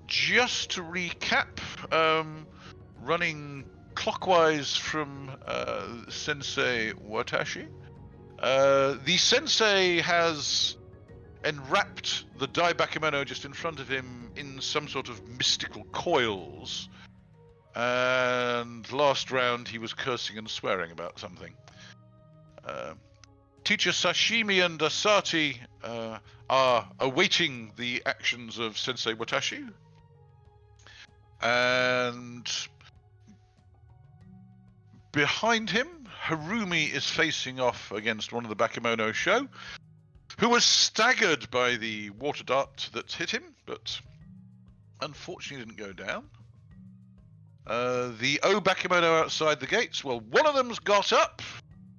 just to recap, running clockwise from Sensei Watashi, the Sensei has enwrapped the Die-Bakamono just in front of him in some sort of mystical coils, and last round he was cursing and swearing about something. Teacher Sashimi and Asati are awaiting the actions of Sensei Watashi, and behind him, Harumi is facing off against one of the Bakamono show, who was staggered by the water dart that hit him, but unfortunately didn't go down. The Bakamono outside the gates, well, one of them's got up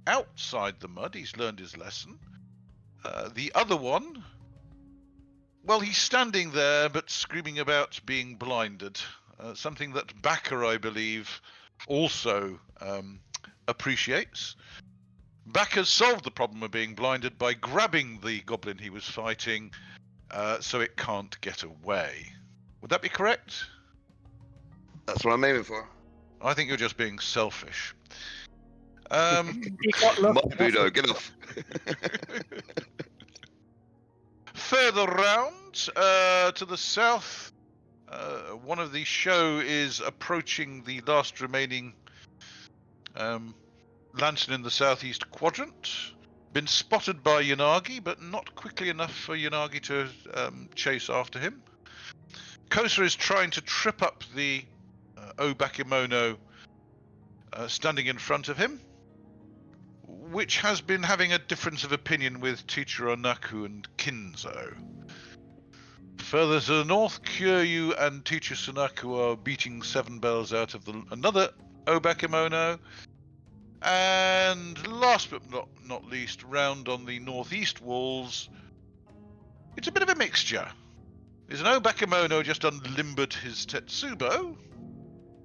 outside the mud. He's learned his lesson. The other one, well, he's standing there but screaming about being blinded. Something that Baka, I believe, also appreciates. Baka's solved the problem of being blinded by grabbing the goblin he was fighting, so it can't get away. Would that be correct? That's what I'm aiming for. I think you're just being selfish. Bushido, get off. Further round, to the south, one of the show is approaching the last remaining lantern in the southeast quadrant. Been spotted by Yanagi, but not quickly enough for Yanagi to chase after him. Kosa is trying to trip up the Bakamono standing in front of him, which has been having a difference of opinion with Teacher Onaku and Kinzo. Further to the north, Kyūryū and Teacher Sunaku are beating 7 bells out of another Bakamono. And last but not least, round on the northeast walls, it's a bit of a mixture. There's an Bakamono just unlimbered his Tetsubo,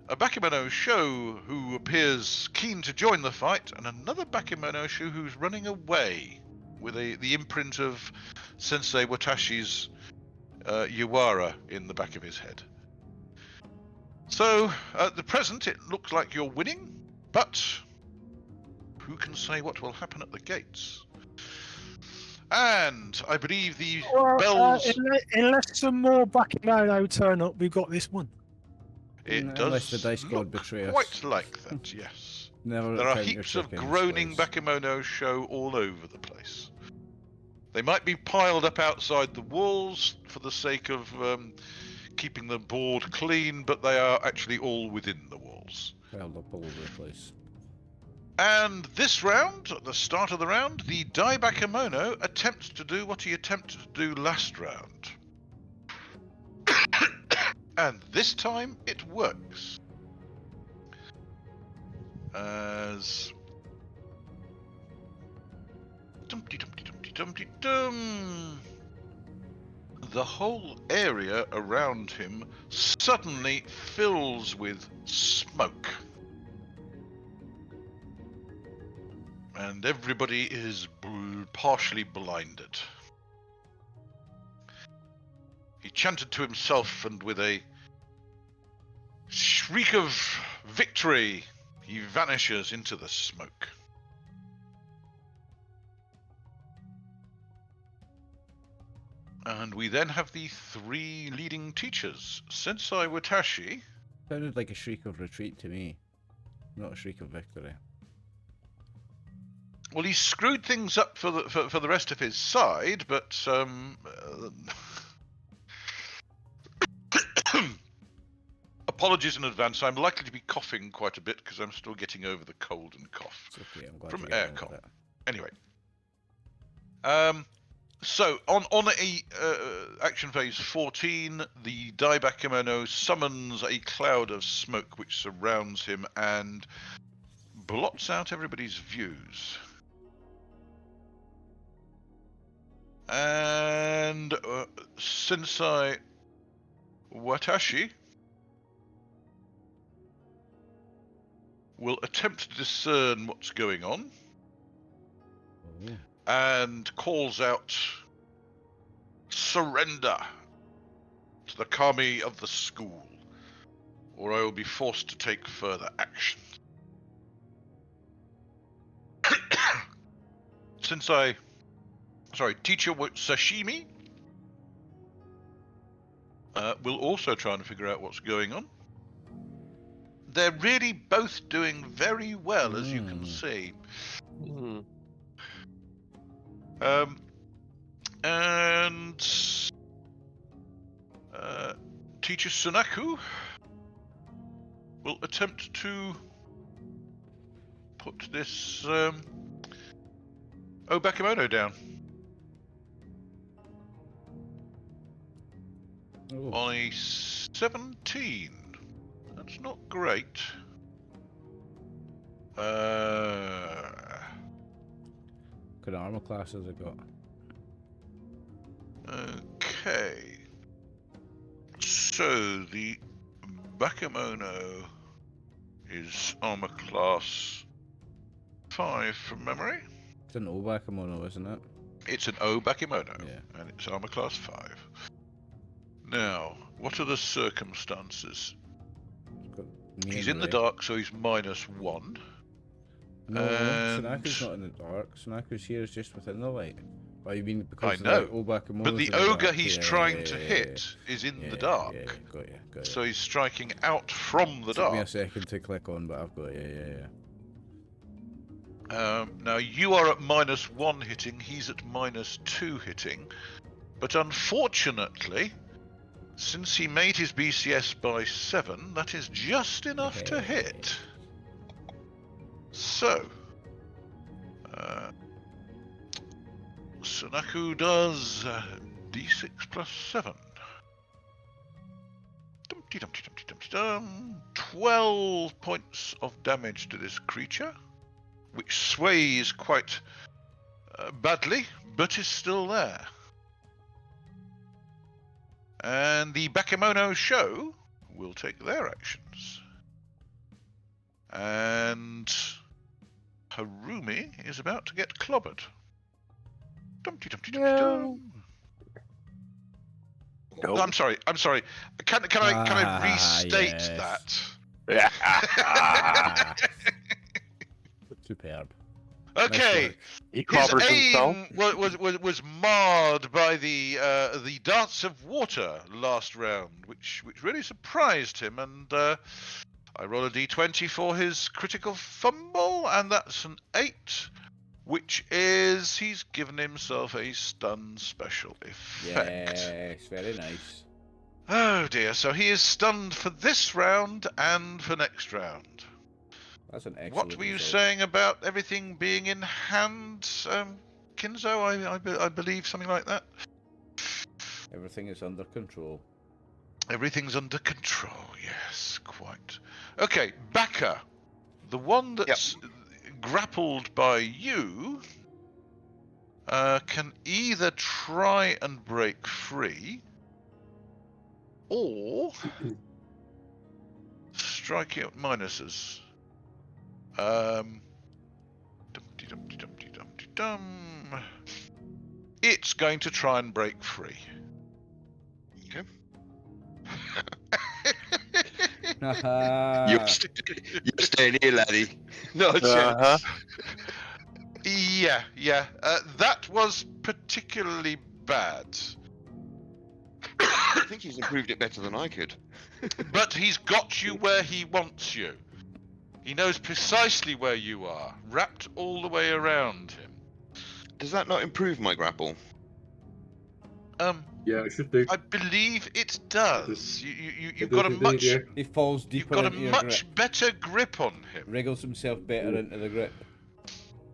a Bakamono show who appears keen to join the fight, and another Bakamono show who's running away with the imprint of Sensei Watashi's Yuwara in the back of his head. So, at the present, it looks like you're winning, but who can say what will happen at the gates? And I believe the bells... unless some more Bakamono turn up, we've got this one. It Unless does the dice god look betray us. quite like that, yes. Never There are count your heaps of chickens, groaning please. Bakamono show all over the place. They might be piled up outside the walls for the sake of keeping the board clean, but they are actually all within the walls. Piled up all over the place. And this round, at the start of the round, the Die-Bakamono attempts to do what he attempted to do last round. And this time it works. As... Dum-de-dum-de-dum-de-dum-de-dum. The whole area around him suddenly fills with smoke. And everybody is partially blinded. He chanted to himself, and with a shriek of victory, he vanishes into the smoke. And we then have the 3 leading teachers. Sensei Watashi. Sounded like a shriek of retreat to me, not a shriek of victory. Well, he screwed things up for the rest of his side, but apologies in advance. I'm likely to be coughing quite a bit because I'm still getting over the cold and cough from aircon. Anyway, so on a action phase 14, the Die-Bakamono summons a cloud of smoke which surrounds him and blots out everybody's views. And Sensei Watashi will attempt to discern what's going on and calls out, "Surrender!" to the kami of the school, or I will be forced to take further action. Teacher Sashimi will also try and figure out what's going on. They're really both doing very well, as you can see. And Teacher Sunaku will attempt to put this Bakamono down. Oh. On a 17. That's not great. What kind of armor classes I got? Okay. So the Bakamono is armor class 5 from memory. It's an Bakamono, isn't it? It's an Bakamono, Yeah. and it's armor class 5. Now, what are the circumstances? He's in the dark, so he's -1. No, and... Sunaku's not in the dark. Sunaku's here is just within the light. Oh, you mean because I know, Bakamono's but the in ogre dark? he's trying to hit is in the dark. Yeah, got you. So he's striking out from the Took dark. me a second to click on, but I've got you. Now you are at -1 hitting, he's at -2 hitting, but unfortunately, since he made his BCS by 7, that is just enough to hit. So, Sunaku does D6 plus 7. 12 points of damage to this creature, which sways quite badly, but is still there. And the Bakamono show will take their actions. And Harumi is about to get clobbered. No. Oh, I'm sorry. Can I restate yes. that? Superb. Okay. He His clobbers himself. aim was marred by the dance of water last round, which really surprised him, and I roll a d20 for his critical fumble, and that's an 8, which is he's given himself a stun special effect. Yes, very nice. Oh dear, so he is stunned for this round and for next round. That's an excellent What were you result. saying about everything being in hand, Kinzo? I believe something like that. Everything is under control. Everything's under control, yes, quite. Okay, Baka, the one that's grappled by you, can either try and break free, or strike out minuses. It's going to try and break free. Okay. Haha. You're staying here, laddie. Not a chance. Yeah. That was particularly bad. I think he's improved it better than I could. But he's got you where he wants you. He knows precisely where you are, wrapped all the way around him. Does that not improve my grapple? Yeah, it should do. I believe it does. You've It got does a indeed, much, yeah. He falls you've deeper got a into your much grip. better grip on him. Wriggles himself better into the grip.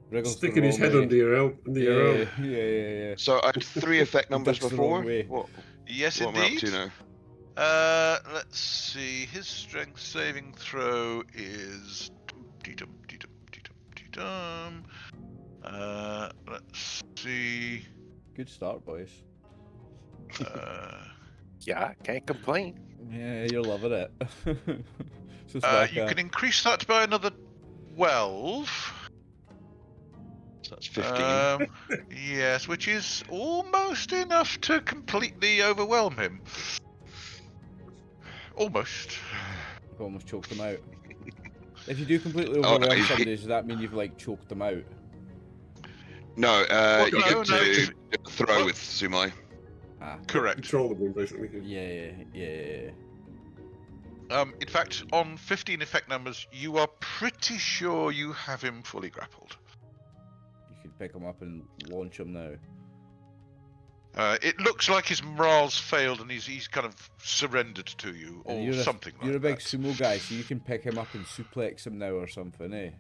Wriggles the Sticking his wrong head way. under your arm. Yeah. So I had 3 effect numbers That's the before. wrong way. What Yes, am I up indeed. to now? Let's see. His strength saving throw is. Let's see. Good start, boys. Yeah, can't complain. Yeah, you're loving it. So it's You can increase that by another 12. So that's 15. Yes, which is almost enough to completely overwhelm him. Almost. You've almost choked them out. If you do completely Oh, overwhelm he- somebody, does that mean you've like choked them out? No, you no, get no. to throw Well- with Sumai. Ah. Correct. Control the room, basically. Yeah. In fact, on 15 effect numbers, you are pretty sure you have him fully grappled. You could pick them up and launch them now. It looks like his morale's failed and he's kind of surrendered to you, And or you're something like You're a big that. sumo guy, so you can pick him up and suplex him now or something, eh?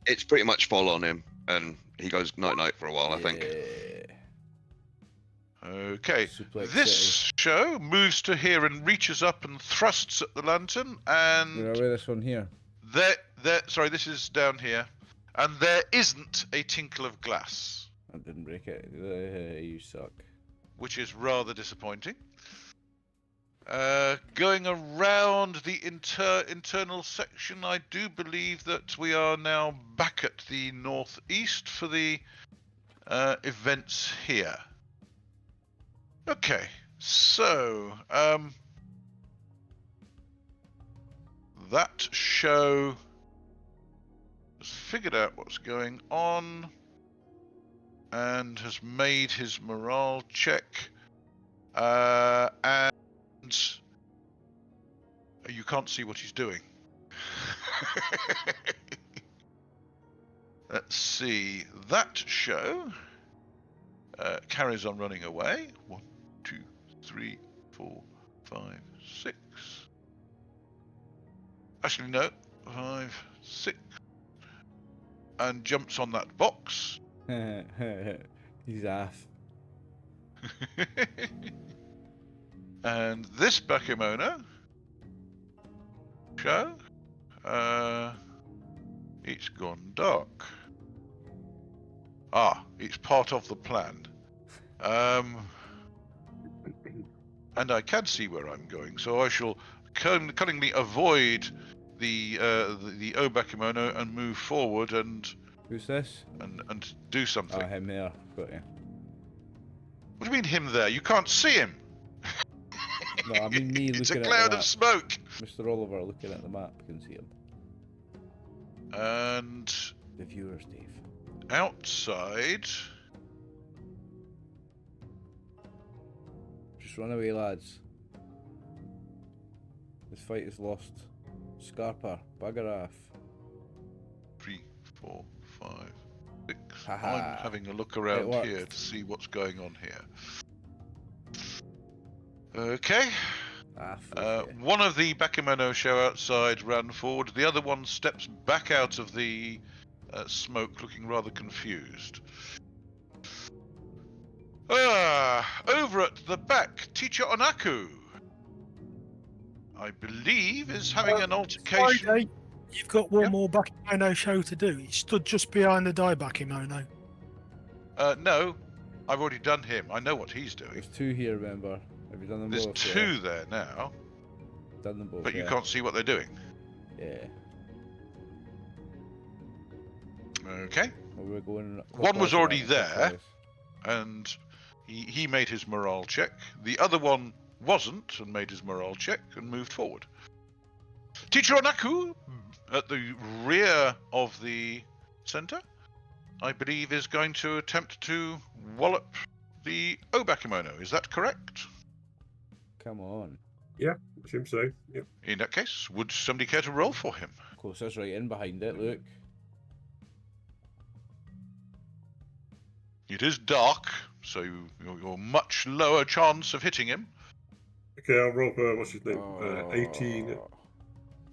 It's pretty much fall on him, and he goes night night for a while, I think. Yeah. Okay, Suplex this show moves to here and reaches up and thrusts at the lantern, and Where are we? This one here. sorry, this is down here, and there isn't a tinkle of glass, I didn't break it. You suck. which is rather disappointing. Going around the internal section, I do believe that we are now back at the northeast for the events here. Okay, so that show has figured out what's going on and has made his morale check, and you can't see what he's doing. Let's see. That show carries on running away. 1, 2, 3, 4, 5, 6. Actually, no. 5, 6. And jumps on that box. He's off. And this Bakamono show, it's gone dark. Ah, it's part of the plan. And I can see where I'm going, so I shall cunningly avoid the Bakamono and move forward and Who's this? do something. Oh, him there. Got you. What do you mean him there? You can't see him. No, I mean me It's a looking at cloud the of map. smoke. Mr. Oliver looking at the map can see him. And The viewers, Dave. outside, Just run away, lads. This fight is lost. Scarper, bugger off. 3, 4, 5, 6. Haha. I'm having a look around worked. here to see what's going on here. Okay. Ah, fuck it. One of the Bakamono show outside ran forward. The other one steps back out of the smoke, looking rather confused. Over at the back, Teacher Onaku, I believe, is having an altercation. Friday, you've got one Yep. more Bakamono show to do. He stood just behind the Die-Bakamono. No, I've already done him. I know what he's doing. There's two here, remember? Have you done them There's both? two there now, Yeah. Done them both. but you yeah. can't see what they're doing. Yeah. Okay. Well, we're going. One was already there. clockwise. And he made his morale check. The other one wasn't and made his morale check and moved forward. Teacher Onaku, at the rear of the center, I believe is going to attempt to wallop the Bakamono. Is that correct? Come on. Assume so. Yep. In that case, would somebody care to roll for him? Kosa's right in behind it, look. It is dark, so you're much lower chance of hitting him. Okay, I'll roll for, what's his name? 18.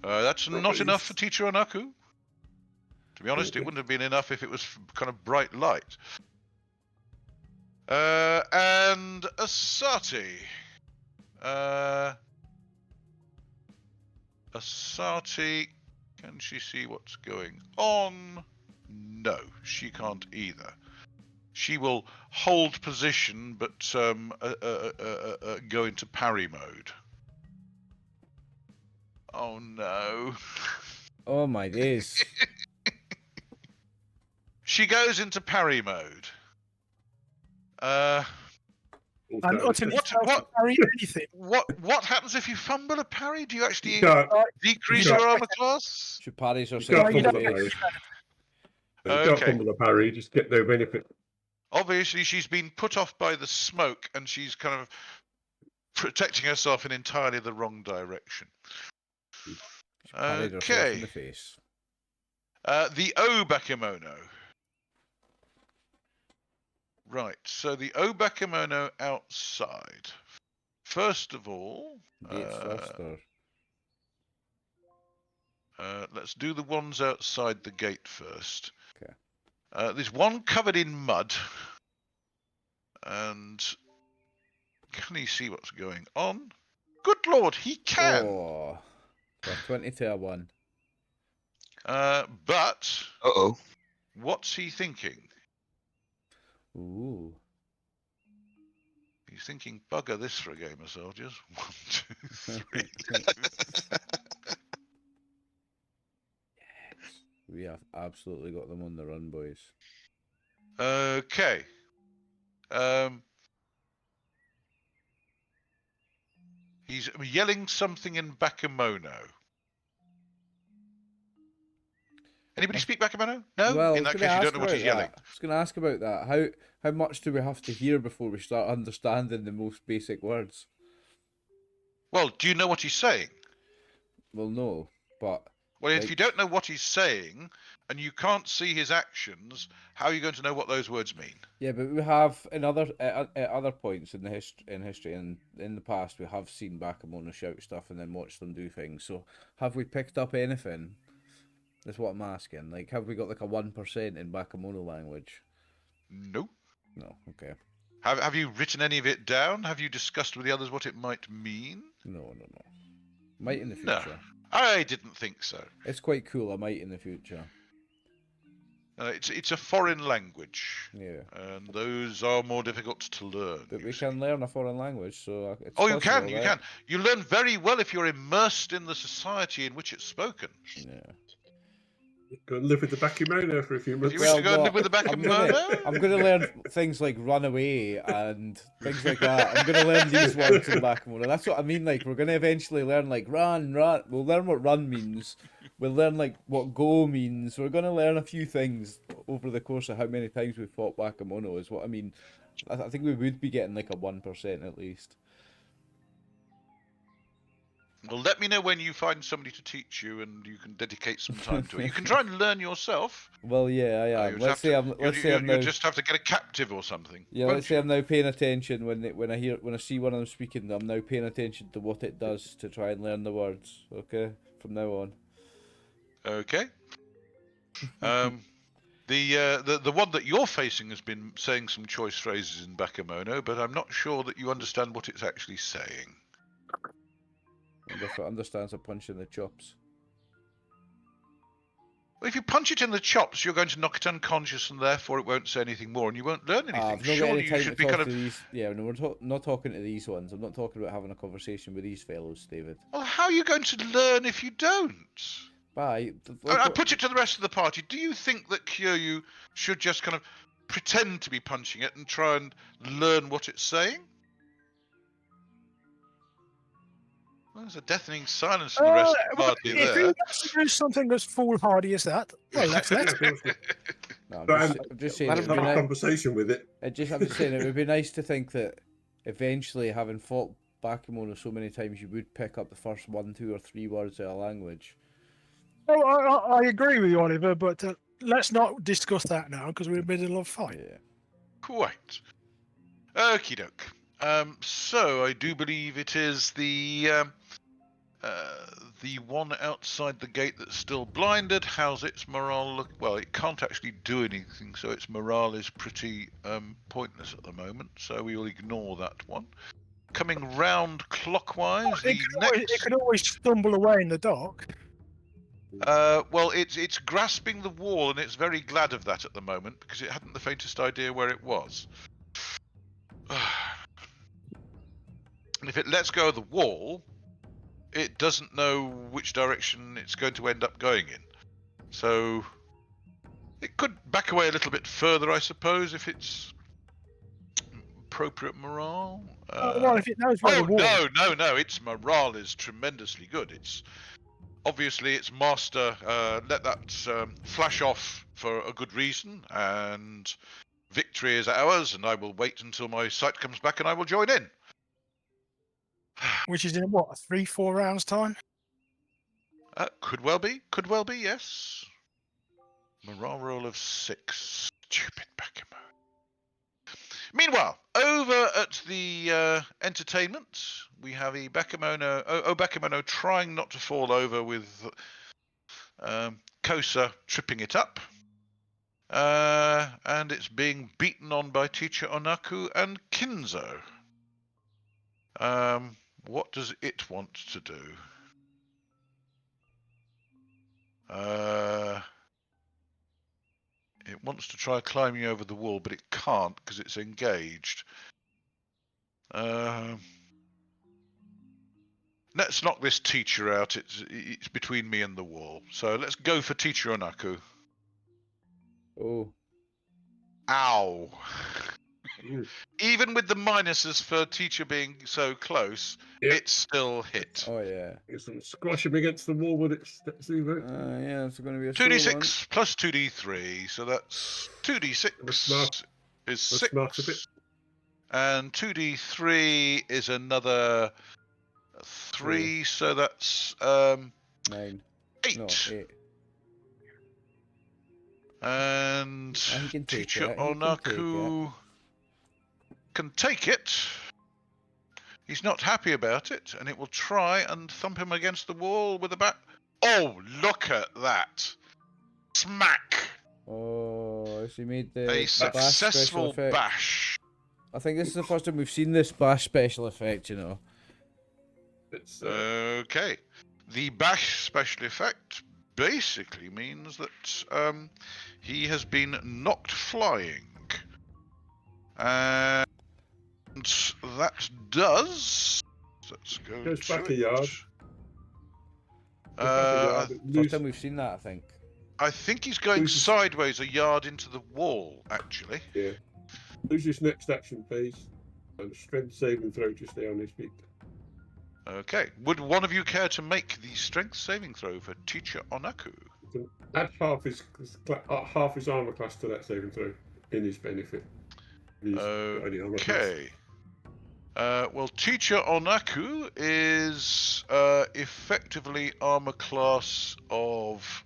That's Not not least. enough for Teacher Onaku. To be honest, it Okay. wouldn't have been enough if it was kind of bright light. And Asati. Asati, can she see what's going on? No, she can't either. She will hold position, but go into parry mode. Oh no. Oh my days. She goes into parry mode. And utterly What- failed to what- parry anything. What happens if you fumble a parry? Do you actually You can't, decrease you your can't- armor class? She parries you herself. can't you fumble don't a get parry. any You can't Okay. fumble a parry, you just get no benefit. Obviously, she's been put off by the smoke, and she's kind of protecting herself in entirely the wrong direction. She parried herself in Okay. the face. The O-Bakamono. Right, so the O-Bakamono outside. First of all, Gates first, or let's do the ones outside the gate first. Okay. There's one covered in mud. And can he see what's going on? Good lord, he can! oh, for 20 to 1. But Uh-oh. what's he thinking? Ooh. He's thinking, bugger this for a game of soldiers. 1, 2, 3. We have absolutely got them on the run, boys. Okay. He's yelling something in Bakamono. Anybody speak Bakamono? No? Well, In that case, you don't know what he's yelling. I was going to ask about that. How much do we have to hear before we start understanding the most basic words? Well, do you know what he's saying? Well, no, but Well, if like- you don't know what he's saying and you can't see his actions, how are you going to know what those words mean? yeah, but we have at other points in the history and in the past we have seen Bakamono shout stuff and then watched them do things. So have we picked up anything? That's what I'm asking. Like, have we got like a 1% in Bakamono language? No. No. Okay. Have you written any of it down? Have you discussed with the others what it might mean? No. Might in the No. future. I didn't think so. It's quite cool. I might in the future. It's a foreign language, Yeah. and those are more difficult to learn. But you we see. can learn a foreign language, so it's Oh, you possible, can, you right? can. You learn very well if you're immersed in the society in which it's spoken. Yeah. Go and live with the Bakamono for a few If months. you wish to go and live with the I'm gonna Bakamono, learn things like run away and things like that. I'm gonna learn these words in Bakamono. That's what I mean. Like, we're gonna eventually learn like run. We'll learn what run means. We'll learn like what go means. We're gonna learn a few things over the course of how many times we've fought Bakamono. Is what I mean. I think we would be getting like a 1% at least. well, let me know when you find somebody to teach you, and you can dedicate some time to it. You can try and learn yourself. Well, yeah, I am. Let's say I'm. Let's say I'm now. You just have to get a captive or something. Yeah, won't let's say you? I'm now paying attention when I see one of them speaking. I'm now paying attention to what it does to try and learn the words. Okay, from now on. Okay. The one that you're facing has been saying some choice phrases in Bakamono, but I'm not sure that you understand what it's actually saying. I wonder if it understands a punch in the chops. Well, if you punch it in the chops, you're going to knock it unconscious, and therefore it won't say anything more, and you won't learn anything. I've not got Surely any you time to should be talk kind to of. these. Yeah, no, we're not talking to these ones. I'm not talking about having a conversation with these fellows, David. Well, how are you going to learn if you don't? Bye. I put it to the rest of the party. Do you think that Kyūryū should just kind of pretend to be punching it and try and learn what it's saying? Well, there's a deafening silence from the rest of the party If there. he wants to do something as foolhardy as that, well, let's Yeah, let of course. No, I'm But just saying. let It him would be Have a nice. conversation with it. I'm just saying it would be nice to think that eventually, having fought Bakamono so many times, you would pick up the first 1, 2, or 3 words of a language. Oh, I agree with you, Oliver, but let's not discuss that now because we're in the middle of a fight. Yeah. Quite. Okie doke. So I do believe it is the one outside the gate that's still blinded. How's its morale look? Well, it can't actually do anything, so its morale is pretty pointless at the moment. So we will ignore that one. Coming round clockwise, It could always stumble away in the dark. well, it's grasping the wall, and it's very glad of that at the moment because it hadn't the faintest idea where it was. And if it lets go of the wall, it doesn't know which direction it's going to end up going in. So it could back away a little bit further, I suppose, if it's appropriate morale. Well, if it knows where the wall. No! Its morale is tremendously good. It's obviously its master let that flash off for a good reason, and victory is ours. And I will wait until my sight comes back, and I will join in. Which is in what, 3-4 rounds time? Could well be. Yes. Morale roll of 6. Stupid Bakamono. Meanwhile, over at the entertainment, we have a Bakamono, Bakamono trying not to fall over with Kosa tripping it up. And it's being beaten on by Teacher Onaku and Kinzo. What does it want to do? It wants to try climbing over the wall, but it can't because it's engaged. Let's knock this teacher out. It's between me and the wall. So let's go for Teacher Onaku. Oh. Ow. Even with the minuses for teacher being so close, it still hit. Oh yeah. It's some squash him against the wall when it steps over. Yeah, it's going to be a 2d6 plus 2d3, so that's 2d6 is 6. And 2d3 is another 3, so that's 9. 8. No, 8. And he can take Teacher it. Onaku can take it. He's not happy about it, and it will try and thump him against the wall with a bat. Oh, look at that! Smack! Oh, has he made the A bash special successful effect? bash. I think this is the first time we've seen this bash special effect, you know. It's, Okay. The bash special effect basically means that he has been knocked flying. And that does... Let's go Goes to back a it. yard. First time we've seen that, I think. I think he's going sideways a yard into the wall, actually. Yeah. Lose his next action phase and strength saving throw to stay on his feet. Okay. Would one of you care to make the strength saving throw for Teacher Onaku? Add half his armor class to that saving throw in his benefit. Okay. Well, Teacher Onaku is effectively armor class of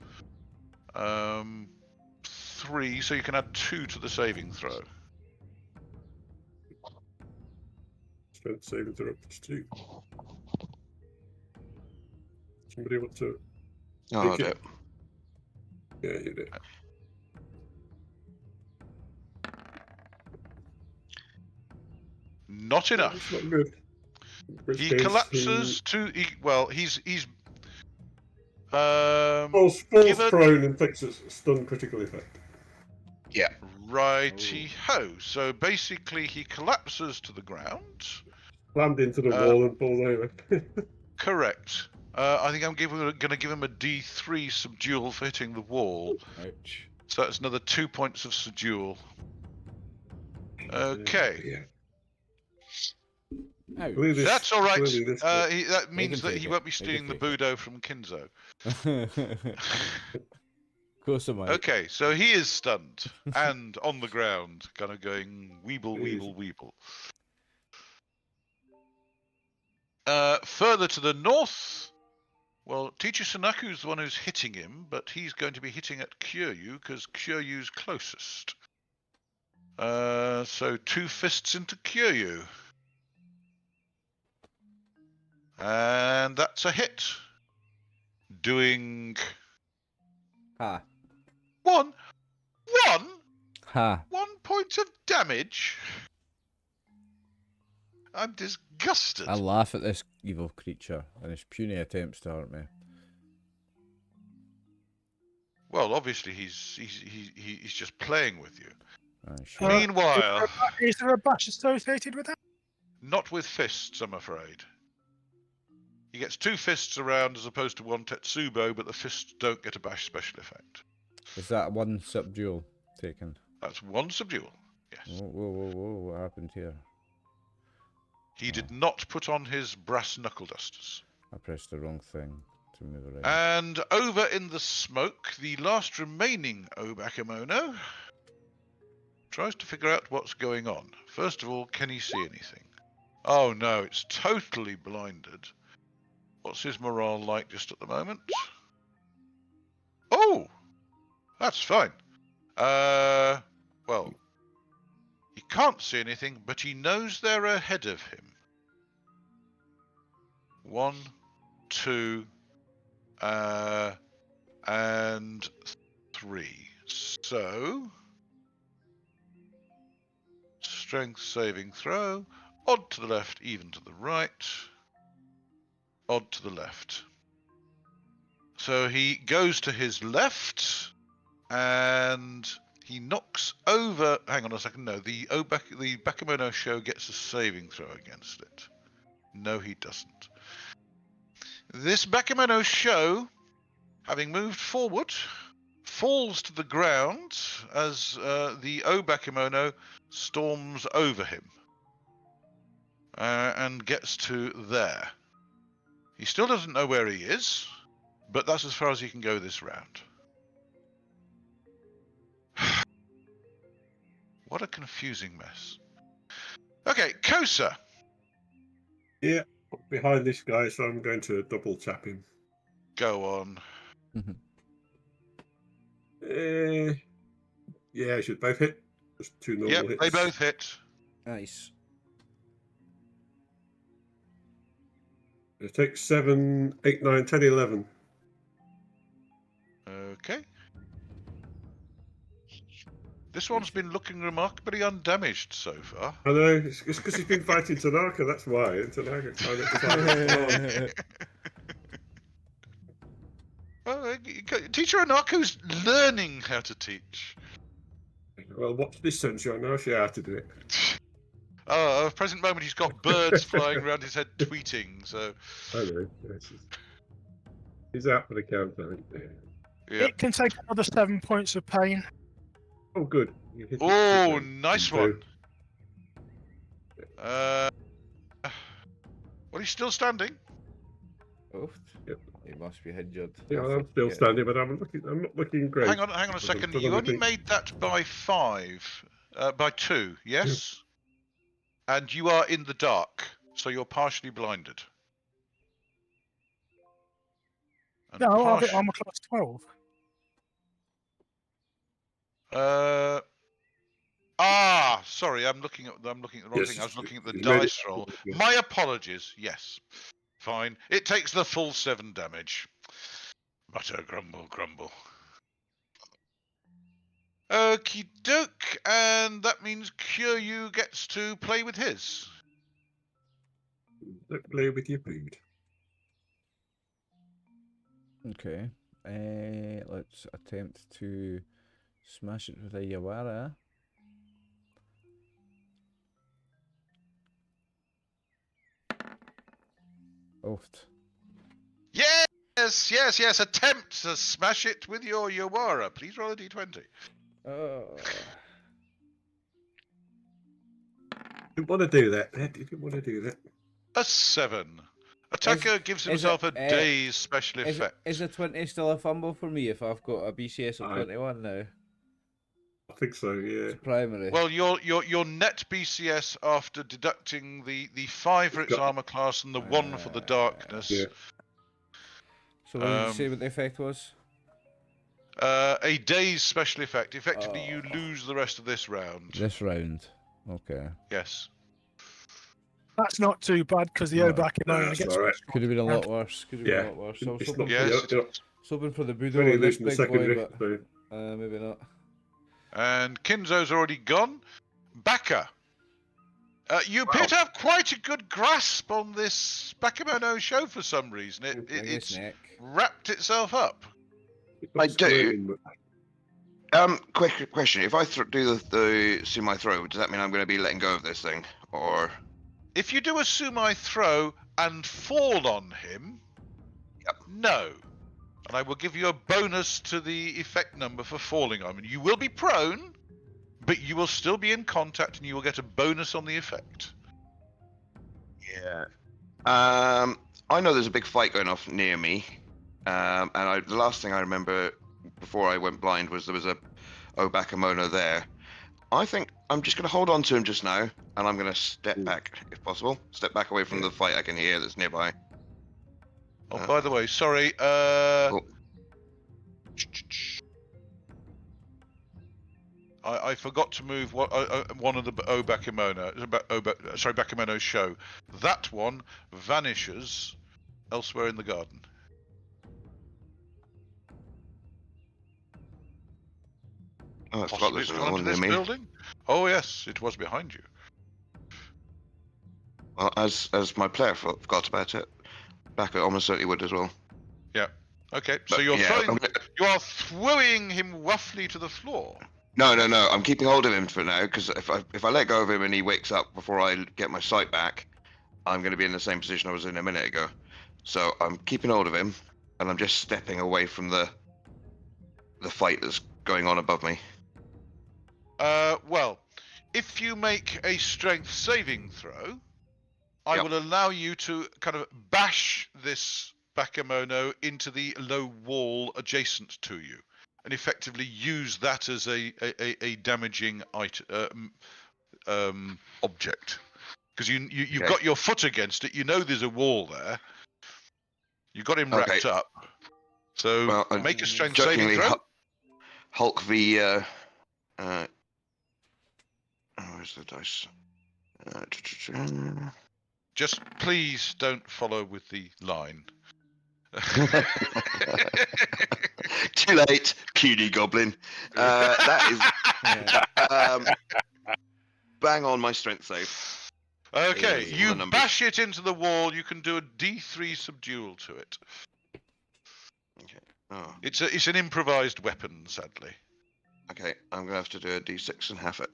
3, so you can add 2 to the saving throw. Strength saving throw up to 2. Somebody want to? Oh, I do. Yeah, you do. Not enough. It's not good. He collapses to. He's falls prone and takes a stun critical effect. Yeah. righty ho. So basically, he collapses to the ground. Slammed into the wall and falls over. Correct. I think I'm going to give him a D3 subdual for hitting the wall. Ouch. So that's another 2 points of subdual. Okay. Yeah. Ouch. That's all right. This That means that take he it. won't be They can stealing the take Budo from Kinzo. Kosa might. Okay, so he is stunned and on the ground, kind of going weeble, weeble, weeble. Further to the north, well, Teacher Sunaku's the one who's hitting him, but he's going to be hitting at Kyūryū because Kyūryū's closest. So 2 fists into Kyūryū. And that's a hit. Doing Ha. 1 Ha. point of damage. I'm disgusted. I laugh at this evil creature and his puny attempts to hurt me. Well, obviously he's just playing with you. Sure. Meanwhile, Is there a bash associated with that? not with fists, I'm afraid. He gets 2 fists around as opposed to 1 Tetsubo, but the fists don't get a bash special effect. Is that one subdual taken? That's 1 subdual. Yes. Whoa, what happened here? He did not put on his brass knuckle dusters. I pressed the wrong thing to move around. And over in the smoke, the last remaining Bakamono tries to figure out what's going on. First of all, can he see anything? Oh no, it's totally blinded. What's his morale like just at the moment? Oh! That's fine. Well, he can't see anything, but he knows they're ahead of him. 1, 2, and 3. So, strength saving throw. Odd to the left, even to the right. Odd to the left. So he goes to his left, and he knocks over. Hang on a second. No, the Bakamono show gets a saving throw against it. No, he doesn't. This Bakamono show, having moved forward, falls to the ground as the Bakamono storms over him and gets to there. He still doesn't know where he is, but that's as far as he can go this round. What a confusing mess. Okay, Kosa. Yeah, behind this guy, so I'm going to double tap him. Go on. Yeah, I should both hit. Just 2 normal Yep, hits. they both hit. Nice. It takes 7, 8, 9, 10, 11. Okay. This one's been looking remarkably undamaged so far. I know, it's because he's been fighting Tanaka, that's why. Tanaka kind of Teacher Anako's learning how to teach. Well, watch this sunshine, I'll show you how to do it. At the present moment, he's got birds flying around his head tweeting, so... I know. He's out for the count, I think. Yeah. It can take another 7 points of pain. Oh, good. You hit Oh, it. nice one. Well, he's still standing. Oh, Yep. he must be injured. Yeah, I'm still standing, but I'm not looking great. Hang on a second. You only made that by 2, yes? And you are in the dark, so you're partially blinded. And No, I've hit armor class 12. Sorry, I'm looking at the wrong thing. I was looking at the you made dice it. roll. Yeah. My apologies. Yes, fine. It takes the full 7 damage. Mutter, grumble, grumble. Okie doke, and that means Kyūryū gets to play with his. Don't play with your food. Okay. Let's attempt to smash it with a Yawara. Oofed. Yes. Attempt to smash it with your Yawara. Please roll a d20. Oh. Didn't want to do that. Didn't want to do that. A 7. Attacker gives himself a day's special effect. Is a 20 still a fumble for me if I've got a BCS of 21 now? I think so, yeah. It's primary. Well, your net BCS after deducting the 5 for its armor class and the 1 for the darkness. Yeah. So what did you say what the effect was? A day's special effect. Effectively, you lose the rest of this round. This round. Okay. Yes. That's not too bad because the Bakamono gets. Alright. Could have been a lot worse. Could have been a lot worse. I was hoping, Yes. for the Budo Only on this losing the big secondary. boy, So. but maybe not. And Kinzo's already gone. Baka. You appear to have quite a good grasp on this Bakamono show for some reason. It's wrapped itself up. I do. Quick question. If I do the sumai throw, does that mean I'm going to be letting go of this thing? Or... If you do a sumai throw and fall on him, no. And I will give you a bonus to the effect number for falling on him. You will be prone, but you will still be in contact and you will get a bonus on the effect. Yeah. I know there's a big fight going off near me, and the last thing I remember before I went blind was there was a Bakamono there. I think I'm just going to hold on to him just now, and I'm going to step back if possible. Step back away from the fight I can hear that's nearby. Oh, by the way, sorry. I forgot to move one of the Bakamono show. That one vanishes elsewhere in the garden. Oh, I forgot Possibly there's it's another gone into one near this me. building. Oh yes, it was behind you. Well, as my player forgot about it, Baka almost certainly would as well. Yeah. Okay. So But, you're yeah, you are throwing him roughly to the floor. No. I'm keeping hold of him for now because if I let go of him and he wakes up before I get my sight back, I'm going to be in the same position I was in a minute ago. So I'm keeping hold of him, and I'm just stepping away from the fight that's going on above me. Well, if you make a strength saving throw, I Yep. will allow you to kind of bash this Bakamono into the low wall adjacent to you, and effectively use that as a damaging object. Because you've Okay. got your foot against it, you know there's a wall there. You've got him wrapped Okay. up. So Well, make a strength saving jokingly, throw. Hulk v. Where's the dice? Just please don't follow with the line. Too late, puny goblin. That is bang on my strength save. Okay, Hey, you all the numbers. bash it into the wall. You can do a D3 subdual to it. Okay. Oh, It's an improvised weapon, sadly. okay. I'm gonna have to do a D6 and half it.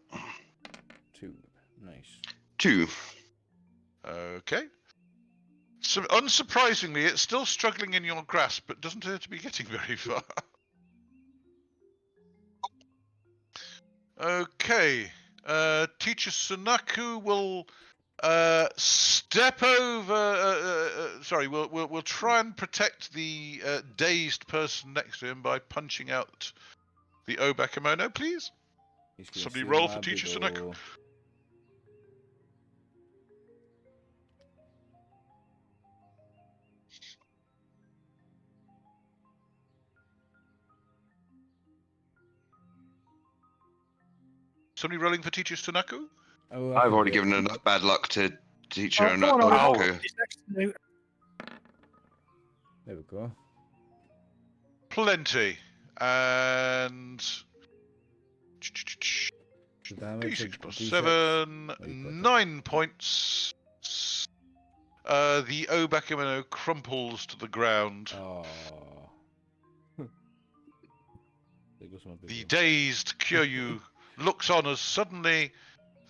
2. Nice. 2. Okay. So unsurprisingly, it's still struggling in your grasp, but doesn't appear to be getting very far. Okay. Teacher Sunaku will step over. Sorry, we'll try and protect the dazed person next to him by punching out the Bakamono, please. He's gonna Somebody say roll for Teacher Sunaku. Mabido. Somebody rolling for Teacher Sunaku? Oh, I've already given enough bad luck to teacher and come on, Oliver. Otaku. He's next to me. There we go. Plenty. And The damage D6 of plus D6. 7, Oh, you got it. 9 points. The Bakamono crumples to the ground. Oh. There goes my The Mabido. dazed Kyūryū looks on as suddenly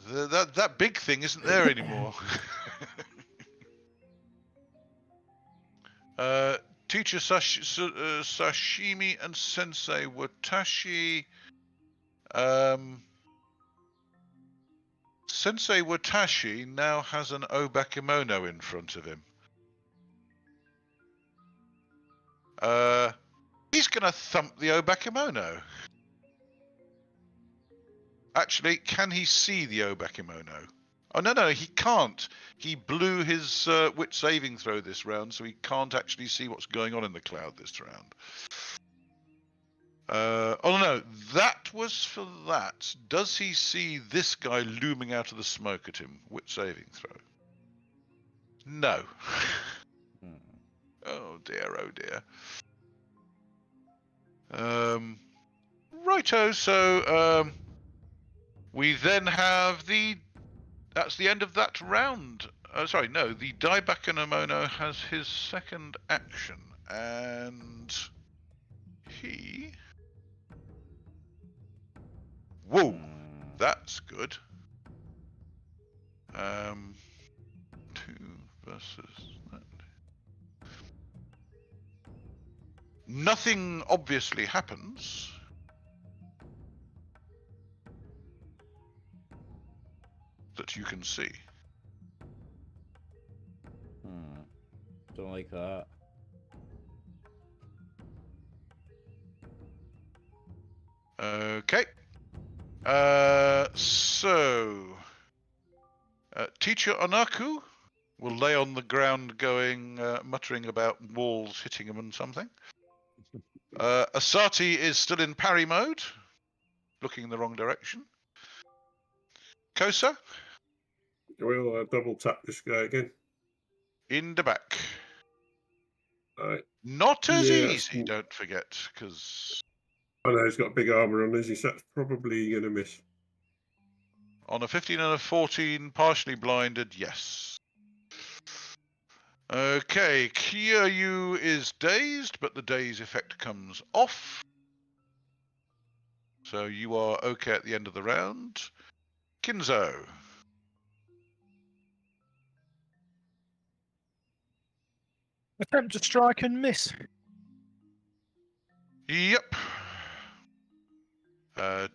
that big thing isn't there anymore. Teacher Sashimi and Sensei Watashi. Sensei Watashi now has an Bakamono in front of him. He's gonna thump the Bakamono. Actually, can he see the Bakamono? Oh no, he can't. He blew his wit saving throw this round, so he can't actually see what's going on in the cloud this round. Oh no, that was for that. Does he see this guy looming out of the smoke at him? Wit saving throw. No. Oh dear, oh dear. Righto, so we then have that's the end of that round. Sorry, no, the Die-Bakamono has his second action, and he... Whoa, that's good. 2 versus that. Nothing obviously happens. That you can see. like that. Okay. Teacher Onaku will lay on the ground going, muttering about walls hitting him and something. Asati is still in parry mode, looking in the wrong direction. Kosa? We'll double tap this guy again. In the back. Right. Not as Yeah, easy, don't forget, because I know he's got big armour on, so that's probably going to miss. on a 15 and a 14, partially blinded, yes. Okay, Kyūryū is dazed, but the daze effect comes off. So you are okay at the end of the round. Kinzo. Attempt to strike and miss. Yep.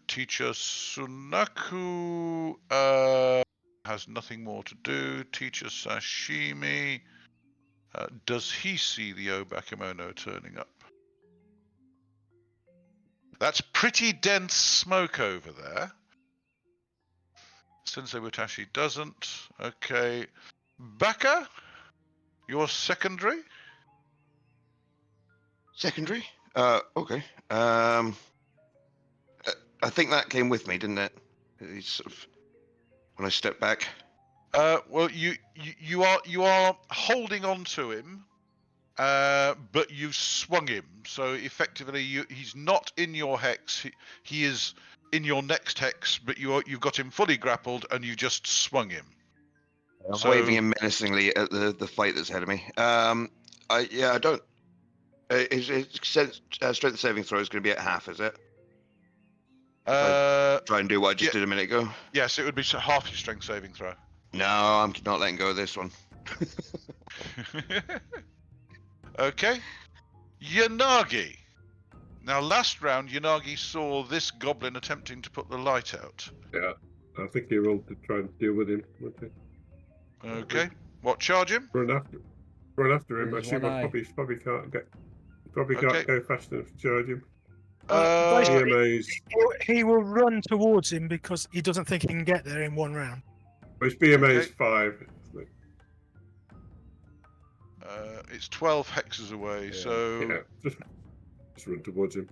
Teacher Sunaku has nothing more to do. Teacher Sashimi, does he see the Bakamono turning up? That's pretty dense smoke over there. Sensei Watashi doesn't. Okay. Baka, you're secondary. Secondary? Okay. I think that came with me, didn't it? It's sort of when I stepped back. Well, you are holding on to him, but you've swung him. So effectively, he's not in your hex. He is in your next hex, but you've got him fully grappled, and you just swung him. I'm So, waving him menacingly at the fight that's ahead of me. I don't. His strength saving throw is going to be at half, is it? Try and do what I just did a minute ago. Yes, it would be half your strength saving throw. No, I'm not letting go of this one. Okay. Yanagi. Now, last round, Yanagi saw this goblin attempting to put the light out. Yeah, I think he rolled to try and deal with him. Okay. What, charge him? Run after him. I There's assume one I eye. probably can't Okay. go fast enough to charge him. Basically, BMA's he will run towards him because he doesn't think he can get there in one round. well, his BMA's Okay. 5. It's 12 hexes away, Yeah. so... Yeah, just run towards him.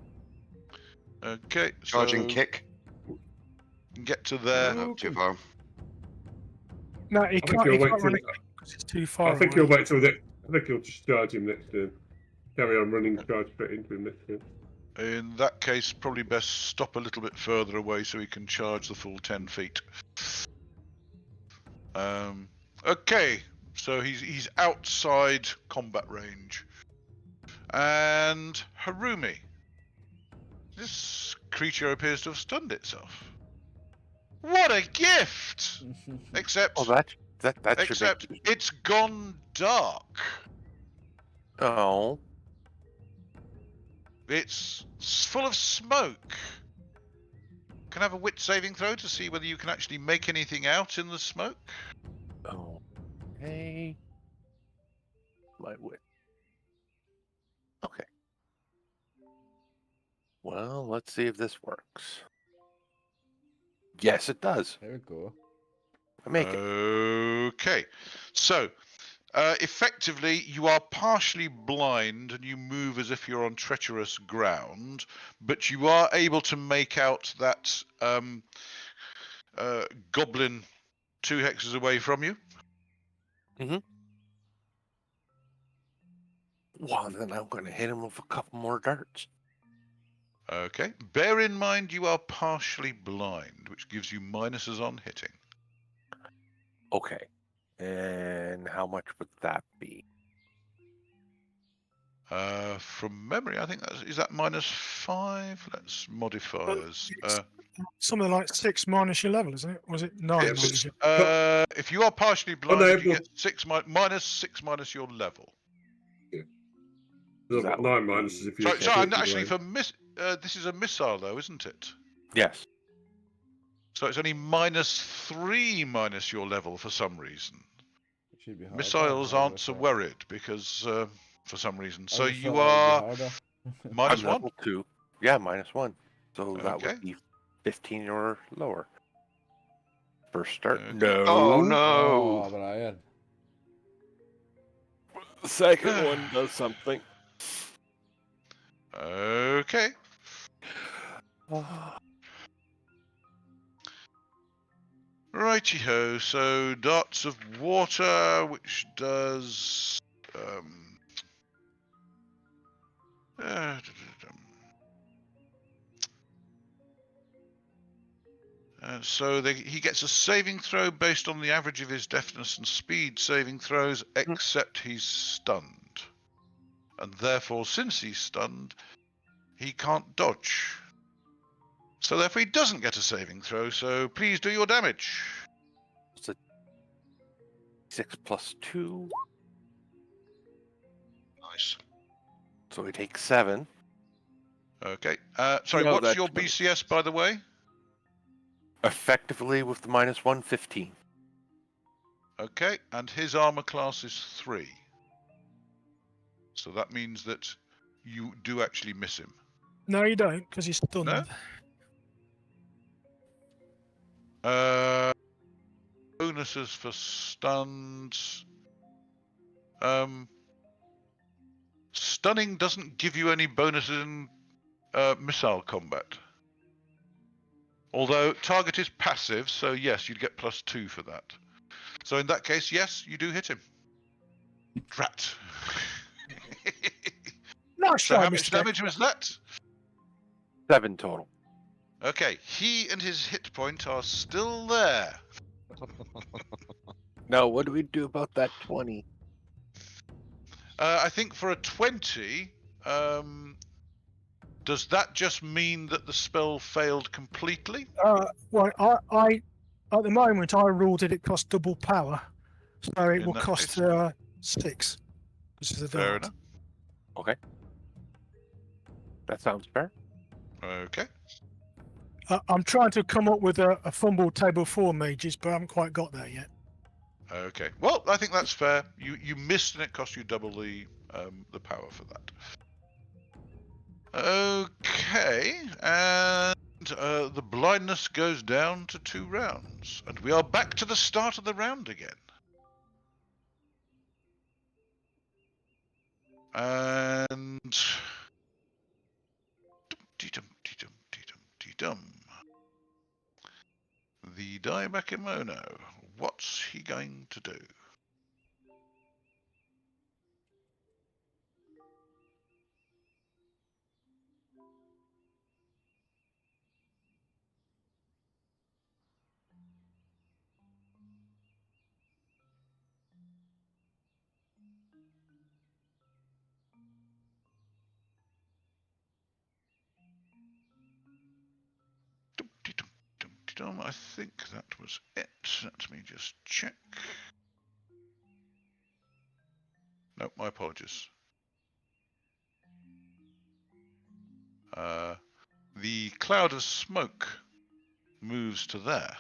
Okay, Charging so kick. get to there. No, too far. No, he think can't, he'll he wait can't till- run because it's too far I think away. he'll wait till I think he'll just charge him next turn. Carry on running, charge straight into him next turn. In that case, probably best stop a little bit further away so he can charge the full 10 feet. Okay, so he's outside combat range. And Harumi. This creature appears to have stunned itself. What a gift! Except, Well, that should except make. it's gone dark. Oh, It's full of smoke. Can I have a wit saving throw to see whether you can actually make anything out in the smoke? oh, hey, my wit. Okay. Well, let's see if this works. Yes, it does. There we go. I make it. Okay, so effectively you are partially blind and you move as if you're on treacherous ground, but you are able to make out that goblin 2 hexes away from you. Well, then I'm going to hit him with a couple more darts. Okay, bear in mind you are partially blind, which gives you minuses on hitting. Okay. And how much would that be? From memory, I think is that -5. Let's modifiers. Something like 6 minus your level, isn't it? Was it 9 It's, minus your if you are partially blind, you Unable. get -6 minus your level. There's That about 9 would minuses be- if you. Sorry, actually, for this is a missile though, isn't it? Yes. So it's only -3 minus your level for some reason. Should be harder, Missiles I aren't would've so thought. worried because for some reason. I So would've you thought that are would be harder. minus I'm one. level 2. Yeah, -1. So that Okay. would be 15 or lower. First start. Okay. No. Oh Oh, no! Brian. The second one does something. Okay. Righty ho. So darts of water, which does. So he gets a saving throw based on the average of his deftness and speed saving throws, except he's stunned. And therefore, since he's stunned, he can't dodge. So therefore, he doesn't get a saving throw, so please do your damage. It's a 6 + 2. Nice. So he takes 7. Okay. Sorry, No, what's that's your funny. BCS, by the way? Effectively with the -1, 15. Okay, and his armor class is 3. So that means that you do actually miss him. No, you don't, because he's stunned. No? Bonuses for stuns. Stunning doesn't give you any bonuses in missile combat. Although target is passive, so yes, you'd get +2 for that. So in that case, yes, you do hit him. Drat. Nice So try, how Mr. much damage was that? 7 total. Okay, he and his hit point are still there. Now, what do we do about that 20? I think for a 20, does that just mean that the spell failed completely? Well, I at the moment I ruled it cost double power, so it In will that cost case. 6. This is a Fair dart. enough. Okay. That sounds fair. Okay. I'm trying to come up with a fumble table for mages, but I haven't quite got there yet. Okay. Well, I think that's fair. You missed, and it cost you double the power for that. Okay, and the blindness goes down to 2 rounds, and we are back to the start of the round again. And the Die-Bakamono, what's he going to do? I think that was it. Let me just check. No, my apologies. The cloud of smoke moves to there.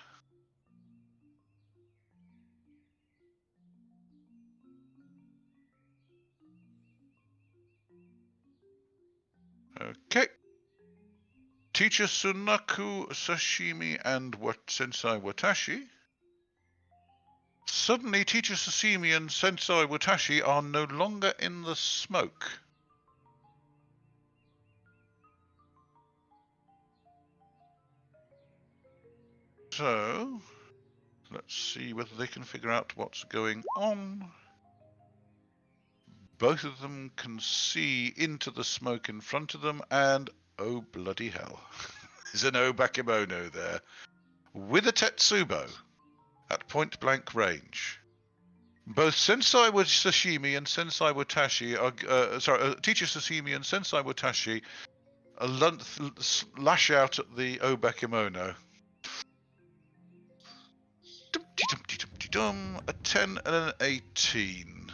Okay. Teacher Sunaku, Sashimi, and Sensei Watashi. Suddenly, Teacher Sashimi and Sensei Watashi are no longer in the smoke. So, let's see whether they can figure out what's going on. Both of them can see into the smoke in front of them, and oh bloody hell, there's an Bakamono there with a Tetsubo at point blank range. Both Sensei Sashimi and Sensei Watashi are Teacher Sashimi and Sensei Watashi lash out at the Bakamono. A 10 and an 18.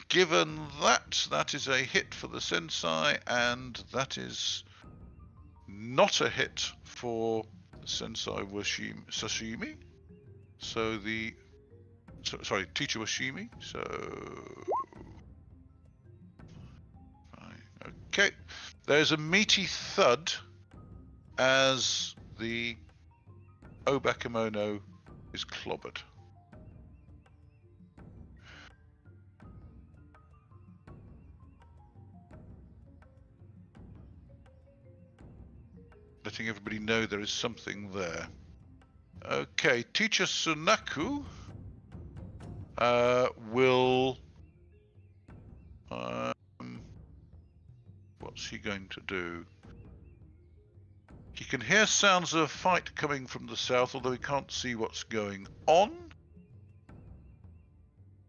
Given that is a hit for the Sensei, and that is not a hit for Sensei Sashimi. So the sorry, Teacher Washimi. So, okay, there's a meaty thud as the Bakamono is clobbered. Letting everybody know there is something there. Okay, Teacher Sunaku will. What's he going to do? He can hear sounds of a fight coming from the south, although he can't see what's going on.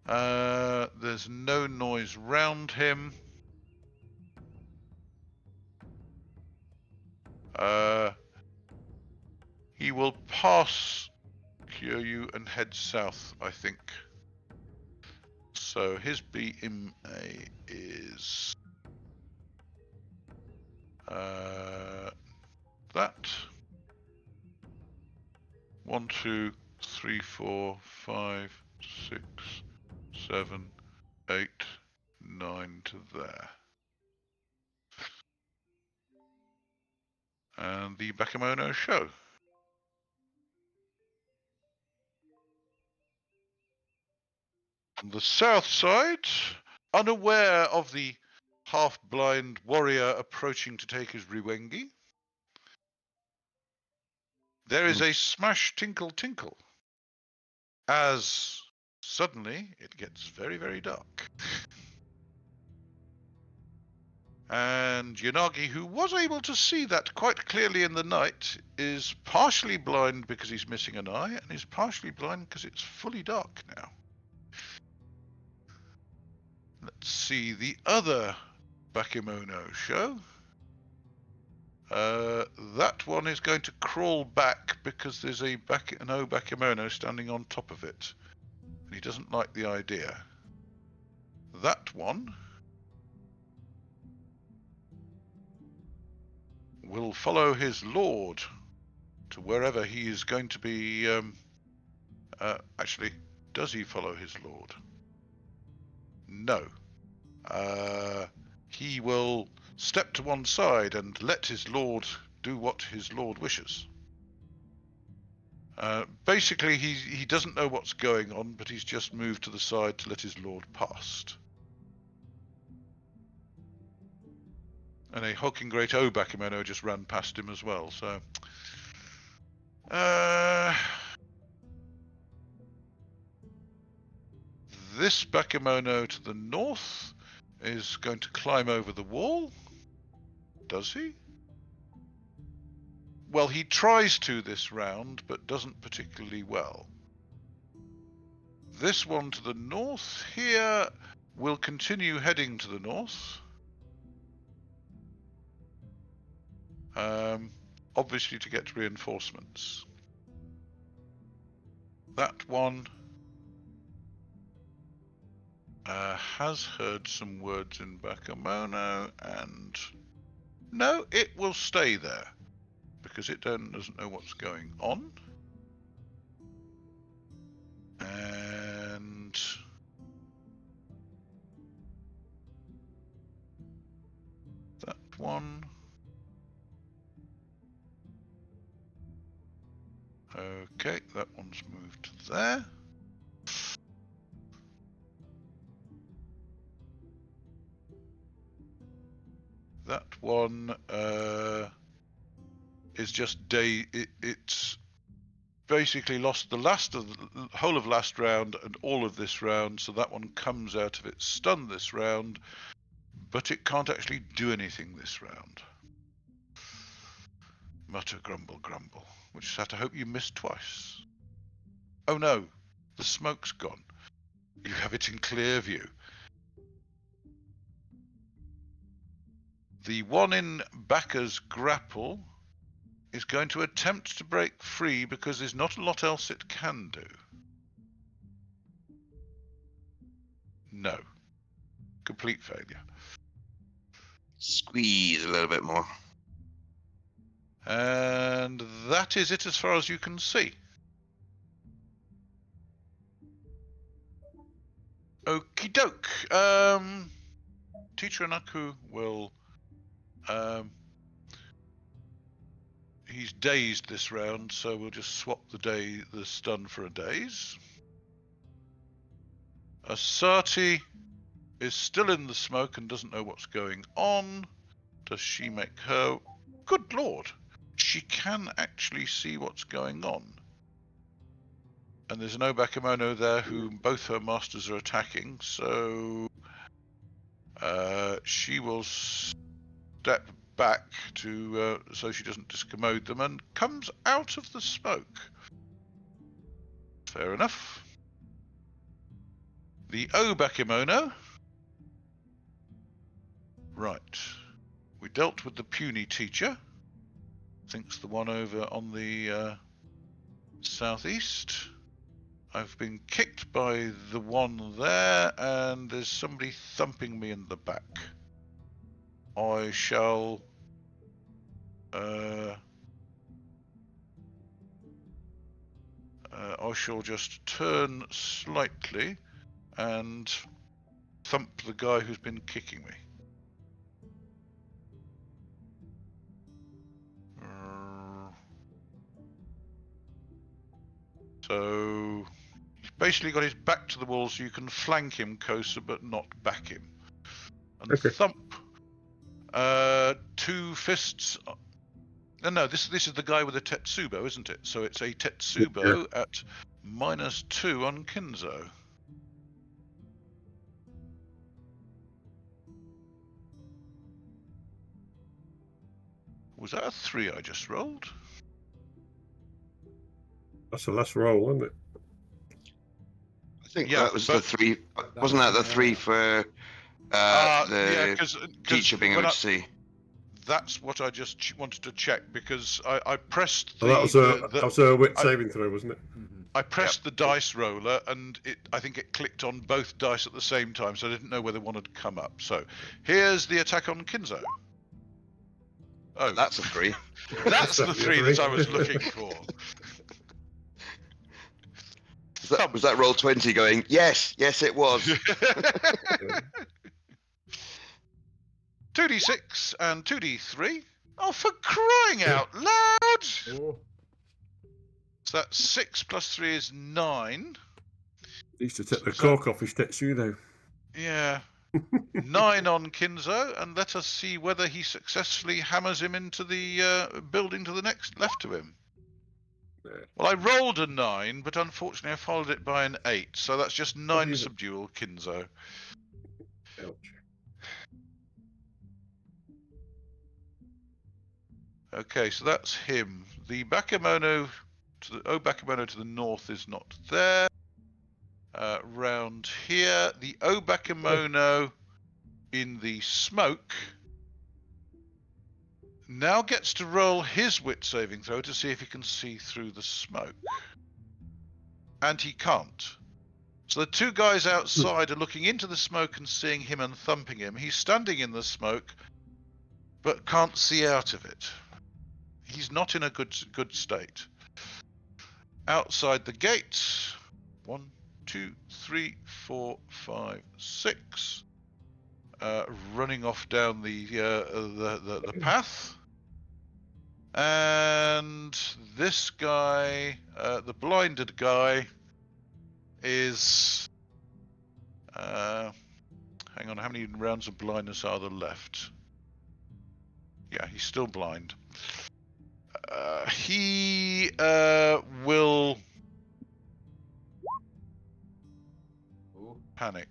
There's no noise round him. He will pass Kyūryū and head south, I think. So his BMA is that 1, 2, 3, 4, 5, 6, 7, 8, 9 to there. And the Bakamono show. On the south side, unaware of the half-blind warrior approaching to take his Riwengi, there is a smash tinkle tinkle as suddenly it gets very, very dark. And Yanagi, who was able to see that quite clearly in the night, is partially blind because he's missing an eye, and is partially blind because it's fully dark now. Let's see the other Bakamono show. That one is going to crawl back because there's an Bakamono standing on top of it. And he doesn't like the idea. That one will follow his lord to wherever he is going to be. Actually, does he follow his lord? No. He will step to one side and let his lord do what his lord wishes. Basically, he doesn't know what's going on, but he's just moved to the side to let his lord past. And a hulking great Bakamono just ran past him as well, so... this Bakamono to the north is going to climb over the wall. Does he? Well, he tries to this round, but doesn't particularly well. This one to the north here will continue heading to the north. Obviously to get reinforcements. That one has heard some words in Bakamono, and no, it will stay there because it doesn't know what's going on. And that one. Okay, that one's moved there. That one is just it's basically lost the whole of last round and all of this round, so that one comes out of its stun this round, but it can't actually do anything this round. Mutter, grumble, grumble. We just have to hope you missed twice. Oh no, the smoke's gone. You have it in clear view. The one in Baka's grapple is going to attempt to break free because there's not a lot else it can do. No. Complete failure. Squeeze a little bit more. And that is it as far as you can see. Okie doke. Teacher Anaku will. He's dazed this round, so we'll just swap the stun for a daze. Asati is still in the smoke and doesn't know what's going on. Does she make her... Good lord! She can actually see what's going on. And there's an Bakamono there whom both her masters are attacking, so... she will step back to so she doesn't discommode them and comes out of the smoke. Fair enough. The Bakamono. Right. We dealt with the puny teacher. Think's the one over on the southeast. I've been kicked by the one there, and there's somebody thumping me in the back. I shall just turn slightly and thump the guy who's been kicking me. So he's basically got his back to the wall, so you can flank him, Kosa, but not back him. And Okay. thump. 2 fists. No, this is the guy with the Tetsubo, isn't it? So it's a Tetsubo at -2 on Kinzo. Was that a 3 I just rolled? That's the last roll, wasn't it? I think Yeah, that was but- the 3. Wasn't that the 3 for Yeah, the 'cause teacher being when able to see? that's what I just wanted to check, because I pressed Oh, that was a wit saving throw, wasn't it? I pressed the dice roller, and I think it clicked on both dice at the same time, so I didn't know whether one had come up. So here's the attack on Kinzo. Oh, That's a 3. that's the 3 that I was looking for. Was that roll 20 going? Yes, it was. 2d6 and 2d3. Oh, for crying out loud! Oh. So that's 6 plus 3 is 9. Used to take the cork off his Tetsudo. Yeah. 9 on Kinzo, and let us see whether he successfully hammers him into the building to the next left of him. Yeah. Well, I rolled a 9, but unfortunately I followed it by an 8, so that's just 9 is it? subdual Kinzo. Ouch. Okay, so that's him. The Bakamono Bakamono to the north is not there. Round here, the Bakamono in the smoke now gets to roll his wit saving throw to see if he can see through the smoke. And he can't. So the 2 guys outside are looking into the smoke and seeing him and thumping him. He's standing in the smoke, but can't see out of it. He's not in a good state. Outside the gate, 1, 2, 3, 4, 5, 6. Running off down the path. And this guy, the blinded guy, is... hang on, how many rounds of blindness are there left? Yeah, he's still blind. He will panic.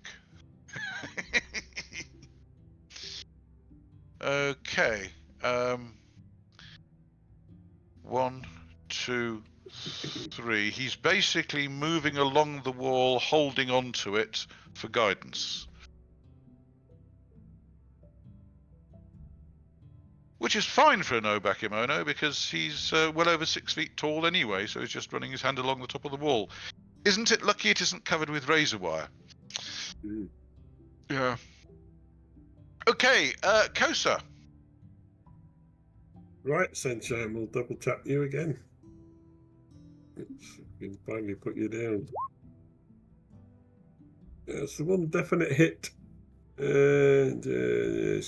Okay. 1, 2, 3. He's basically moving along the wall, holding onto it for guidance. Which is fine for an Bakamono, because he's well over 6 feet tall anyway, so he's just running his hand along the top of the wall. Isn't it lucky it isn't covered with razor wire? Yeah. Okay, Kosa. Right, Sunshine, we'll double tap you again. We can finally put you down. It's the one definite hit. And that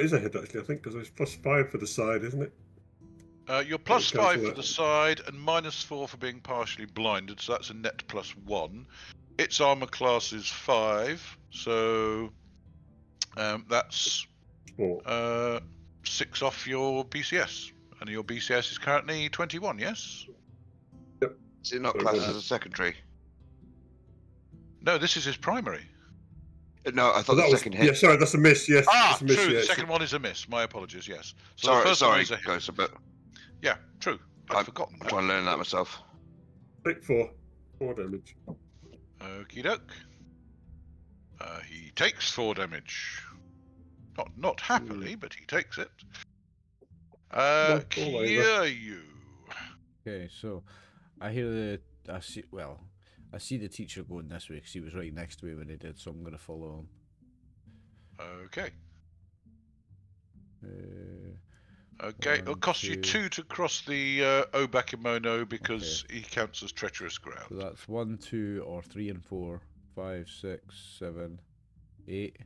is a hit actually. I think because it's +5 for the side, isn't it? You're +5 cancel for that. the side and -4 for being partially blinded, so that's a net +1. Its armor class is 5, so that's 6 off your BCS, and your BCS is currently 21. Yes. Is it not classed as a secondary? No, this is his primary. No, I thought that the was, second hit. Yeah, sorry, that's a miss. Yes, that's a miss, True. yeah, The second one is a miss. My apologies. Yes. So Sorry, the first one sorry, is a hit. Kosa, but Yeah, true. I'd forgotten I'm that. trying to learn that myself. Take 4 damage. Okie doke. He takes 4 damage. Not happily, but he takes it. Kyūryū. Okay, so I hear I see the teacher going this way because he was right next to me when he did, so I'm going to follow him. Okay. Okay, it'll cost you 2 to cross the Bakamono because he counts as treacherous ground. So that's 1, 2, or 3 and 4, 5, 6, 7, 8,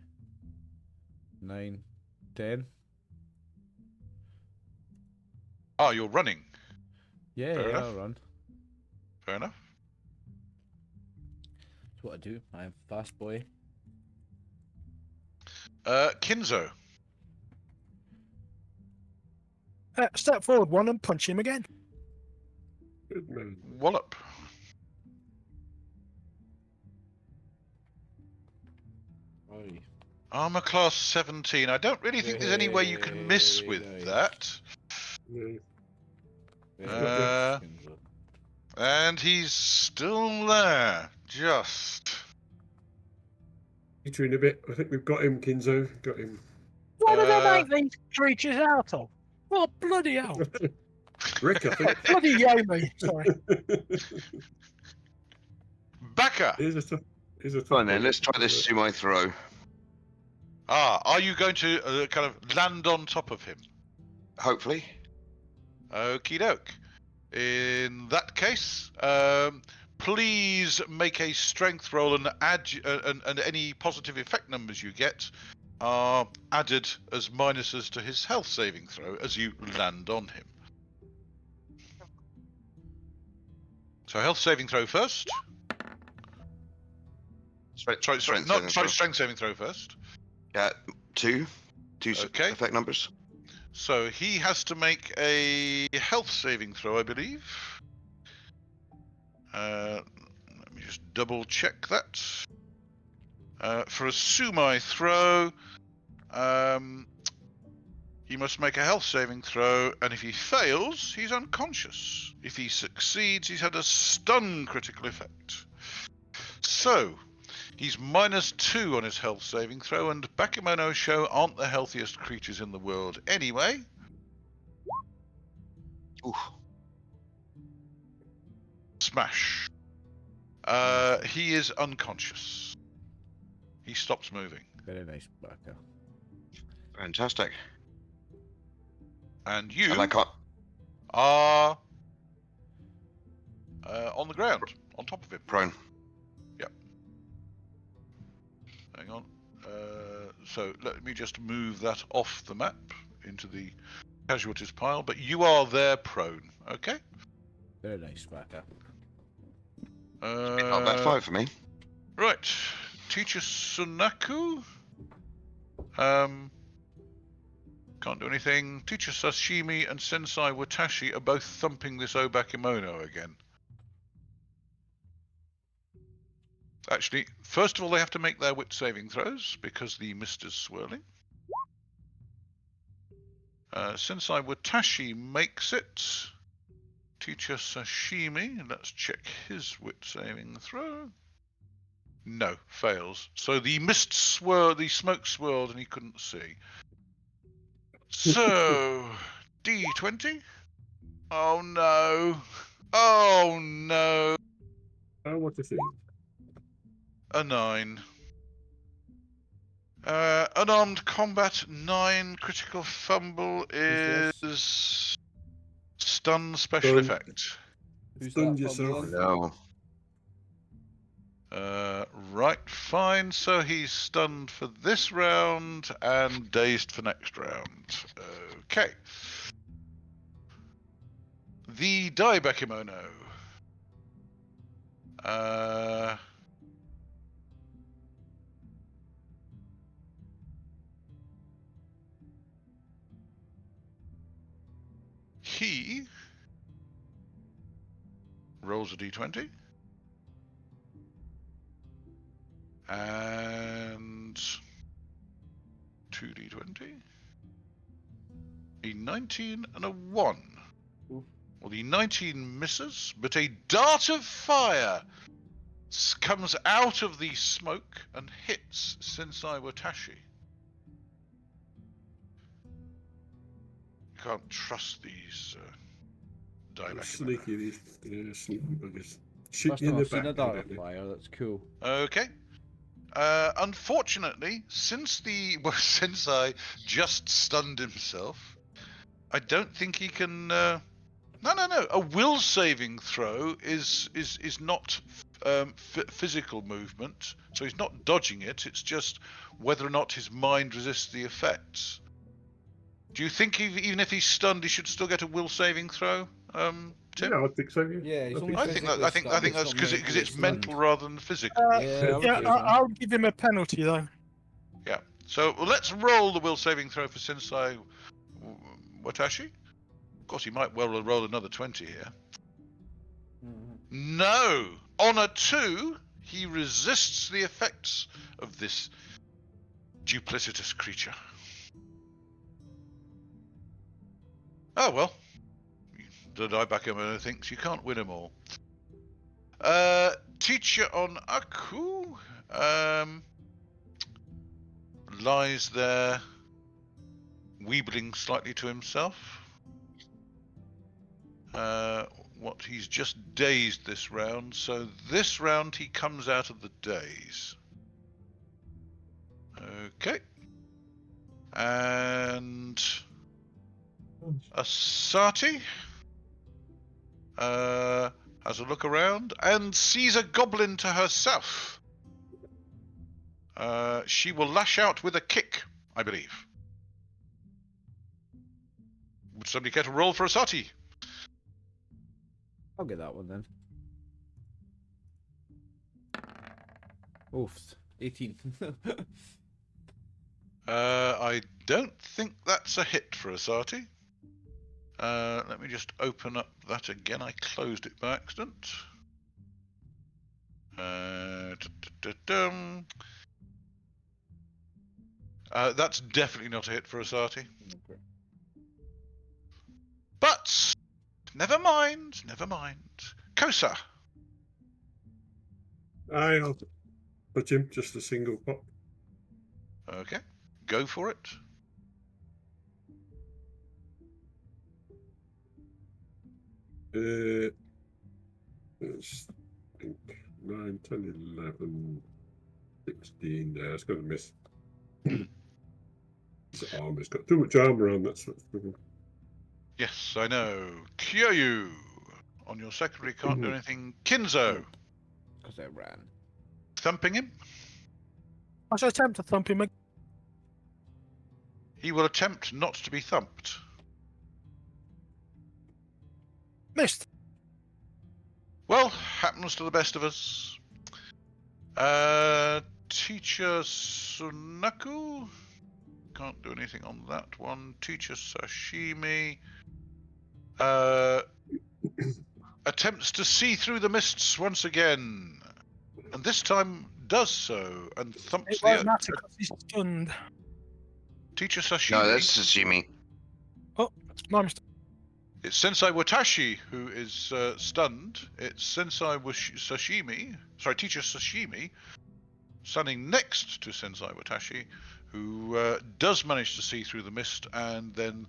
9, 10. Ah, you're running. Yeah, Fair enough. I'll run. Fair enough. That's what I do. I'm fast boy. Kinzo. Step forward 1 and punch him again. Good man. Wallop. Armor class 17. I don't really think there's any way you can miss with that. Yeah. And he's still there. Just. Featuring a bit. I think we've got him, Kinzo. Got him. What do they make these creatures out of? What bloody hell? Rick, I think. Bloody Yomi, sorry. Baka. Here's a tough Come on then, one. let's try this sumo throw. Are you going to kind of land on top of him? Hopefully. Okie doke. In that case, please make a strength roll and add and any positive effect numbers you get are added as minuses to his health saving throw as you land on him. So health saving throw first. Strength saving throw first. Yeah, 2 Okay. effect numbers. So he has to make a health saving throw, I believe. Let me just double check that. For a sumai throw, he must make a health saving throw, and if he fails, he's unconscious. If he succeeds, he's had a stun critical effect. So, he's -2 on his health saving throw, and Bakamono show aren't the healthiest creatures in the world anyway. Oof. Smash. He is unconscious. He stops moving. Very nice, Baka. Fantastic. And you And I can't. are on the ground, on top of him. Prone. Yep. Hang on. So let me just move that off the map into the casualties pile. But you are there prone, okay? Very nice, Baka. Not that 5 for me. Right. Teacher Sunaku. Can't do anything. Teacher Sashimi and Sensei Watashi are both thumping this Bakamono again. Actually, first of all, they have to make their wit saving throws because the mist is swirling. Sensei Watashi makes it. Teacher Sashimi, let's check his wit saving throw. No, fails. So the mist swirled, the smoke swirled, and he couldn't see. So, D20. Oh no. Oh no. What to see? A 9. Unarmed combat 9. Critical fumble is stun special Stun. effect. Who's Stunned that yourself. from? No. Right, fine. So he's stunned for this round and dazed for next round. Okay. The Die-Bakamono. He rolls a d20 and 2d20, a 19 and a 1. Oof. Well, the 19 misses, but a dart of fire comes out of the smoke and hits Sensei Watashi. You can't trust these Die-Bakamono. Sneaky, these sneaky buggers. Shoot First you in time the I've seen back. a dart evidently. fire. That's cool. Okay. Unfortunately, since Sensei just stunned himself, I don't think he can. No. A will saving throw is not physical movement, so he's not dodging it. It's just whether or not his mind resists the effects. Do you think even if he's stunned, he should still get a will saving throw, Tim? Yeah, I think so. Yeah, Yeah, he's I only think I so. think physically I think stunned, that's not because mentally it's stunned. mental rather than physical. Yeah, I would say so. I'll give him a penalty though. Yeah. So let's roll the will saving throw for Sensei Watashi. Of course, he might well roll another 20 here. No! On a 2, he resists the effects of this duplicitous creature. Oh well. The Die-Bakamono thinks you can't win them all. Teacher on Aku lies there, weebling slightly to himself. What he's just dazed this round, so this round he comes out of the daze. Okay. And Asati has a look around and sees a goblin to herself. She will lash out with a kick, I believe. Would somebody care to roll for Asati? I'll get that one then. Oof, 18. I don't think that's a hit for Asati. Let me just open up that again. I closed it by accident. That's definitely not a hit for Asati. Okay. But never mind, never mind. Kosa. I'll put him just a single pop. Okay, go for it. It's 9, 10, 11, 16 there. It's going to miss. His armor's got too much armor on, that sort of thing. Yes, I know. Kyūryū. On your secondary can't do anything. Kinzo. Because I ran. Thumping him. I shall attempt to thump him again. He will attempt not to be thumped. Missed. Well, happens to the best of us. Teacher Sunaku. Can't do anything on that one. Teacher Sashimi. Attempts to see through the mists once again. And this time does so and thumps It won't the matter because he's stunned. Teacher Sashimi. No, that's sashimi. Oh, that's my mistake. It's Sensei Watashi who is stunned. It's Sensei Sashimi, sorry, Teacher Sashimi, standing next to Sensei Watashi, who does manage to see through the mist and then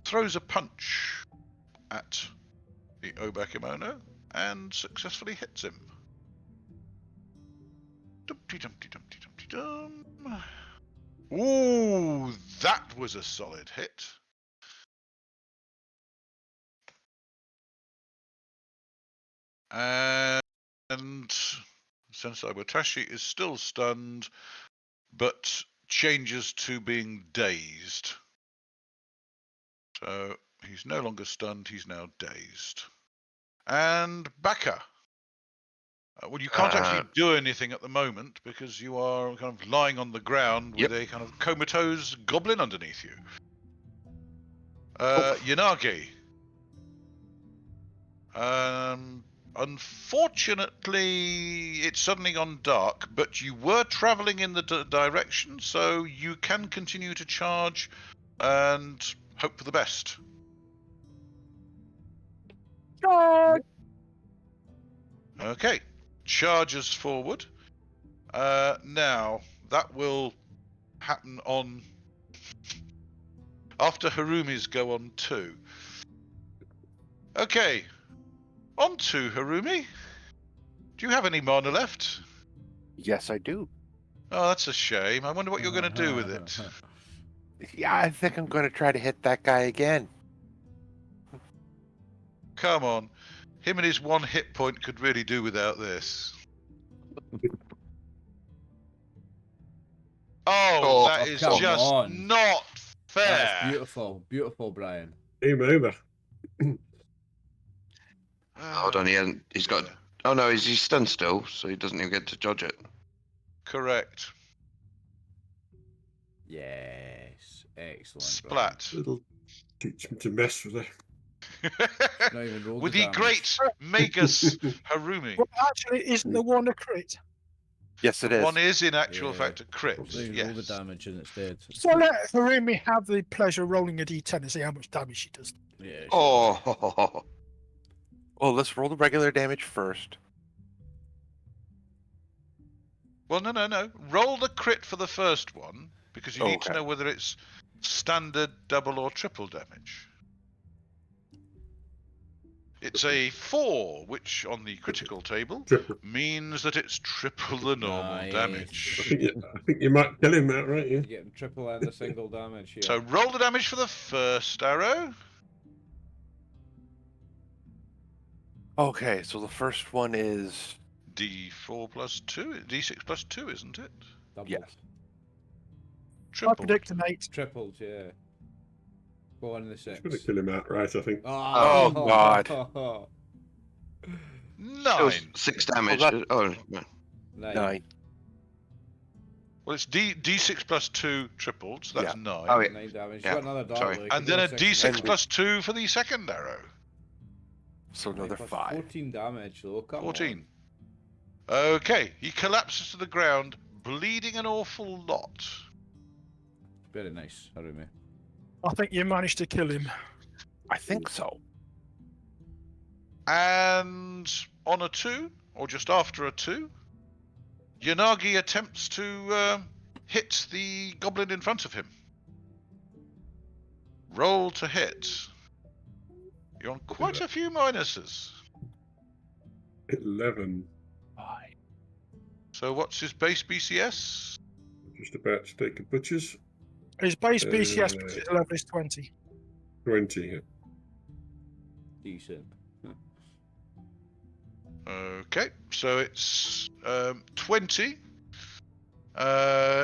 throws a punch at the Bakamono and successfully hits him. Dum-dee-dum-dee-dum-dee-dum-dee-dum. Ooh, that was a solid hit. And Sensei Watashi is still stunned, but changes to being dazed. So he's no longer stunned, he's now dazed. And Baka. Well, you can't actually do anything at the moment because you are kind of lying on the ground with a kind of comatose goblin underneath you. Yanagi. Unfortunately, it's suddenly gone dark, but you were traveling in the direction, so you can continue to charge and hope for the best. Charge! Okay, charges forward. Now, that will happen on... after Harumi's go on too. Okay, on to Harumi. Do you have any mana left? Yes, I do. Oh, that's a shame. I wonder what you're going to do with it. Yeah, I think I'm going to try to hit that guy again. Come on. Him and his one hit point could really do without this. Oh, that is come just on. not fair. That's beautiful. Beautiful, Brian. Game over. Hold on, he's got... Oh no, he's stunned still, so he doesn't even get to dodge it. Correct. Yes. Excellent. Splat. It'll teach him to mess with it. Not even rolled With the the damage. great Magus Harumi. Well, actually, isn't the one a crit? Yes, it is. One is in actual Yeah. fact a crit. Not even roll the Yes. damage and it's dead. So let Harumi have the pleasure of rolling a d10 and see how much damage she does. Yeah. Oh, Well, let's roll the regular damage first. Well, no. Roll the crit for the first one because you need to Okay. know whether it's standard, double, or triple damage. It's a 4, which on the critical table Triple. means that it's triple the normal Nice. I damage. think you might kill him outright, yeah. You're getting triple and a single damage here. So roll the damage for the first arrow. Okay, so the first one is... D4 plus 2, D6 plus 2, isn't it? Doubled. Yes. I Triple. predict an 8. Tripled, yeah. Go on the He's going to 6. kill him outright, I think. Oh, God. 9. that was 6 damage. that- Oh, no. 9. Well, it's D6 plus 2 tripled, so that's 9. Oh, yeah. 9 damage. Yeah, You got another dart. sorry. though. You And can then go a 6 D6 damage. plus 2 for the second arrow. So 9 another plus 5. 14 damage, though. Come 14. Okay, he collapses to the ground, bleeding an awful lot. On. Very nice, Harumi. I think you managed to kill him. I think so. And on a 2, or just after a 2, Yanagi attempts to hit the goblin in front of him. Roll to hit. You're on quite a few minuses. 11. 5. So what's his base BCS? Just about to take a butcher's. His base BCS level is 20. 20. Yeah. Decent. Okay, so it's 20.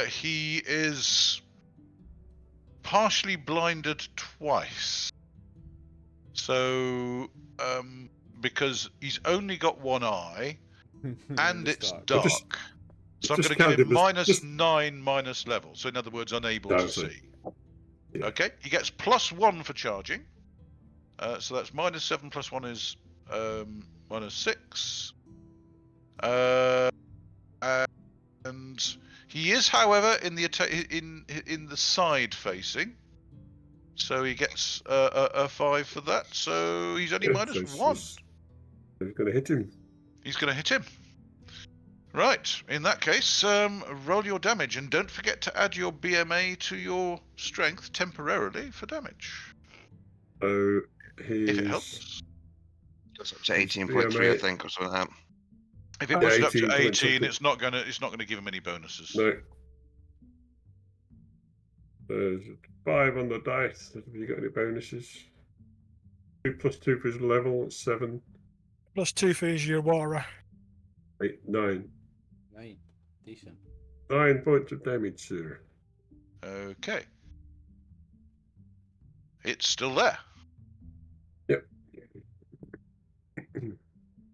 He is partially blinded twice. So, because he's only got one eye, and it's dark. So I'm just going to give him counted as- -9 minus level. So in other words, unable No, to so- see. Yeah. Okay, he gets +1 for charging. So that's -7 plus 1 is -6. And he is, however, in the side facing. So he gets a 5 for that. So he's only Yeah, -1. so he's going to hit him. He's going to hit him. Right. In that case, roll your damage, and don't forget to add your BMA to your strength temporarily for damage, So if it he's helps. It's up to 18.3, I think, or something like that. If it Yeah, pushes up to 18 points, 18, okay. it's not gonna give him any bonuses. no. There's 5 on the dice. Have you got any bonuses? 2 plus 2 for his level, 7, +2 for his Yawara. 8, 9. 9. Decent. 9 points of damage, sir. Okay. It's still there. Yep.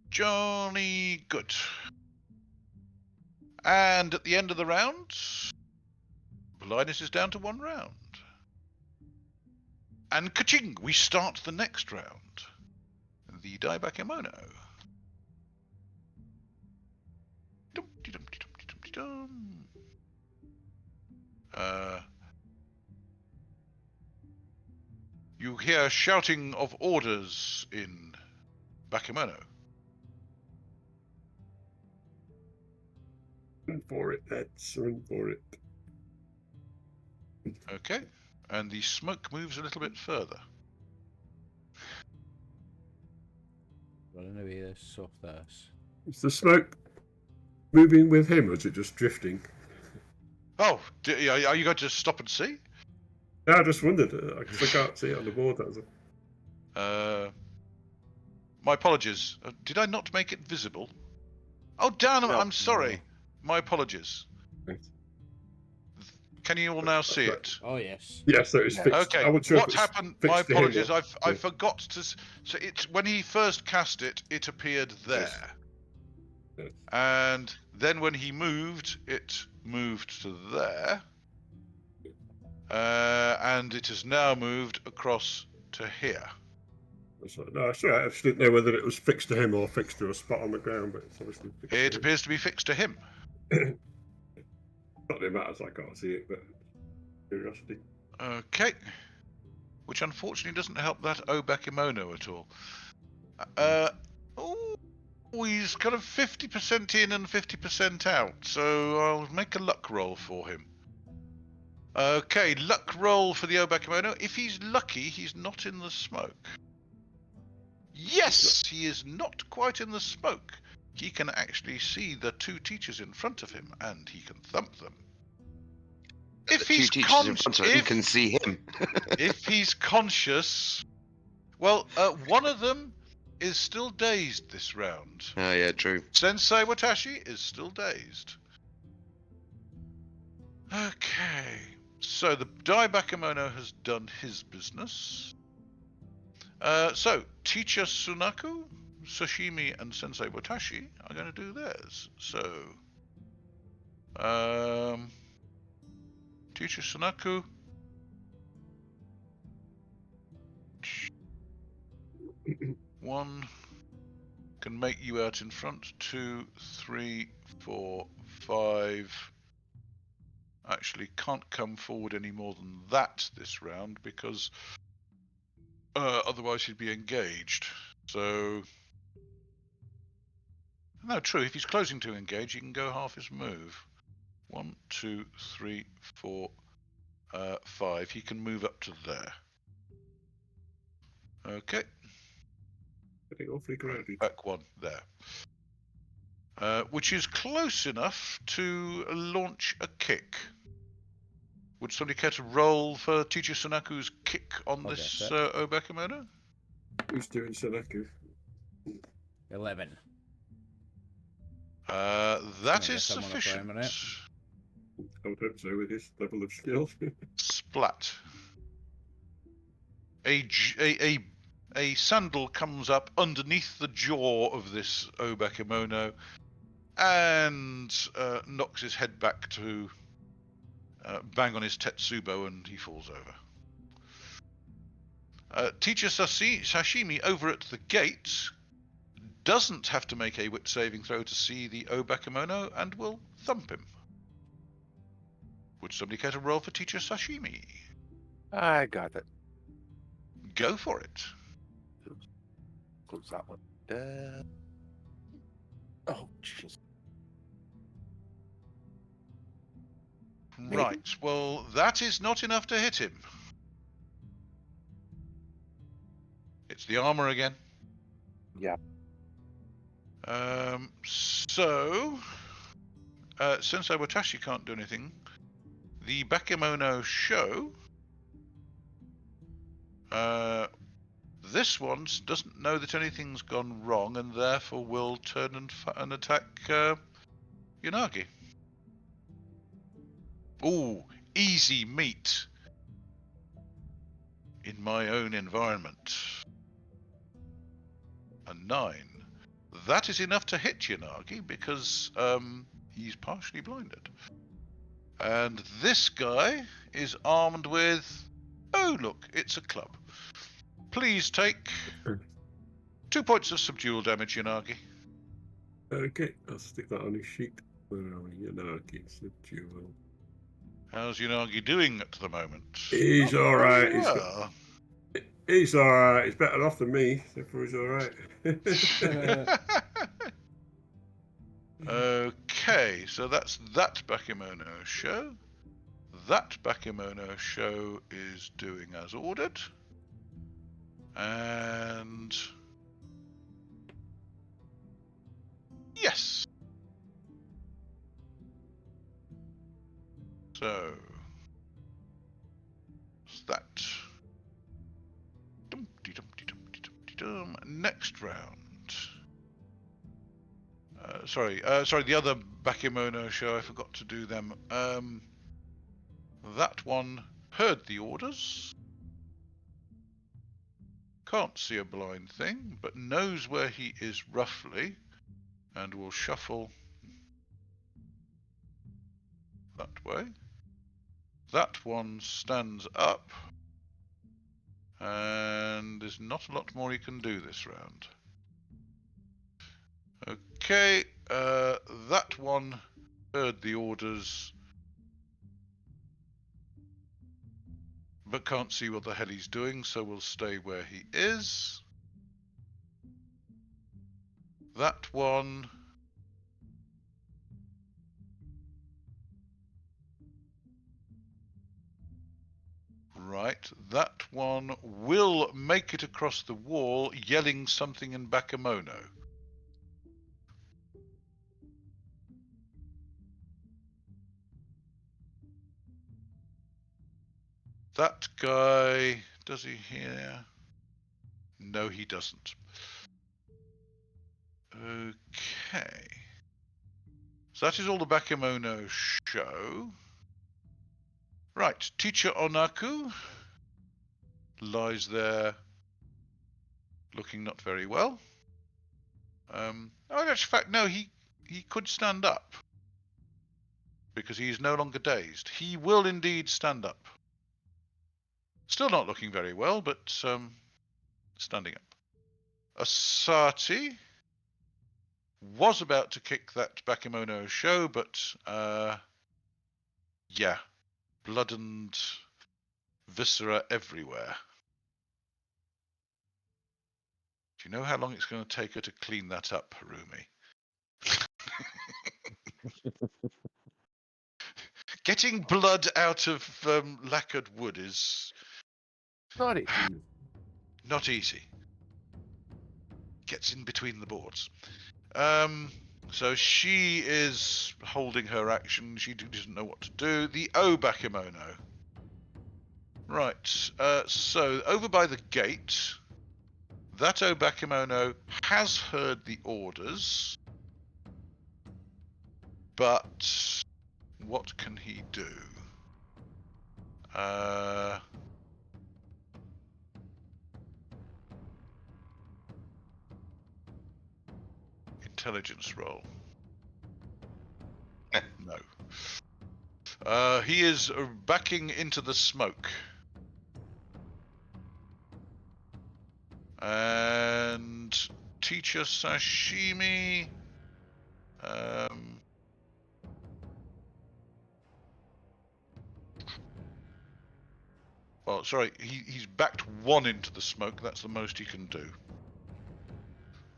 Johnny Good. And at the end of the round, Linus is down to 1 round. And ka-ching, we start the next round. The Die-Bakamono. You hear shouting of orders in Bakamono. Run for it, lads. Run for it. Okay. And the smoke moves a little bit further. Running away, this soft ass. Is the smoke moving with him, or is it just drifting? Oh, are you going to stop and see? No, I just wondered, because I can't see it on the board. That was it. My apologies. Did I not make it visible? Oh, damn, No. I'm sorry. My apologies. Right. Can you all now see it? Oh, yes. Yeah, so it's fixed. Okay. I wasn't sure if What it was happened? fixed My to him apologies. or- I yeah. forgot to. So it when he first cast it, it appeared there, Yes. and then when he moved, it moved to there, and it has now moved across to here. No, sorry, I just didn't know whether it was fixed to him or fixed to a spot on the ground, but it's obviously fixed It to him. appears to be fixed to him. Not that it matters, I can't see it, but curiosity. Okay. Which unfortunately doesn't help that Bakamono at all. Oh, he's kind of 50% in and 50% out, so I'll make a luck roll for him. Okay, luck roll for the Bakamono. If he's lucky, he's not in the smoke. Yes, he is not quite in the smoke. He can actually see the 2 teachers in front of him, and he can thump them. If The 2 he's teachers in front of him can see him. if he's conscious, well, one of them is still dazed this round. Oh yeah, true. Sensei Watashi is still dazed. Okay, so the Die-Bakamono has done his business. So Teacher Sunaku, Sashimi, and Sensei Watashi are going to do theirs. So, Teacher Sunaku. One can make you out in front. 2, 3, 4, 5. Actually, can't come forward any more than that this round because otherwise he'd be engaged. So, no, true. If he's closing to engage, he can go half his move. 1, 2, 3, 4, 5. He can move up to there. Okay. Getting awfully crowded. Back 1 there. Which is close enough to launch a kick. Would somebody care to roll for Teacher Sunaku's kick on I'll this get it. Bakamono? Who's doing Seneku? 11. That gonna is get someone a sufficient. prime on it. I would hope so with his level of skill. Splat. A sandal comes up underneath the jaw of this Bakamono and knocks his head back to bang on his tetsubo, and he falls over. Teacher Sashimi over at the gate doesn't have to make a wit saving throw to see the Bakamono and will thump him. Would somebody care to roll for Teacher Sashimi? I got it. Go for it. Close that one. Oh, jeez. Right, well, that is not enough to hit him. It's the armor again. Yeah. So, Sensei Watashi can't do anything. The Bakamono show. This one doesn't know that anything's gone wrong, and therefore will turn and attack Yanagi. Ooh, easy meat. In my own environment. A 9. That is enough to hit Yanagi because he's partially blinded. And this guy is armed with... Oh, look, it's a club. Please take 2 points of subdual damage, Yanagi. Okay, I'll stick that on his sheet. Where are we? Yanagi, subdual. How's Yanagi doing at the moment? He's Not alright. very well. He's alright. He's better off than me. Therefore, he's alright. Okay, so that's that Bakamono show. That Bakamono show is doing as ordered. And... yes! So... what's that? Dum-de-dum-de-dum-de-dum-de-dum. Next round. Sorry, the other Bakamono show, I forgot to do them. That one heard the orders. Can't see a blind thing, but knows where he is roughly, and will shuffle that way. That one stands up, and there's not a lot more he can do this round. Okay, that one heard the orders, but can't see what the hell he's doing, so we'll stay where he is. That one... right, that one will make it across the wall, yelling something in Bakamono. That guy, does he hear? No, he doesn't. Okay. So that is all the Bakamono show. Right, Teacher Onaku lies there looking not very well. Oh, in fact, no, he could stand up because he is no longer dazed. He will indeed stand up. Still not looking very well, but standing up. Asati was about to kick that Bakamono show, but yeah, blood and viscera everywhere. Do you know how long it's going to take her to clean that up, Harumi? Getting blood out of lacquered wood is Not easy. not easy. Gets in between the boards. So she is holding her action. She doesn't know what to do. The O Bakamono. Right. So over by the gate, that O Bakamono has heard the orders, but what can he do? Intelligence roll. No. He is backing into the smoke. And Teacher Sashimi. Well, sorry, he's backed one into the smoke. That's the most he can do.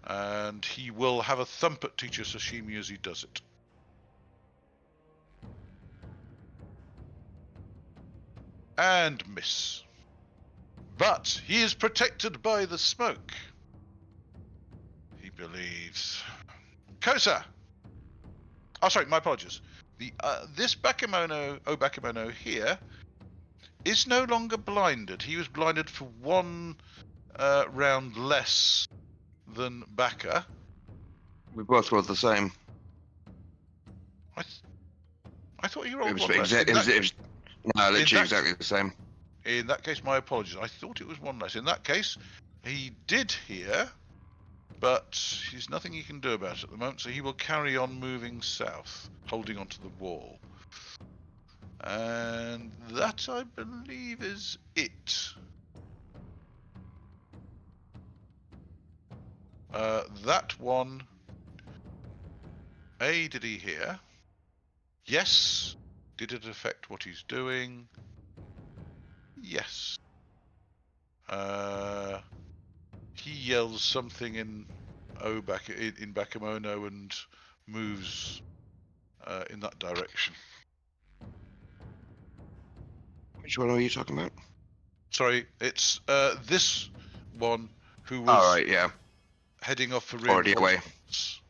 And he will have a thump at Teacher Sashimi as he does it. And miss. But he is protected by the smoke. He believes. Kosa! Oh, sorry, my apologies. This Bakamono, O Bakamono here, is no longer blinded. He was blinded for one round less than Baka. We both rolled the same. I thought you It rolled was, one less. it was no, literally exactly the same. In that case, my apologies. I thought it was one less. In that case, he did hear, but there's nothing he can do about it at the moment, so he will carry on moving south, holding onto the wall. And that, I believe, is it. That one. A, did he hear? Yes. Did it affect what he's doing? Yes. He yells something in Bakamono and moves in that direction. Which one are you talking about? Sorry, it's this one who was All right, yeah. heading off for Already away. reinforcements.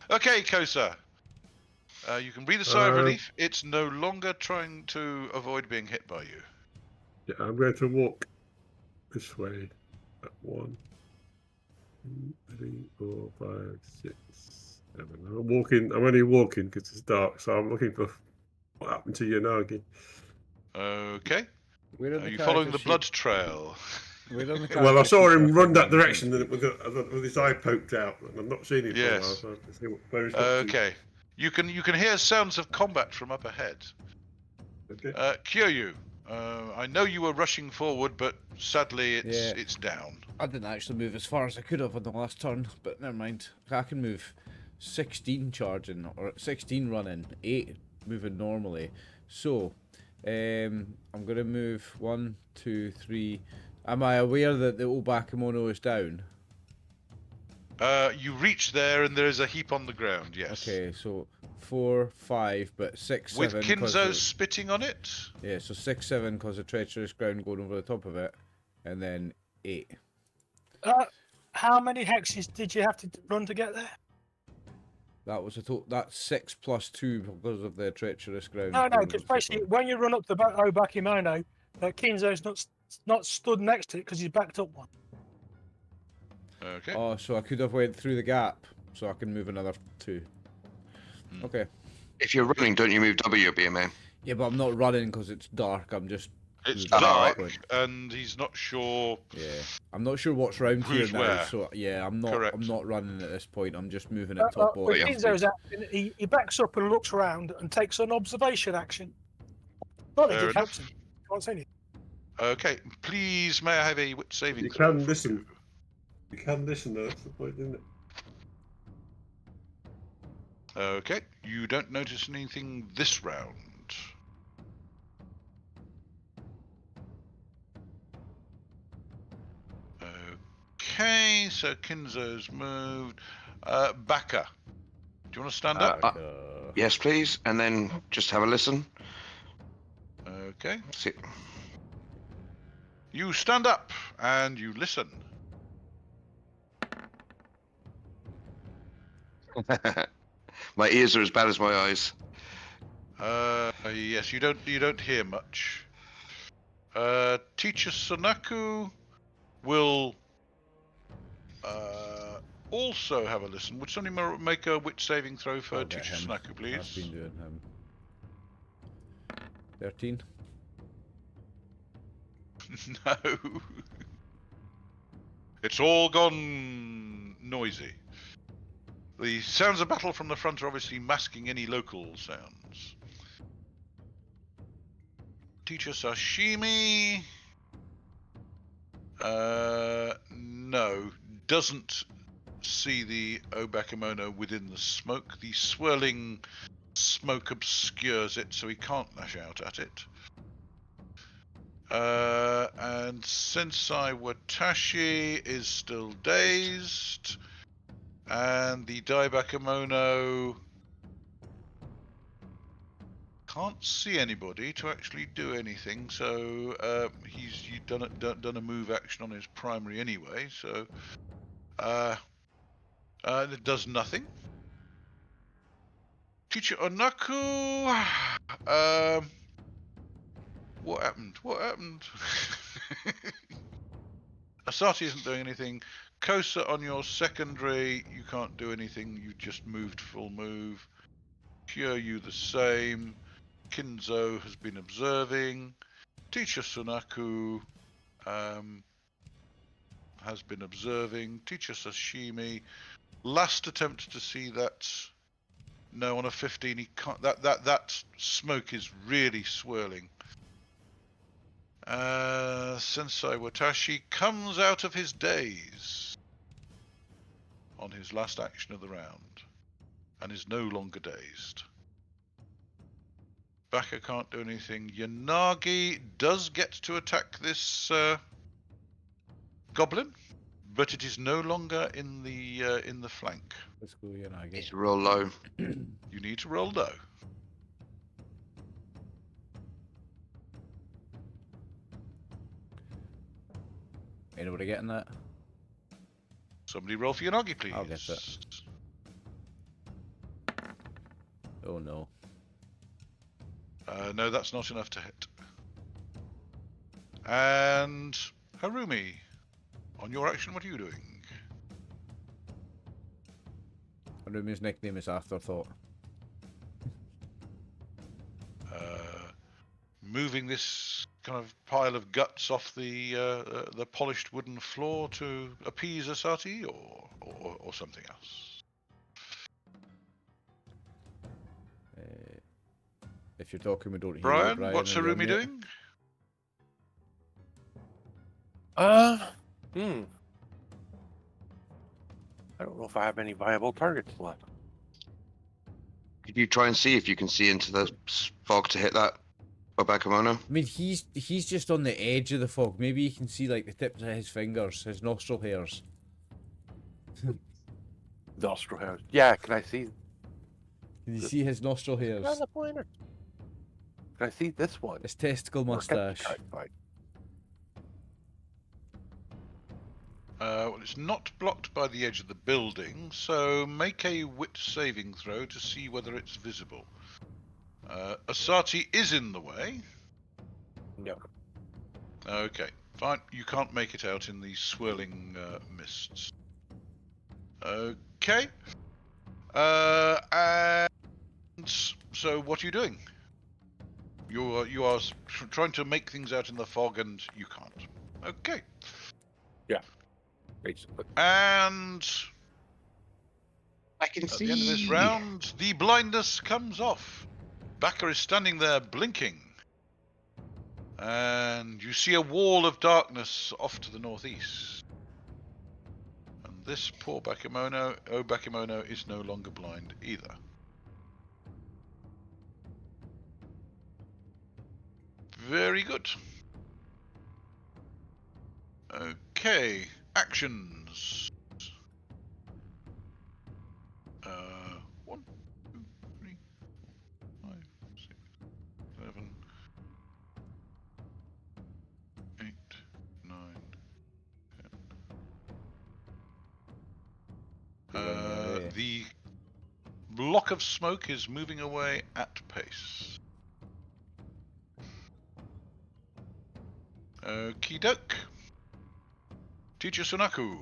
Okay, Kosa. You can breathe a sigh of relief. It's no longer trying to avoid being hit by you. Yeah, I'm going to walk this way. 1, 2, 3, 4, 5, 6, 7. I'm walking. I'm only walking because it's dark, so I'm looking for what happened to Yanagi. Okay. We're on Are the you following character the blood sheet. trail? We're on the Well, I character saw sheet him for run that fucking direction movement. with his eye poked out, and I've not seen him for a while. Yes. So I can see where he's got Okay. You can hear sounds of combat from up ahead. to. Okay. Kyūryū, I know you were rushing forward, but sadly it's down. I didn't actually move as far as I could have on the last turn, but never mind. I can move 16 charging, or 16 running, 8 moving normally. So, I'm going to move 1, 2, 3. Am I aware that the old Bakamono is down? You reach there and there is a heap on the ground, yes. Okay, so 4, 5, but 6, With 7. Kinzo spitting on it? Yeah, so 6, 7 because of treacherous ground going over the top of it, and then 8. How many hexes did you have to run to get there? That was a total. That's 6 plus 2 because of the treacherous ground. No, going because over the top basically of it. when you run up the Bakamono, Kinzo's not stood next to it because he's backed up one. Okay. Oh, so I could have went through the gap, so I can move another 2. Okay. If you're running, don't you move W, BMA? Yeah, but I'm not running because it's dark. I'm just. It's moving dark, backwards. and he's not sure. Yeah, I'm not sure what's round here Who's now. where? So yeah, I'm not. Correct. I'm not running at this point. I'm just moving at top When bottom. Kinzo's out, he backs up and looks around and takes an observation action. Not that Fair it helps enough. him. Can't say anything. Okay, please may I have a wit saving You throw can from listen. you? You can listen, though. That's the point, isn't it? Okay, you don't notice anything this round. Okay, so Kinzo's moved. Baka, do you want to stand up? Yes, please. And then just have a listen. Okay. See. You stand up and you listen. My ears are as bad as my eyes. Yes, you don't hear much. Teacher Sonaku will also have a listen. Would somebody make a wit saving throw for I'll get Teacher him. Sonaku, please? I've been doing him. 13. No. It's all gone noisy. The sounds of battle from the front are obviously masking any local sounds. Teacher Sashimi. No, doesn't see the Bakamono within the smoke. The swirling smoke obscures it, so he can't lash out at it. And Sensei Watashi is still dazed, and the Die-Bakamono can't see anybody to actually do anything, so he's done a move action on his primary anyway, so it does nothing. Teacher Onaku, what happened? Asati isn't doing anything. Kosa, on your secondary, you can't do anything. You just moved full move. Kyūryū the same. Kinzo has been observing. Teacher Sunaku has been observing. Teacher Sashimi. Last attempt to see that. No, on a 15, he can't. That smoke is really swirling. Sensei Watashi comes out of his daze on his last action of the round and is no longer dazed. Baka can't do anything. Yanagi does get to attack this goblin, but it is no longer in the flank. Let's go, Yanagi. He's real low. You need to roll low. Anybody getting that? Somebody roll for Yanagi, please. I'll get it. Oh no. No, that's not enough to hit. And Harumi, on your action, what are you doing? Harumi's nickname is Afterthought. Moving this kind of pile of guts off the polished wooden floor to appease Asati, or something else. If you're talking, we don't hear you, Brian, Brian. what's are you on Harumi mute? doing? I don't know if I have any viable targets left. Could you try and see if you can see into the fog to hit that Bakamono? I mean, he's just on the edge of the fog. Maybe you can see like the tips of his fingers, his nostril hairs. Nostril hairs. Yeah, can I see? Can you see his nostril hairs? Where's the pointer? Can I see this one? His testicle mustache. Fine. Well, it's not blocked by the edge of the building, so make a wit saving throw to see whether it's visible. Asati is in the way. No. Okay, fine. You can't make it out in the swirling mists. Okay. And so what are you doing? You are trying to make things out in the fog, and you can't. Okay. Basically. And I can at the end of this round, the blindness comes off. Baka is standing there blinking. And you see a wall of darkness off to the northeast. And this poor Bakamono is no longer blind either. Very good. Okay, actions. 1, 2, 3, 4, 5, 6, 7, 8, 9, 10. The block of smoke is moving away at pace. Okie doke. Teacher Sunaku.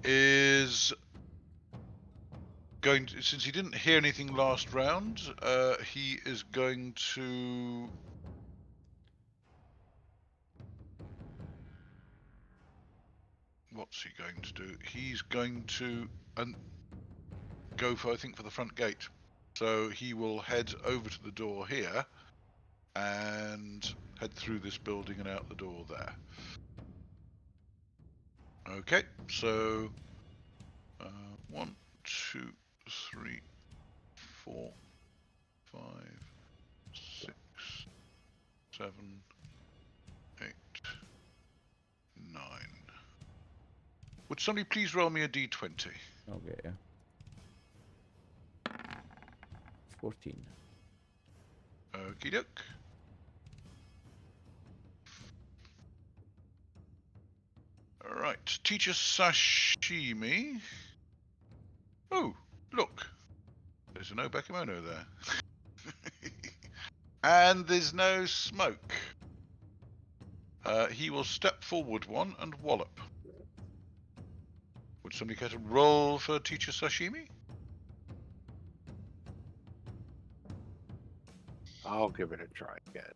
Is going to, since he didn't hear anything last round, he is going to what's he going to do? He's going to go for, I think, for the front gate. So he will head over to the door here and head through this building and out the door there. Okay, so 1, 2, 3, 4, 5, 6, 7, 8, 9. Would somebody please roll me a d20? Okay, yeah. 14. Okie doke. Alright, Teacher Sashimi. Oh, look. There's no Bakamono there. And there's no smoke. He will step forward one and wallop. Would somebody care to roll for Teacher Sashimi? I'll give it a try again.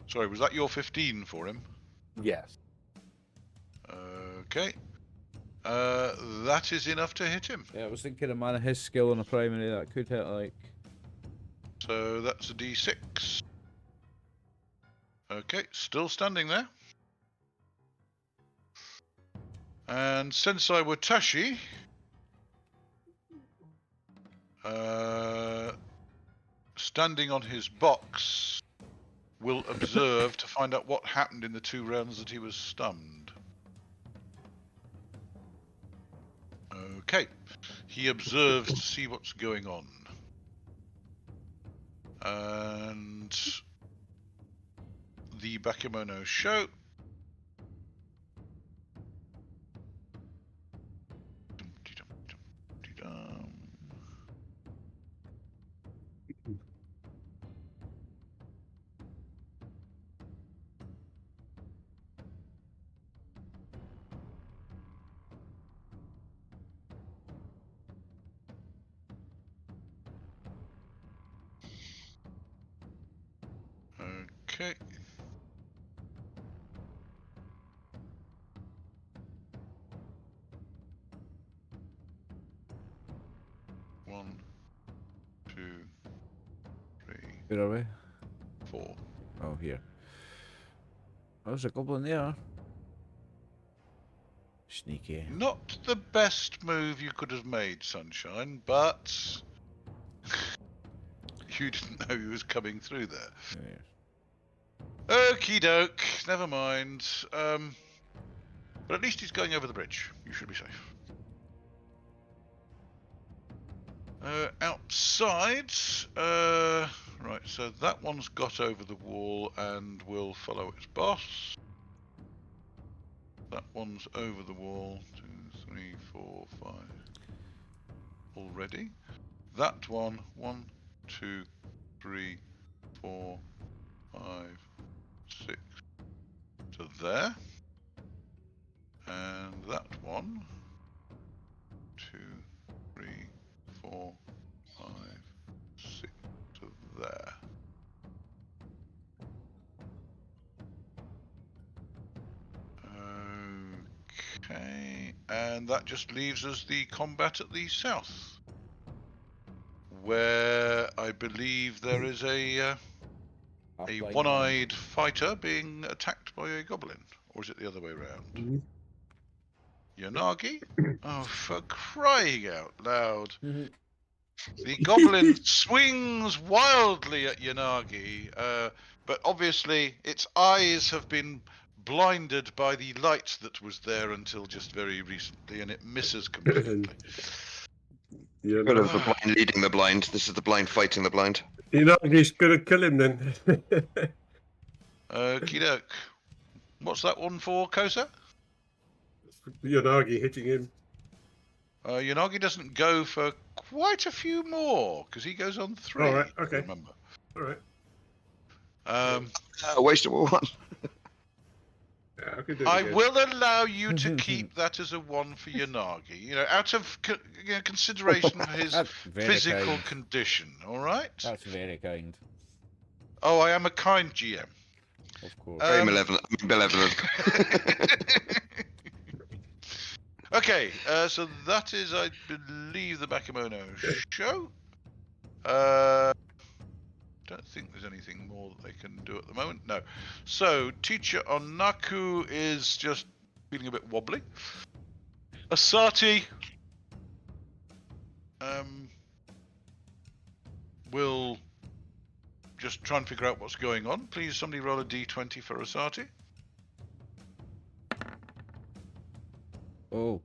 Sorry, was that your 15 for him? Yes. Okay. That is enough to hit him. Yeah, I was thinking of man his skill on a primary that could hit like. So that's a d6. Okay, still standing there. And Sensei Watashi, standing on his box, will observe to find out what happened in the 2 rounds that he was stunned. Okay, he observes to see what's going on. And the Bakamono show. Okay. One, 2, 3, Where are we? 4. Oh, here. Oh, there's a goblin there. Sneaky. Not the best move you could have made, Sunshine, but you didn't know he was coming through there. Yeah. Okie doke, never mind. But at least he's going over the bridge. You should be safe. Outside, right, so that one's got over the wall and will follow its boss. That one's over the wall. 2, 3, 4, 5. Already. That one, 1, 2, 3, 4, 5, 6 to there. And that one, 2, 3, 4, 5, 6 to there. Okay, and that just leaves us the combat at the south, where I believe there is a Half-blind one-eyed fighter being attacked by a goblin, or is it the other way around? Yanagi? Oh, for crying out loud! man. The goblin swings wildly at Yanagi, but obviously its eyes have been blinded by the light that was there until just very recently, and it misses completely. Yeah, Bit no. of the blind leading the blind. This is the blind fighting the blind. Inagi's gonna kill him then. Okie doke. What's that one for, Kosa? Yanagi hitting him. Yanagi doesn't go for quite a few more, because he goes on 3. All right, okay. Remember. All right. Wastable one. Yeah, I can do it I again. will allow you to keep that as a 1 for Yanagi. You know, out of consideration for his That's very physical kind. condition. All right. That's very kind. Oh, I am a kind GM. Of course. Very malevolent. Malevolent. Okay, so that is, I believe, the Bakamono show. Don't think there's anything more that they can do at the moment. No. So, Teacher Onaku is just feeling a bit wobbly. Asati will just try and figure out what's going on. Please, somebody roll a d20 for Asati. Oh.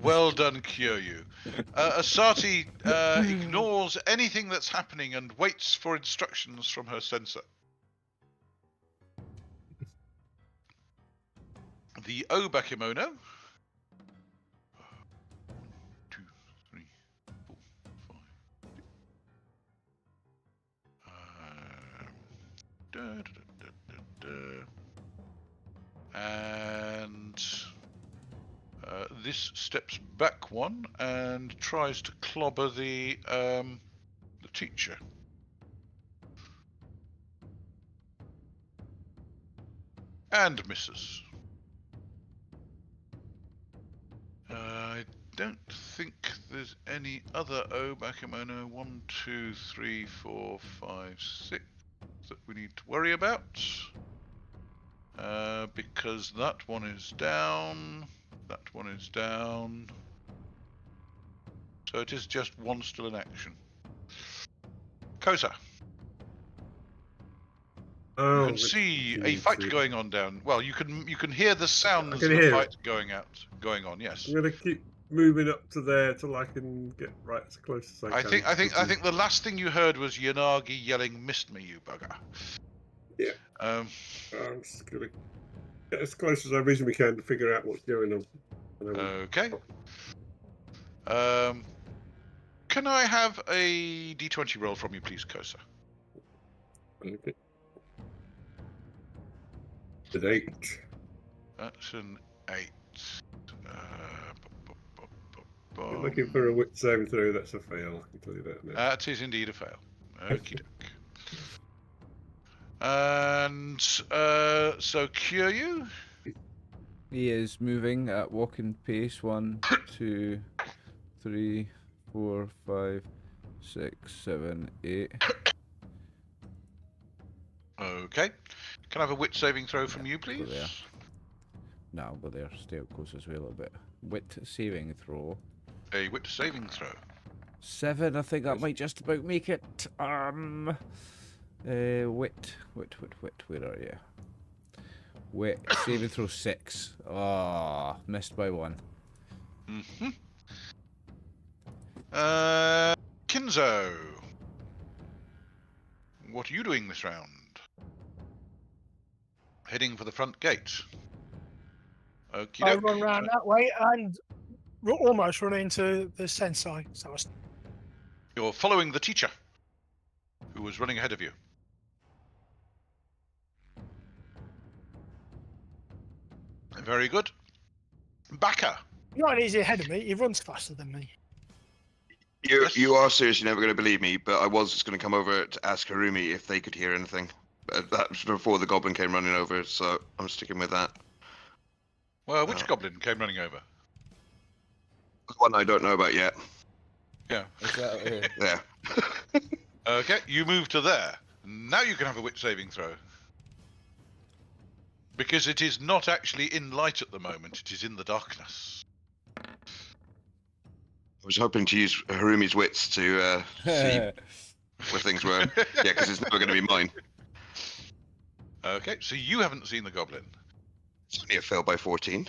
Well done, Kyūryū. Asati ignores anything that's happening and waits for instructions from her sensor. The Bakamono And this steps back one and tries to clobber the teacher. And misses. I don't think there's any other Bakamono 1, 2, 3, 4, 5, 6 that we need to worry about. Because that one is down, that one is down. So it is just one still in action. Kosa. Oh, You can see a fight going on down. Well, you can hear the sounds of can the hear fight it. going on. Yes. I'm gonna keep moving up to there till I can get right as close as I can. I think the last thing you heard was Yanagi yelling, "Missed me, you bugger." Yeah. I'm just gonna get as close as I reasonably can to figure out what's going on. Okay. Can I have a D20 roll from you, please, Kosa? Okay. An 8. That's an 8. You're looking for a wit saving throw, that's a fail. I can tell you that now. That is indeed a fail. Okie doke. And so Kyūryū? He is moving at walking pace. 1, 2, 3, 4, 5, 6, 7, 8. Okay. Can I have a wit saving throw from you, Go please? there. No, I'll go there. Stay up close as well a bit. Wit saving throw. A wit saving throw. 7. I think that might just about make it. Wit. Where are you? Wit saving throw 6. Ah, missed by 1. Mm-hmm. Kinzo. What are you doing this round? Heading for the front gate. Okie I doke. run round that way and almost run into the sensei. So I You're following the teacher, who was running ahead of you. Very good. Baka. not easy ahead of me. He runs faster than me. You are seriously never going to believe me, but I was just going to come over to ask Harumi if they could hear anything. That was before the goblin came running over, so I'm sticking with that. Well, which goblin came running over? One I don't know about yet. Yeah. Is that, Yeah. Okay, you move to there. Now you can have a wit saving throw. Because it is not actually in light at the moment, it is in the darkness. I was hoping to use Harumi's wits to see where things were. Yeah, because it's never going to be mine. Okay, so you haven't seen the goblin. It's only a fail by 14.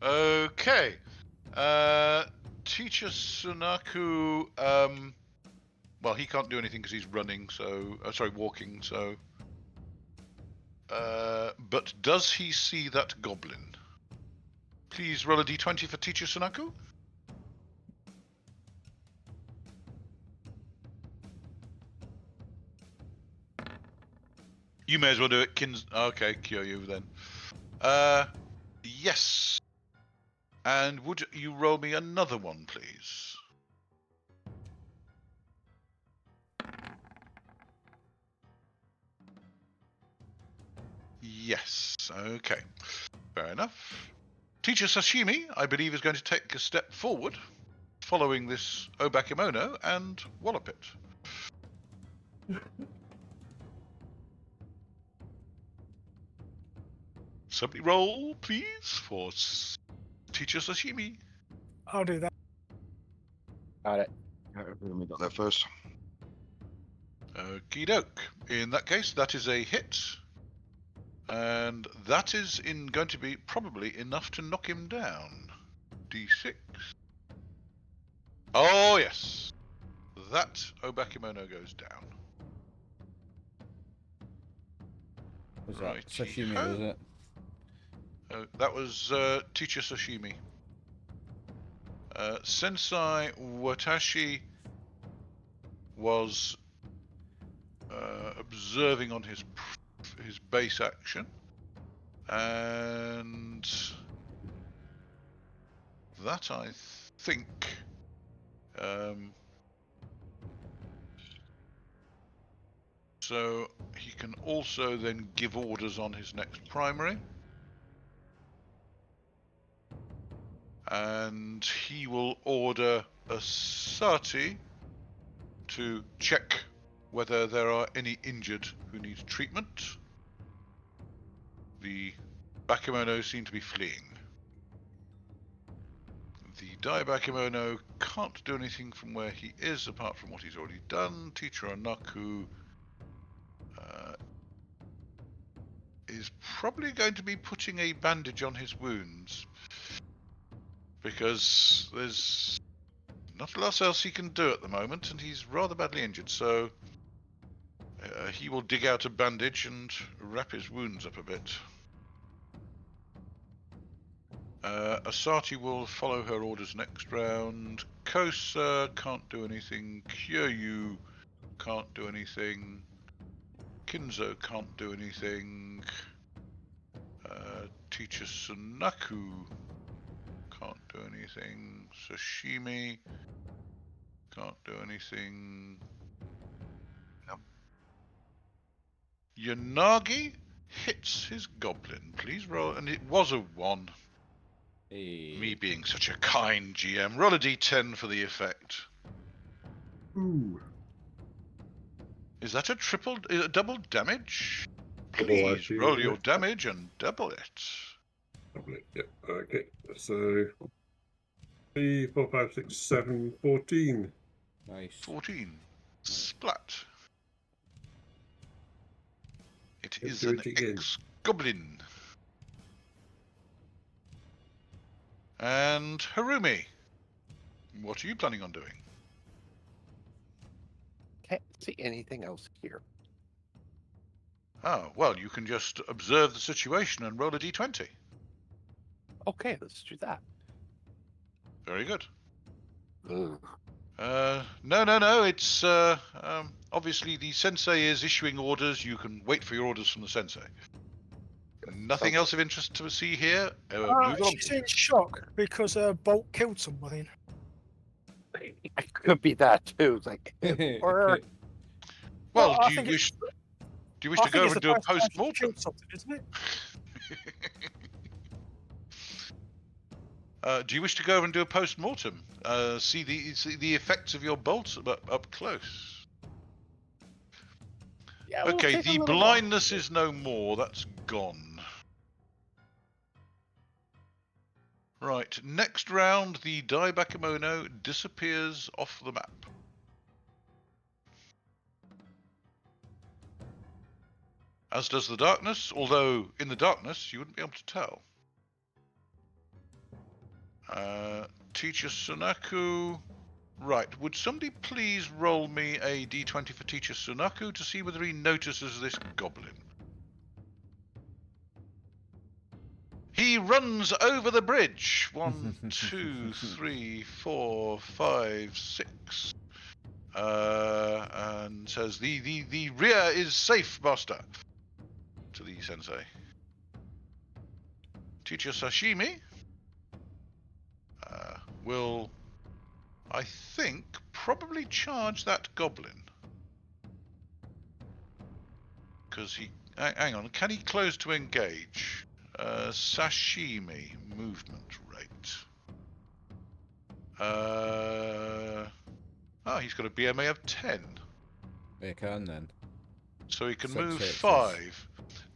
Okay. Teacher Sunaku, well, he can't do anything because he's running, so... walking, so... but does he see that goblin? Please roll a d20 for Teacher Sunaku. You may as well do it, Okay, Kyūryū then. Yes. And would you roll me another one, please? Yes. Okay. Fair enough. Teacher Sashimi, I believe, is going to take a step forward, following this Bakamono, and wallop it. Somebody roll, please, for Teacher Sashimi. I'll do that. Got it. Harumi got there first. Okie doke. In that case, that is a hit. And that is going to be probably enough to knock him down. D6. Oh, yes. That Bakamono goes down. was that Righty sashimi, ho. was it? That was Teacher Sashimi. Sensei Watashi was observing on his base action, and that I think. So he can also then give orders on his next primary. And he will order a Sati to check whether there are any injured who need treatment. The Bakamono seem to be fleeing. The Die-Bakamono can't do anything from where he is apart from what he's already done. Teacher Anaku is probably going to be putting a bandage on his wounds because there's not a lot else he can do at the moment and he's rather badly injured, so he will dig out a bandage and wrap his wounds up a bit. Asati will follow her orders next round. Kosa can't do anything. Kyūryū can't do anything. Kinzo can't do anything. Teacher Sunaku can't do anything. Sashimi can't do anything. Yanagi hits his goblin. Please roll, and it was a 1. Hey. Me being such a kind GM. Roll a d10 for the effect. Ooh. Is that a double damage? Double, Please actually, roll yeah. your damage and double it. Lovely. Yep. Okay. So 3, 4, 5, 6, 7, 14. Nice. 14. Splat. It Let's is do an it again. ex-goblin. And Harumi, what are you planning on doing? Can't see anything else here. Oh, well, you can just observe the situation and roll a d20. Okay, let's do that. Very good. Ugh. No. It's obviously the sensei is issuing orders. You can wait for your orders from the sensei. Nothing else of interest to see here. Move on. She's in shock because a bolt killed somebody. It could be that too. It's like, or Well, I do you think wish I to think go it's over and the do a first time she's post-mortem? killed something, isn't it? Do you wish to go over and do a post-mortem? See the effects of your bolts up close. Yeah. We'll Okay, take a the little blindness is no more. That's gone. Right, next round, the Die-Bakamono disappears off the map. As does the darkness, although in the darkness you wouldn't be able to tell. Teacher Sunaku. Right, would somebody please roll me a d20 for Teacher Sunaku to see whether he notices this goblin? He runs over the bridge. 1, 2, 3, 4, 5, 6. And says, the rear is safe, master. To the sensei. Teacher Sashimi will, I think, probably charge that goblin. Because he... Hang on, can he close to engage? Sashimi, movement rate. He's got a BMA of 10. They can then. So he can 6 move hexes. 5.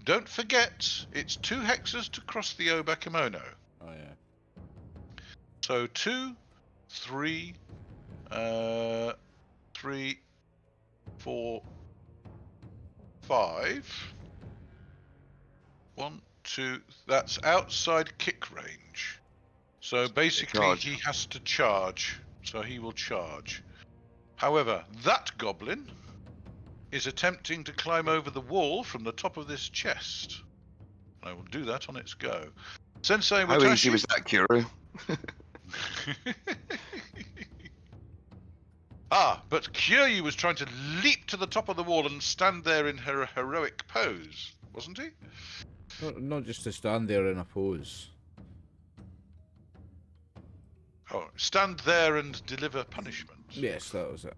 Don't forget, it's 2 hexes to cross the Bakamono. Oh yeah. So 2, 3, 3, 4, 5. 1, 2. That's outside kick range. So basically, Charge. he has to charge. So he will charge. However, that goblin is attempting to climb over the wall from the top of this chest. I will do that on its go. Sensei How Watashi. easy was that, Kyūryū? But Kyūryū was trying to leap to the top of the wall and stand there in her heroic pose, wasn't he? Not just to stand there in a pose. Oh, stand there and deliver punishment. Yes, that was it.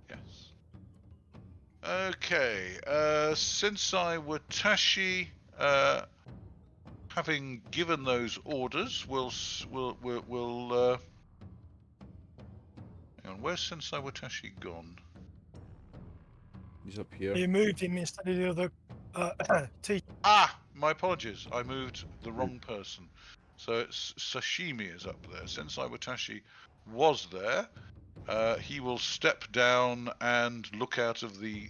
Yes. Okay. Sensei Watashi, having given those orders, will hang on. Where's Sensei Watashi gone? He's up here. You moved him instead of the other teacher. My apologies. I moved the wrong person. So it's Sashimi is up there. Sensei Watashi was there. He will step down and look out of the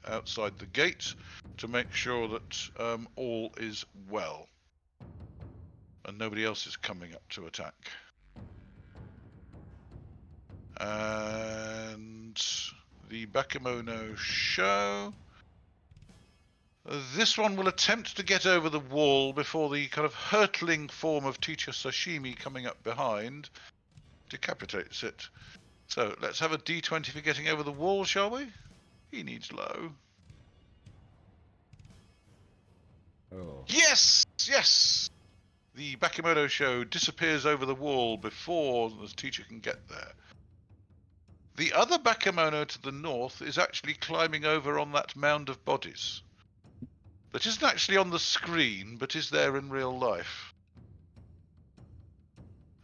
outside the gate to make sure that all is well and nobody else is coming up to attack. And the Bakamono show. This one will attempt to get over the wall before the kind of hurtling form of Teacher Sashimi coming up behind decapitates it. So let's have a D20 for getting over the wall, shall we? He needs low. Oh. Yes! Yes! The Bakamono show disappears over the wall before the teacher can get there. The other Bakamono to the north is actually climbing over on that mound of bodies. That isn't actually on the screen, but is there in real life.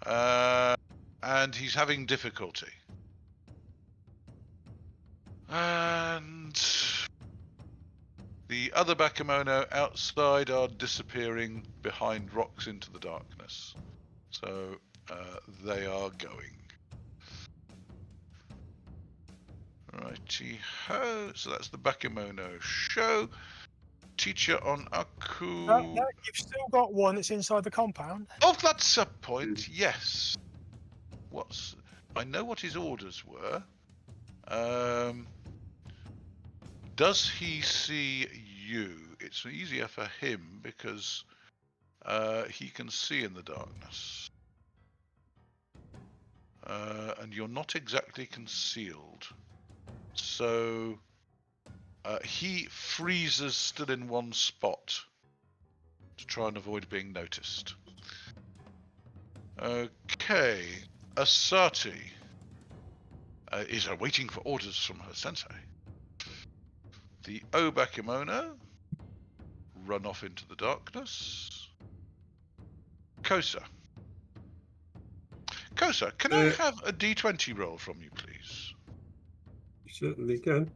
And he's having difficulty. And the other Bakamono outside are disappearing behind rocks into the darkness. So they are going. Righty ho. So that's the Bakamono show. Teacher on Aku. No, you've still got one that's inside the compound. Oh, that's a point. Yes. I know what his orders were. Does he see you? It's easier for him because he can see in the darkness. And you're not exactly concealed. So he freezes still in one spot to try and avoid being noticed. Okay. Asati is waiting for orders from her sensei. The Bakamono run off into the darkness. Kosa. Kosa, can I have a D20 roll from you, please? You certainly can.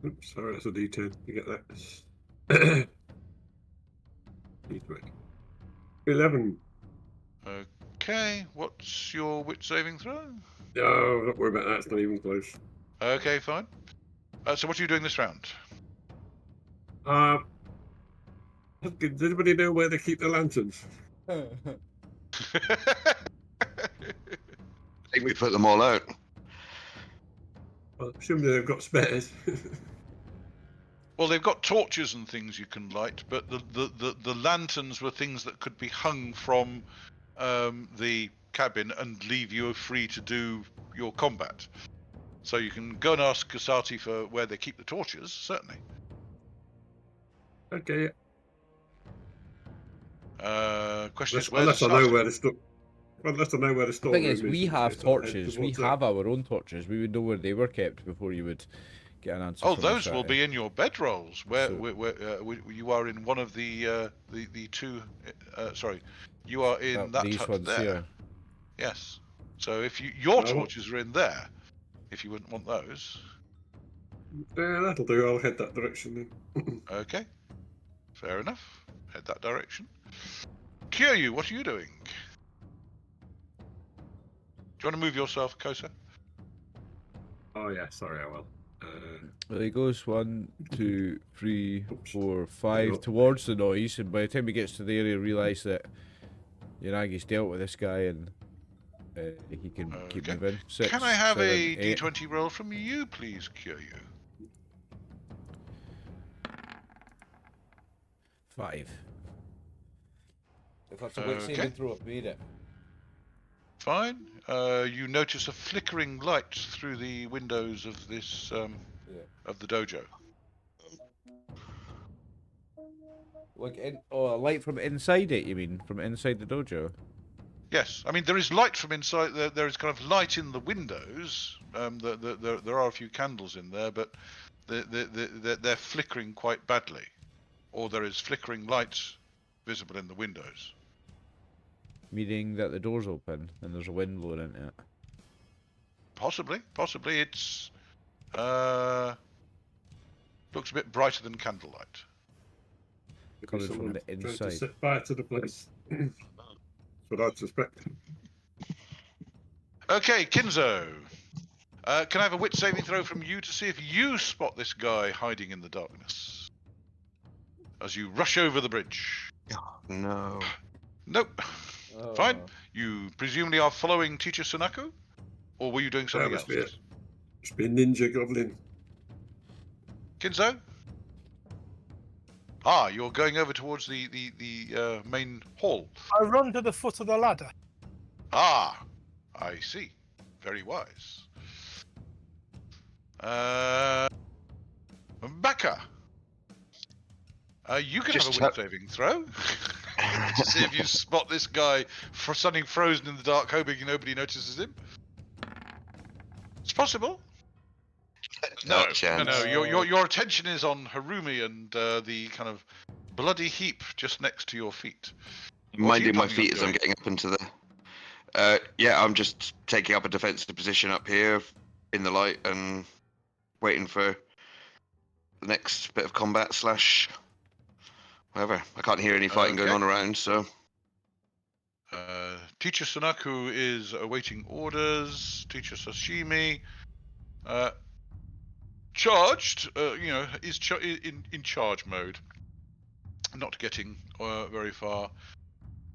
Oops, sorry, that's a D10. You get that. D20. 11. Okay, what's your wit saving throw? No, don't worry about that. It's not even close. Okay, fine. So what are you doing this round? Does anybody know where they keep the lanterns? I think we put them all out. Well, presumably they've got spares. Well, they've got torches and things you can light, but the lanterns were things that could be hung from the cabin and leave you free to do your combat. So you can go and ask Kasati for where they keep the torches, certainly. Okay. Question is, Unless I know where the store. Unless I know where the The store thing room is, we is, have it's not head torches. We towards have that. our own torches. We would know where they were kept before you would get an answer. Oh, from those us, will be in your bedrolls, where, So- where you are in one of the two. Sorry, you are in that these hut ones there. here. Yes. So if your Oh, torches are in there, if you wouldn't want those. Yeah, that'll do. I'll head that direction then. Okay. Fair enough. Head that direction. Kyūryū, what are you doing? Do you want to move yourself, Kosa? Oh yeah, sorry, I will. Well, he goes 1, 2, 3, Oops. 4, 5 Yep. towards the noise, and by the time he gets to there, he realises that Yanagi's dealt with this guy, and he can keep Okay. moving. 6, Can I have 7, a 8. D20 roll from you, please, Kyūryū? 5. If that's a wit Okay. saving throw, I've made it. Fine. You notice a flickering light through the windows of this of the dojo. Like a light from inside it, you mean? From inside the dojo? Yes, I mean there is light from inside. There is kind of light in the windows. There are a few candles in there, but they're flickering quite badly, or there is flickering light visible in the windows. Meaning that the door's open and there's a wind blowing into it. Possibly. It's looks a bit brighter than candlelight. Coming from Someone the trying to inside. set fire to the place. That's what I'd suspect. Okay, Kinzo. Can I have a wit saving throw from you to see if you spot this guy hiding in the darkness as you rush over the bridge? No. Nope. Oh. Fine. You presumably are following Teacher Sunaku, or were you doing something must else? be it. Must be a ninja goblin. Kinzo? Ah, you're going over towards the main hall. I run to the foot of the ladder. Ah, I see. Very wise. Baka. You can Just have a wit saving throw to see if you spot this guy for something frozen in the dark, hoping nobody notices him. It's possible. Not a chance. No. Your attention is on Harumi and the kind of bloody heap just next to your feet. What are you Minding my planning on feet as I'm doing? getting up into the. Yeah, I'm just taking up a defensive position up here in the light and waiting for the next bit of combat / whatever. I can't hear any fighting going Okay. on around, so. Teacher Sunaku is awaiting orders. Teacher Sashimi, charged. Is in charge mode. Not getting very far.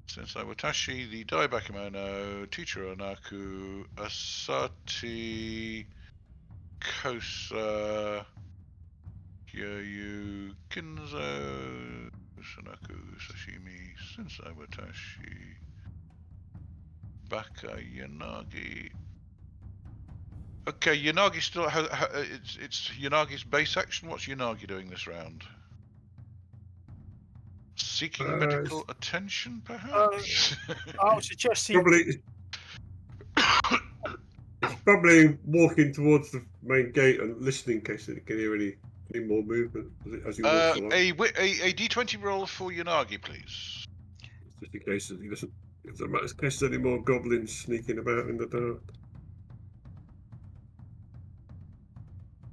Sensei Watashi, the Die-Bakamono, Teacher Onaku, Asati, Kosa, Kyūryū, Kinzo, Sunaku, Sashimi, Sensei Watashi, Baka, Yanagi. Okay, Yanagi still it's Yanagi's base action. What's Yanagi doing this round? Seeking medical attention, perhaps? I would suggest he Probably walking towards the main gate and listening in case it can hear any more movement as he walks along. A D20 roll for Yanagi, please. Just in case he doesn't. If there's case any more goblins sneaking about in the dark.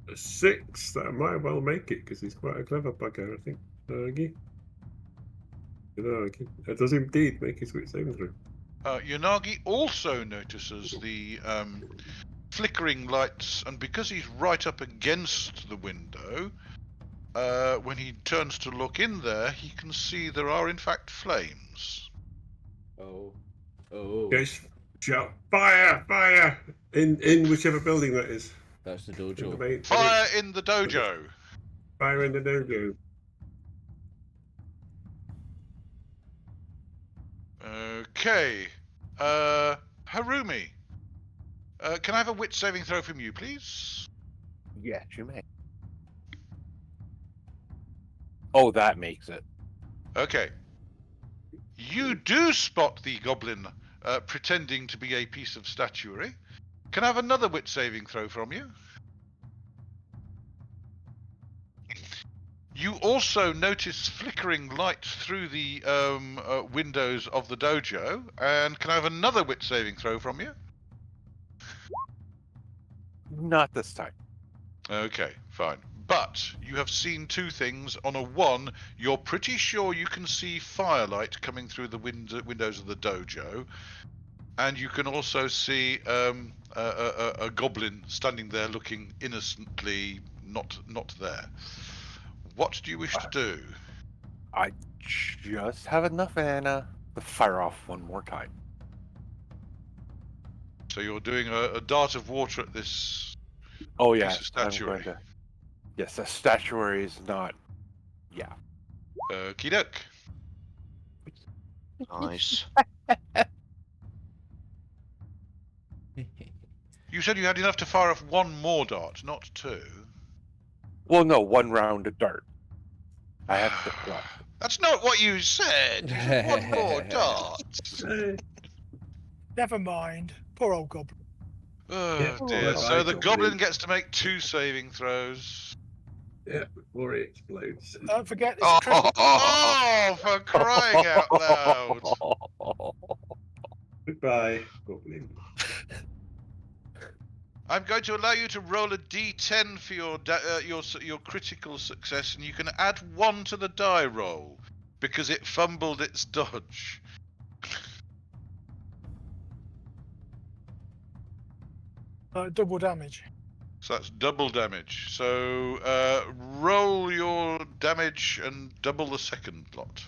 A 6, that might well make it because he's quite a clever bugger, I think. Yanagi. It does indeed make his wit saving throw. Yanagi also notices the flickering lights, and because he's right up against the window, when he turns to look in there, he can see there are in fact flames. Oh. Yes, shout fire! In whichever building that is. That's the dojo. Fire in the dojo! Fire in the dojo. Okay. Harumi. Can I have a wit saving throw from you, please? Yes, you may. Oh, that makes it. Okay. You do spot the goblin pretending to be a piece of statuary. Can I have another wit saving throw from you? You also notice flickering light through the windows of the dojo. And can I have another wit saving throw from you? Not this time. Okay, fine. But you have seen two things. On a 1, you're pretty sure you can see firelight coming through the windows of the dojo. And you can also see a goblin standing there looking innocently not there. What do you wish to do? I just have enough mana to fire off one more time. So you're doing a dart of water at this Oh piece yes, of statuary. I'm going to. Yes, the statuary is not. Yeah. Kidok. Nice. You said you had enough to fire off one more dart, not two. Well, no, one round of dart. I have to. Well, That's not what you said. You said one more dart. Never mind. Poor old goblin. Oh Yeah, dear. bye-bye, So the goblin. goblin gets to make 2 saving throws. Yeah, before it explodes. Don't forget it's a Christmas. Oh, for crying out loud! Goodbye, goblin. I'm going to allow you to roll a d10 for your critical success, and you can add 1 to the die roll because it fumbled its dodge. Double damage. So that's double damage. So roll your damage and double the second lot.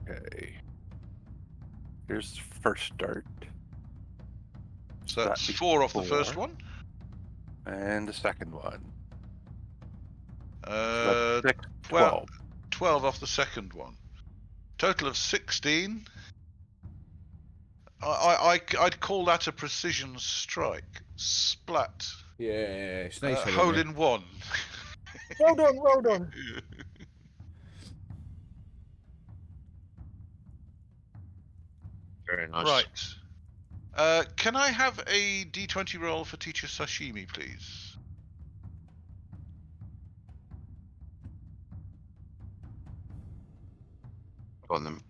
okay. Here's the first dart. So that's That'd be 4 off the 4. first one. And the second one. Uh, So that's 6, 12. 12. 12 off the second one. Total of 16. I'd call that a precision strike. Splat. Yeah, it's nice. Hole in one. Well done, well done. Very nice. Right. Can I have a d20 roll for Teacher Sashimi, please? Go on then.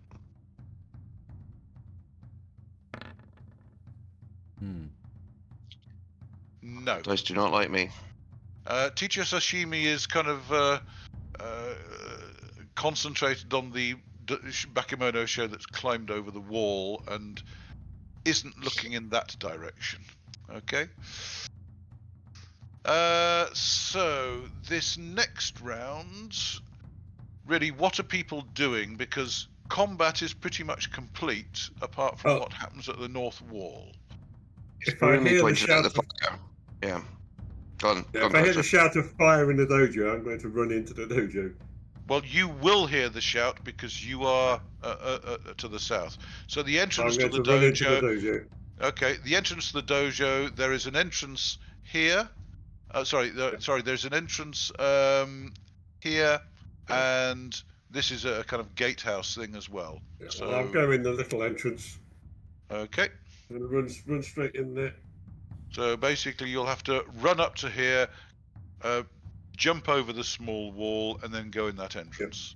No. Dice do not like me. Teacher Sashimi is kind of concentrated on the Bakamono show that's climbed over the wall and isn't looking in that direction. Okay. So this next round, really, what are people doing? Because combat is pretty much complete, apart from what happens at the north wall. If I hear the pointed shout at the fire. Yeah. Go on. Yeah, Go if on, I hear the Kosa. shout of fire in the dojo, I'm going to run into the dojo. Well, you will hear the shout because you are to the south. So the entrance I'm to going the to run into the dojo. dojo. Okay, the entrance to the dojo. There is an entrance here. Sorry, there's an entrance here, and this is a kind of gatehouse thing as well. Yeah, So well, I'll go in the little entrance. okay. I'm going to run straight in there. So basically, you'll have to run up to here, jump over the small wall, and then go in that entrance.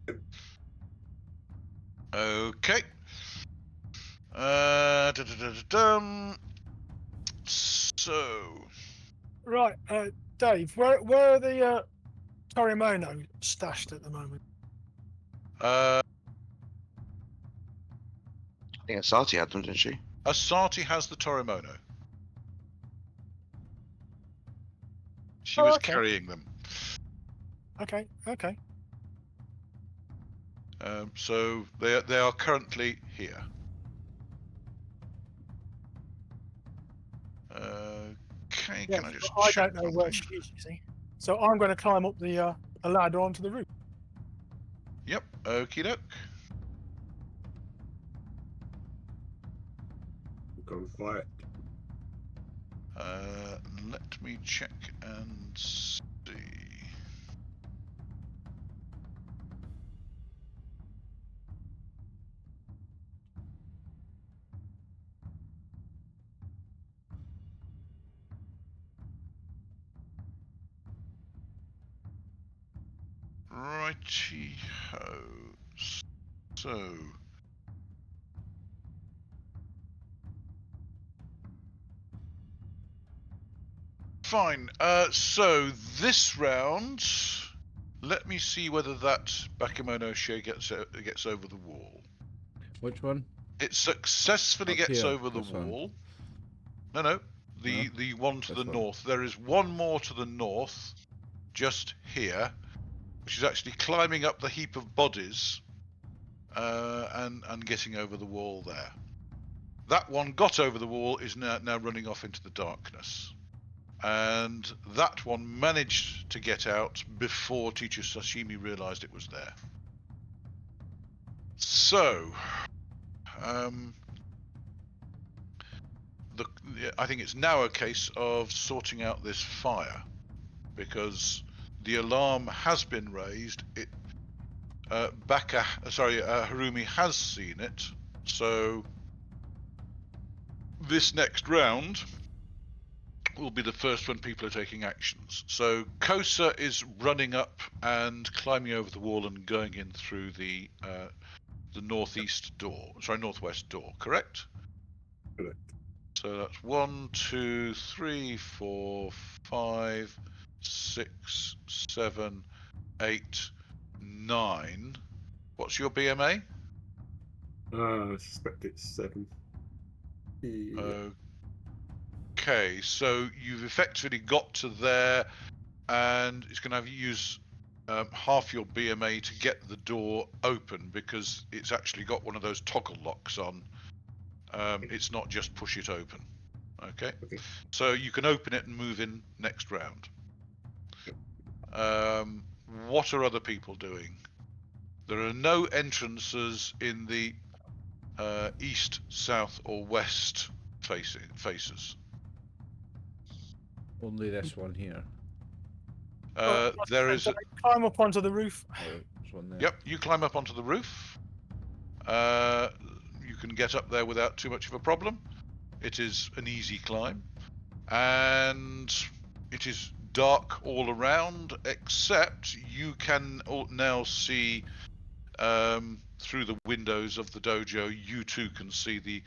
Yep. Okay. So Right, Dave, where are the Torimono stashed at the moment? uh, I think Asati had them, didn't she? Asati has the Torimono. She Oh, was okay. carrying them. Okay. So they are currently here. Okay, Yeah, can I just I check don't know where she is, you see. So I'm going to climb up the ladder onto the roof. Yep, okie doke. Gone quiet. Let me check and see. Righty-ho. So... Fine. So this round, let me see whether that Bakamono Shay gets over the wall. Which one? It successfully Up gets here, over the this one. wall. No, the one to This the one. north. There is one more to the north, just here, which is actually climbing up the heap of bodies, and getting over the wall there. That one got over the wall, is now running off into the darkness. And that one managed to get out before Teacher Sashimi realized it was there. So, I think it's now a case of sorting out this fire, because the alarm has been raised. Harumi has seen it, so this next round will be the first when people are taking actions. So Kosa is running up and climbing over the wall and going in through the northwest door, correct? Correct. So that's 1, 2, 3, 4, 5, 6, 7, 8, 9. What's your BMA? I suspect it's 7. Yeah. Okay, so you've effectively got to there, and it's going to have you use half your BMA to get the door open, because it's actually got one of those toggle locks on. It's not just push it open. Okay, so you can open it and move in next round. What are other people doing? There are no entrances in the east, south, or west faces. Only this one here. There is. Climb up onto the roof. Oh, there's one there. Yep, you climb up onto the roof. You can get up there without too much of a problem. It is an easy climb, and it is dark all around, except you can now see through the windows of the dojo. You too can see the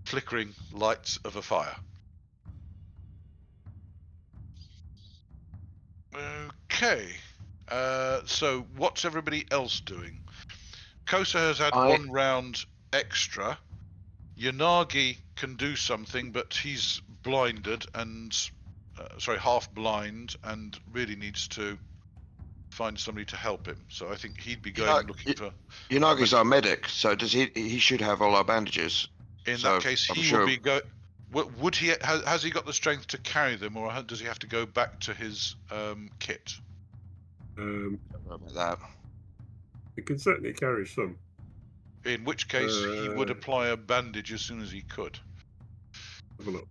flickering lights of a fire. Okay, so what's everybody else doing? Kosa has had 1 round extra. Yanagi can do something, but he's blinded and half blind, and really needs to find somebody to help him. So I think he'd be going looking for. Yanagi's our medic, so does he? He should have all our bandages. In that case, he will be go. Would he? Has he got the strength to carry them, or does he have to go back to his kit? That. He can certainly carry some. In which case, he would apply a bandage as soon as he could. Have a look.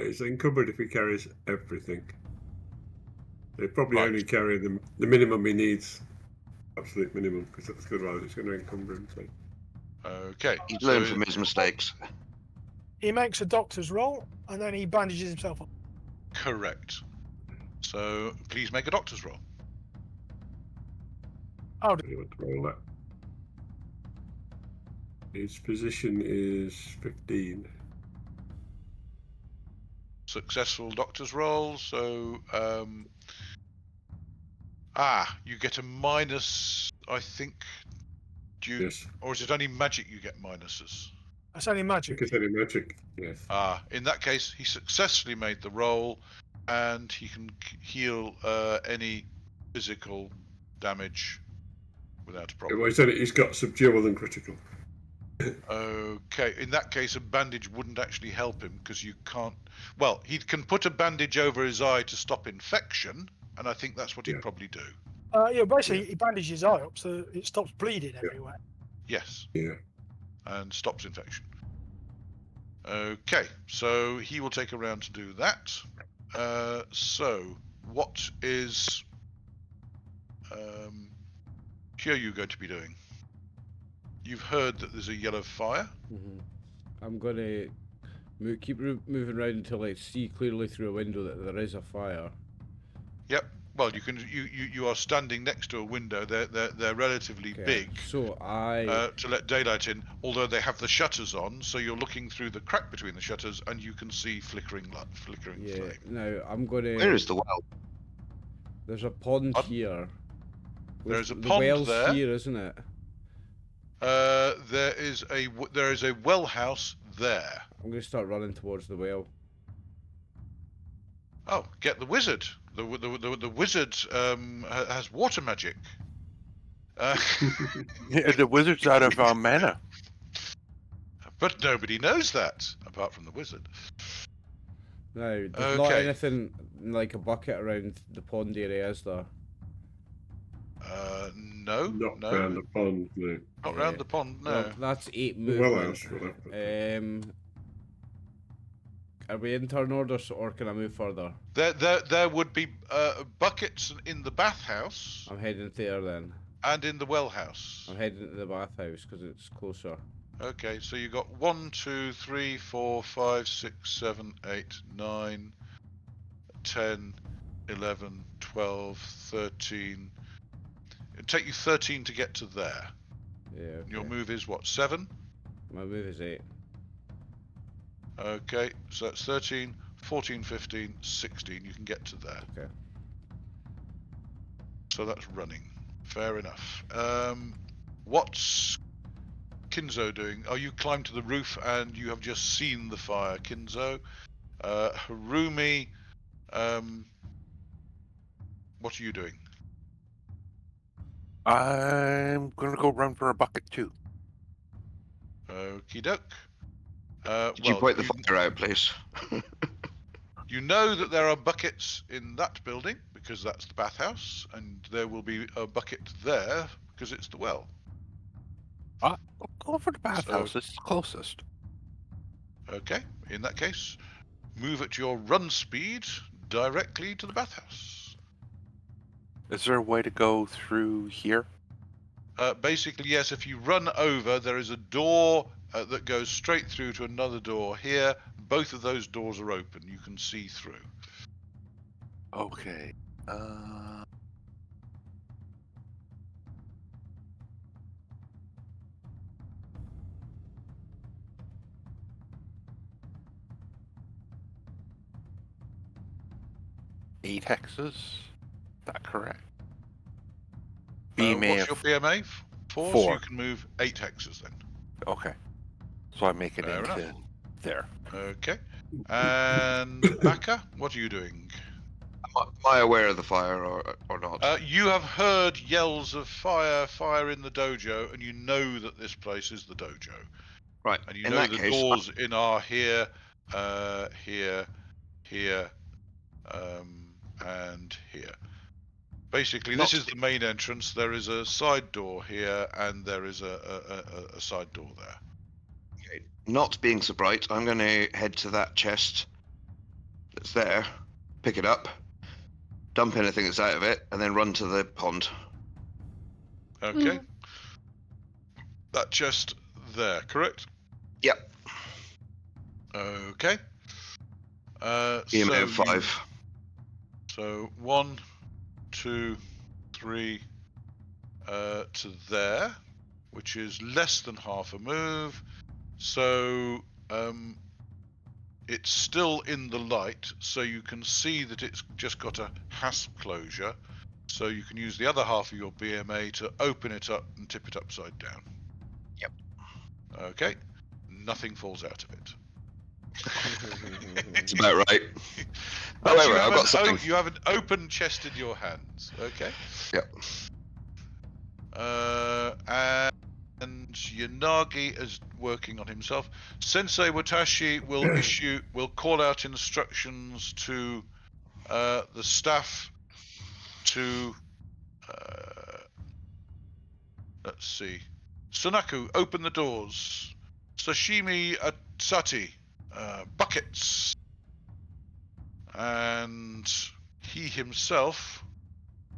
He's encumbered if he carries everything. They probably only carry the minimum he needs. Absolute minimum, because that's good. Rather, it's going to encumber him. So. Okay. He's learned from his mistakes. He makes a doctor's roll, and then he bandages himself up. Correct. So please make a doctor's roll. Oh, You want to roll that? His position is 15. Successful doctor's roll. So you get a minus, I think. Yes. Or is it only magic you get minuses? that's only magic. It's only magic. Yes. In that case, he successfully made the roll, and he can heal any physical damage without a problem. Well, he said he's got subdual and critical. Okay, in that case, a bandage wouldn't actually help him, because you can't. Well, he can put a bandage over his eye to stop infection, and I think that's what he'd probably do. Basically, he bandages his eye up so it stops bleeding everywhere. Yes. Yeah. And stops infection. Okay, so he will take a round to do that. So, what is Kyūryū going to be doing? You've heard that there's a yellow fire. I'm gonna keep moving around until I see clearly through a window that there is a fire. Yep. Well, you are standing next to a window. They're relatively big. So to let daylight in, although they have the shutters on, so you're looking through the crack between the shutters, and you can see flickering flame. Now I'm gonna. Where is the well? There's a pond here. There's a the pond well's there. here, isn't it? There is a well house there. I'm gonna start running towards the well. Oh, get the wizard. The wizard has water magic. The wizard's out of mana. But nobody knows that, apart from the wizard. No, there's not anything like a bucket around the pond area, is there? No. Not around the pond, no. Not around the pond, no. Well, that's 8 Well, movement. Are we in turn order, or can I move further? There would be buckets in the bathhouse I'm heading there then. and in the well house. I'm heading to the bathhouse because it's closer. Okay, so you got 1, 2, 3, 4, 5, 6, 7, 8, 9, 10, 11, 12, 13. It'd take you 13 to get to there. Yeah. Okay. Your move is what, 7? My move is 8. Okay, so that's 13, 14, 15, 16. You can get to there. Okay. So that's running. Fair enough. What's Kinzo doing? Oh, you climbed to the roof and you have just seen the fire, Kinzo. Harumi, what are you doing? I'm gonna go run for a bucket too. Okie doke. Could you Well, point the fire out, please? you know that there are buckets in that building because that's the bathhouse, and there will be a bucket there because it's the well. Go for the bathhouse. It's the closest. Okay, in that case, move at your run speed directly to the bathhouse. Is there a way to go through here? Basically, yes, if you run over, there is a door that goes straight through to another door here. Both of those doors are open. You can see through. Okay. 8 hexes? Is that correct? What's your BMA? 4, so 4. you can move 8 hexes then. Okay. So I make it Fair into enough. there. Okay. And Baka, what are you doing? Am I aware of the fire or not? You have heard yells of fire, fire in the dojo, and you know that this place is the dojo. Right. And you In know that the case, doors in are here, here, and here. Basically, this is the main entrance. There is a side door here, and there is a side door there. Okay. Not being so bright, I'm going to head to that chest that's there, pick it up, dump anything that's out of it, and then run to the pond. Okay. That chest there, correct? Yep. Okay. EMA of 5. So 1, 2, 3 to there, which is less than half a move. So it's still in the light, so you can see that it's just got a hasp closure. So you can use the other half of your BMA to open it up and tip it upside down. Yep. Okay. Nothing falls out of it. It's about right. But However, I've got something. you have an open chest in your hands. Okay. Yep. And Yanagi is working on himself. Sensei Watashi will call out instructions to the staff to let's see. Sunaku, open the doors. Sashimi Atsati, buckets. And he himself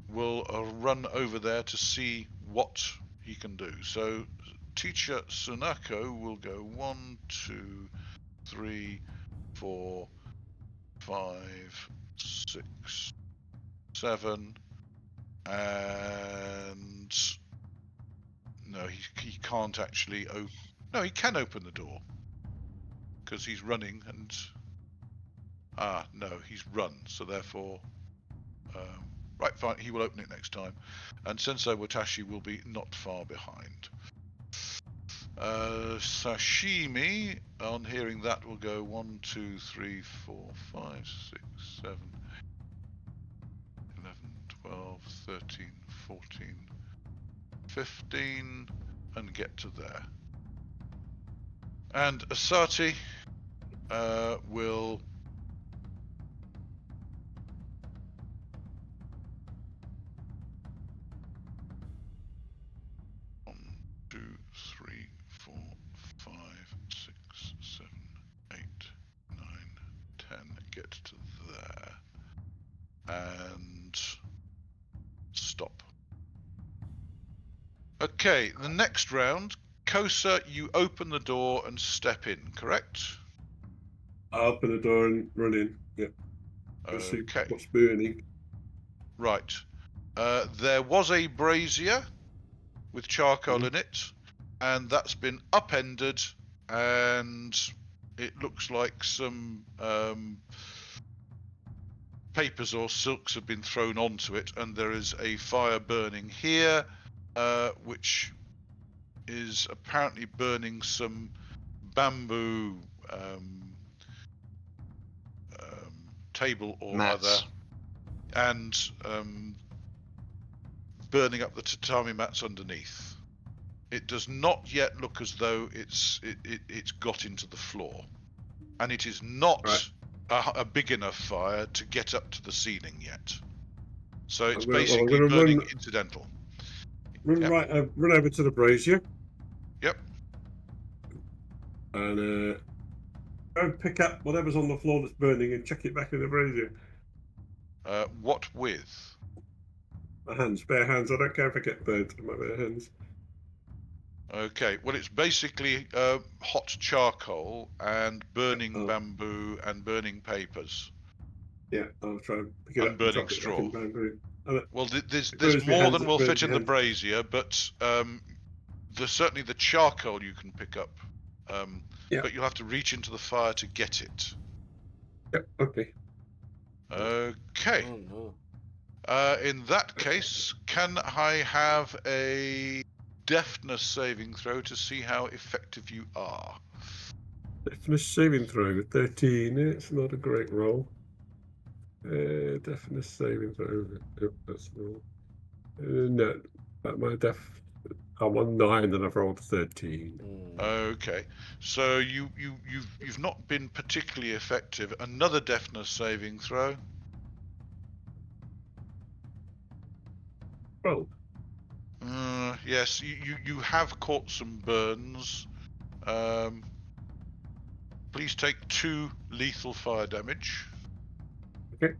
will run over there to see what he can do. So teacher Sunako will go 1, 2, 3, 4, 5, 6, 7, and no, he can't actually open. No, he can open the door because he's running and no, he's run. So therefore, right, fine. He will open it next time, and Sensei Watashi will be not far behind. Sashimi, on hearing that, will go 1, 2, 3, 4, 5, 6, 7, 11, 12, 13, 14, 15, and get to there. And Asati will one, 2, 3, 4, 5, 6, 7, 8, 9, to there. And stop. Okay, the next round, Kosa, you open the door and step in, correct? I open the door and run in. Yeah. Let's see Okay, what's burning. right. There was a brazier with charcoal in it, and that's been upended, and it looks like some papers or silks have been thrown onto it, and there is a fire burning here, which is apparently burning some bamboo table or Mats. other, and burning up the tatami mats underneath. It does not yet look as though it's got into the floor, and it is not a big enough fire to get up to the ceiling yet. So it's basically burning incidental. Run over to the brazier. Yep. And go and pick up whatever's on the floor that's burning and chuck it back in the brazier. What with? My hands, bare hands. I don't care if I get burnt in my bare hands. Okay, well, it's basically hot charcoal and burning bamboo and burning papers. Yeah, I'll try and pick it and up burning and drop straw. it back in bamboo. Well, there's more than will fit in the brazier, but there's certainly the charcoal you can pick up. But you'll have to reach into the fire to get it. Yep, okay. Okay. Oh, no. In that case, can I have a deftness saving throw to see how effective you are? Deftness saving throw with 13. It's not a great roll. Deftness saving throw. Yep, that's roll. No, but my I'm on 9 and I've rolled 13. Okay, so you've not been particularly effective. Another deftness saving throw. Oh. Yes, you have caught some burns. Please take 2 lethal fire damage. Okay.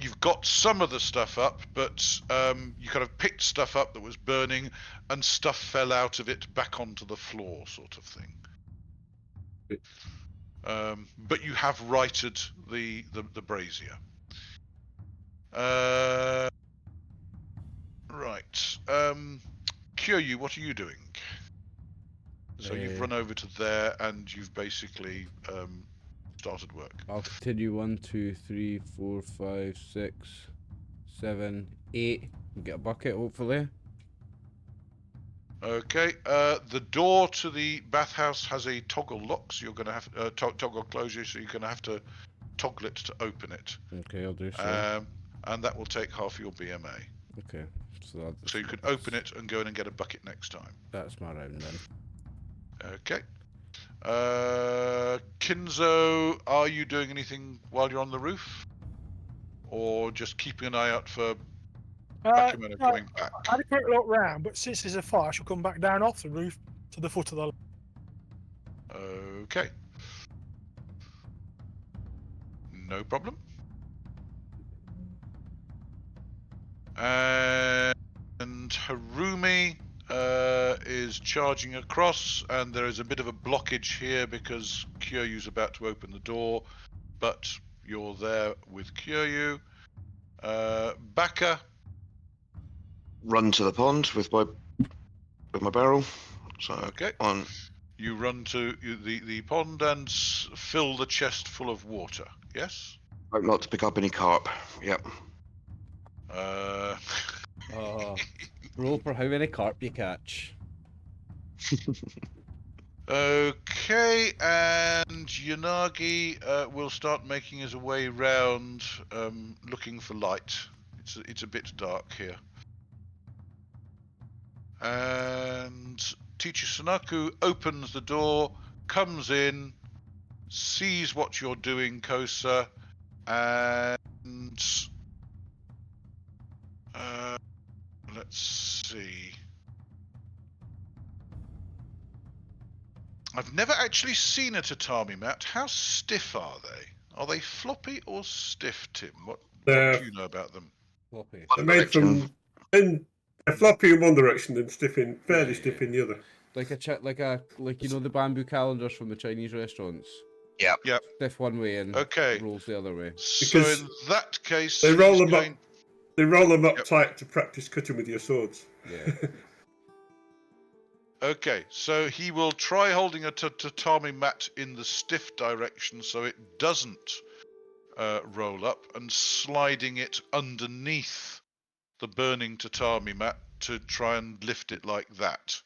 You've got some of the stuff up, but you kind of picked stuff up that was burning, and stuff fell out of it back onto the floor, sort of thing. But you have righted the brazier. Right. Kyūryū, what are you doing? So you've run over to there, and you've basically started work. I'll continue 1, 2, 3, 4, 5, 6, 7, 8. Get a bucket, hopefully. Okay. The door to the bathhouse has a toggle lock, so you're going to have toggle closure, so you're going to have to toggle it to open it. Okay, I'll do so. And that will take half your BMA. Okay. So you can open it and go in and get a bucket next time. That's my round then. Okay. Kinzo, are you doing anything while you're on the roof? Or just keeping an eye out for Bakamono coming back? I had a quick look round, but since there's a fire, I shall come back down off the roof to the foot of the... Okay. No problem. And Harumi is charging across, and there is a bit of a blockage here because Kyūryū's about to open the door, but you're there with Kyūryū. Baka. Run to the pond with my barrel. So Okay. on. You run to the pond and fill the chest full of water. Yes. Hope not to pick up any carp. Yep. Roll for how many carp you catch. Okay, and Yanagi will start making his way round, looking for light. It's a bit dark here. And Teacher Sunaku opens the door, comes in, sees what you're doing, Kosa, and let's see. I've never actually seen a tatami mat. How stiff are they? Are they floppy or stiff, Tim? What They're, do you know about them? Floppy. they're made from they're floppy in one direction and fairly Yeah, stiff in the other. Like the bamboo calendars from the Chinese restaurants. Yeah. Yep. Stiff one way and Okay. rolls the other way. So Because in that case, They roll he's them going... up. They roll them up Yep. tight to practice cutting with your swords. Yeah. Okay, so he will try holding a tatami mat in the stiff direction so it doesn't roll up, and sliding it underneath the burning tatami mat to try and lift it like that.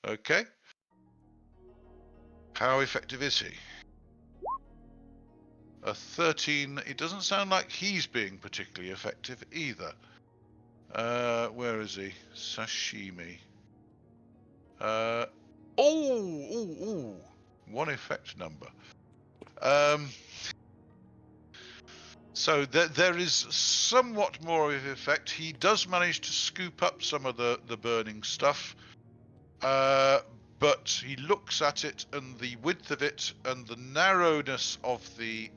Okay. How effective is he? A 13. It doesn't sound like he's being particularly effective either. Where is he? Sashimi. One effect number. So there is somewhat more of effect. He does manage to scoop up some of the burning stuff, but he looks at it, and the width of it and the narrowness of the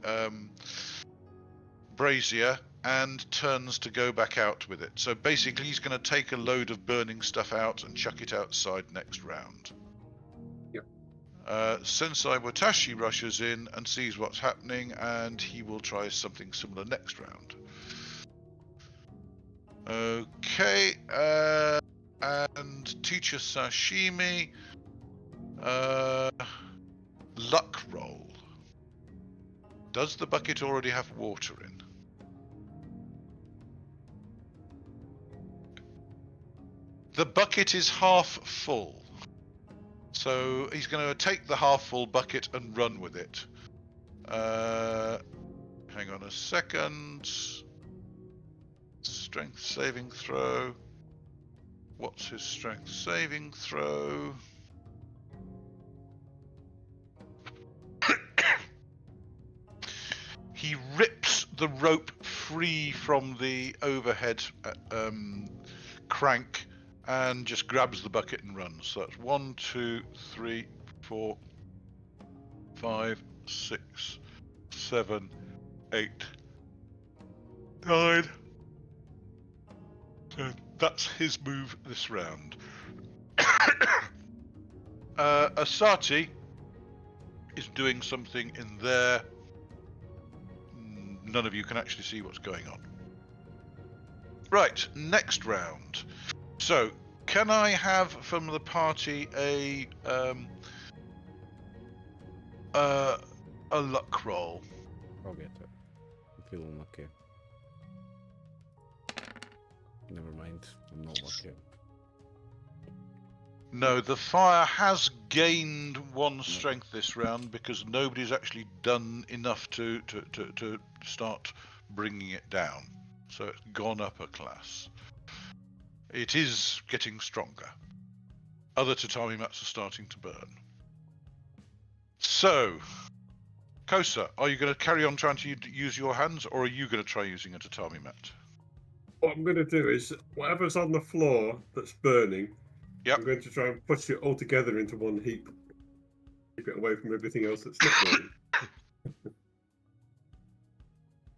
brazier, and turns to go back out with it. So basically he's going to take a load of burning stuff out and chuck it outside next round. Yep. Sensei Watashi rushes in and sees what's happening, and he will try something similar next round. Okay, and Teacher Sashimi, luck roll. Does the bucket already have water in? The bucket is half full. So he's going to take the half full bucket and run with it. Hang on a second. Strength saving throw. What's his strength saving throw? He rips the rope free from the overhead crank and just grabs the bucket and runs. So that's 1, 2, 3, 4, 5, 6, 7, 8, 9. So that's his move this round. Asati is doing something in there. None of you can actually see what's going on. Right, next round. So, can I have from the party a luck roll? I'll get it. I'm feeling lucky. Never mind. I'm not lucky. No, the fire has gained 1 strength this round because nobody's actually done enough to start bringing it down. So it's gone up a class. It is getting stronger. Other tatami mats are starting to burn. So, Kosa, are you going to carry on trying to use your hands, or are you going to try using a tatami mat? What I'm going to do is whatever's on the floor that's burning, Yep. I'm going to try and push it all together into one heap. Keep it away from everything else that's not burning.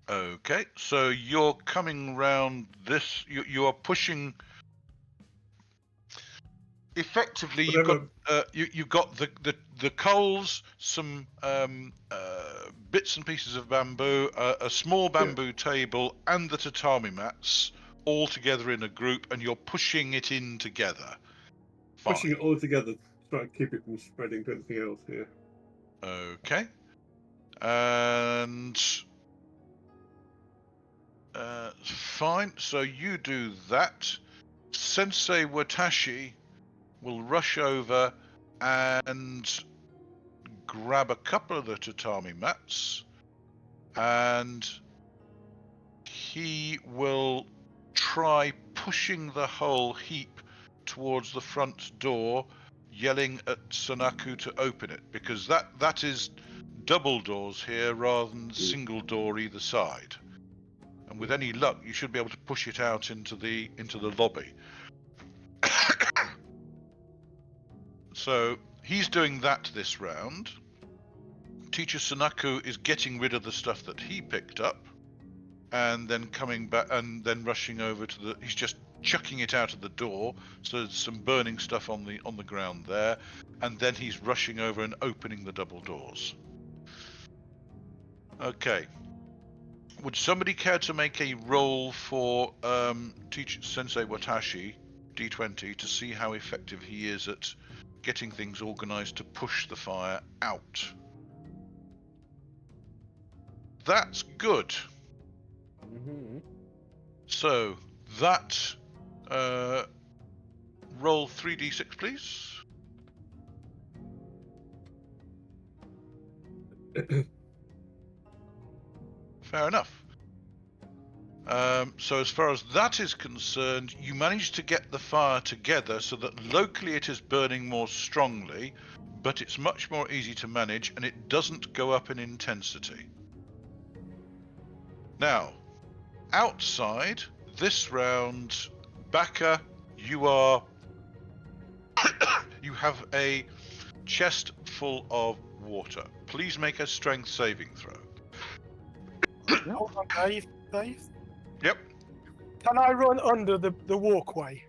Okay, so you're coming round this. You are pushing. Effectively, you've got the coals, some bits and pieces of bamboo, a small bamboo table, and the tatami mats all together in a group, and you're pushing it in together. Fine. Pushing it all together, try and keep it from spreading to anything else here. Okay. And fine. So you do that. Sensei Watashi will rush over and grab a couple of the tatami mats, and he will try pushing the whole heap towards the front door, yelling at Sanaku to open it, because that is double doors here rather than single door either side. And with any luck, you should be able to push it out into the lobby. So he's doing that this round. Teacher Sunaku is getting rid of the stuff that he picked up, and then coming back and then rushing over to the. He's just chucking it out of the door, so there's some burning stuff on the ground there, and then he's rushing over and opening the double doors. Okay. Would somebody care to make a roll for Teacher Sensei Watashi, D20, to see how effective he is at getting things organized to push the fire out? That's good. Mm-hmm. So that roll 3d6, please. Fair enough. So as far as that is concerned, you manage to get the fire together so that locally it is burning more strongly, but it's much more easy to manage and it doesn't go up in intensity. Now, outside, this round, Baka, you have a chest full of water. Please make a strength saving throw. Hold on, Dave. Yep. Can I run under the walkway?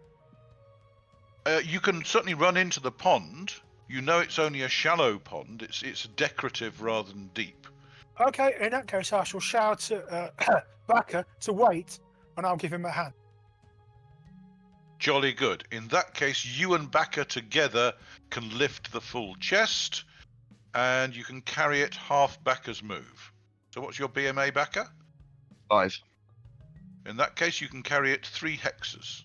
You can certainly run into the pond. You know it's only a shallow pond. It's decorative rather than deep. Okay, in that case, I shall shout at Baka to wait, and I'll give him a hand. Jolly good. In that case, you and Baka together can lift the full chest, and you can carry it half Baka's move. So what's your BMA, Baka? 5. In that case, you can carry it 3 hexes.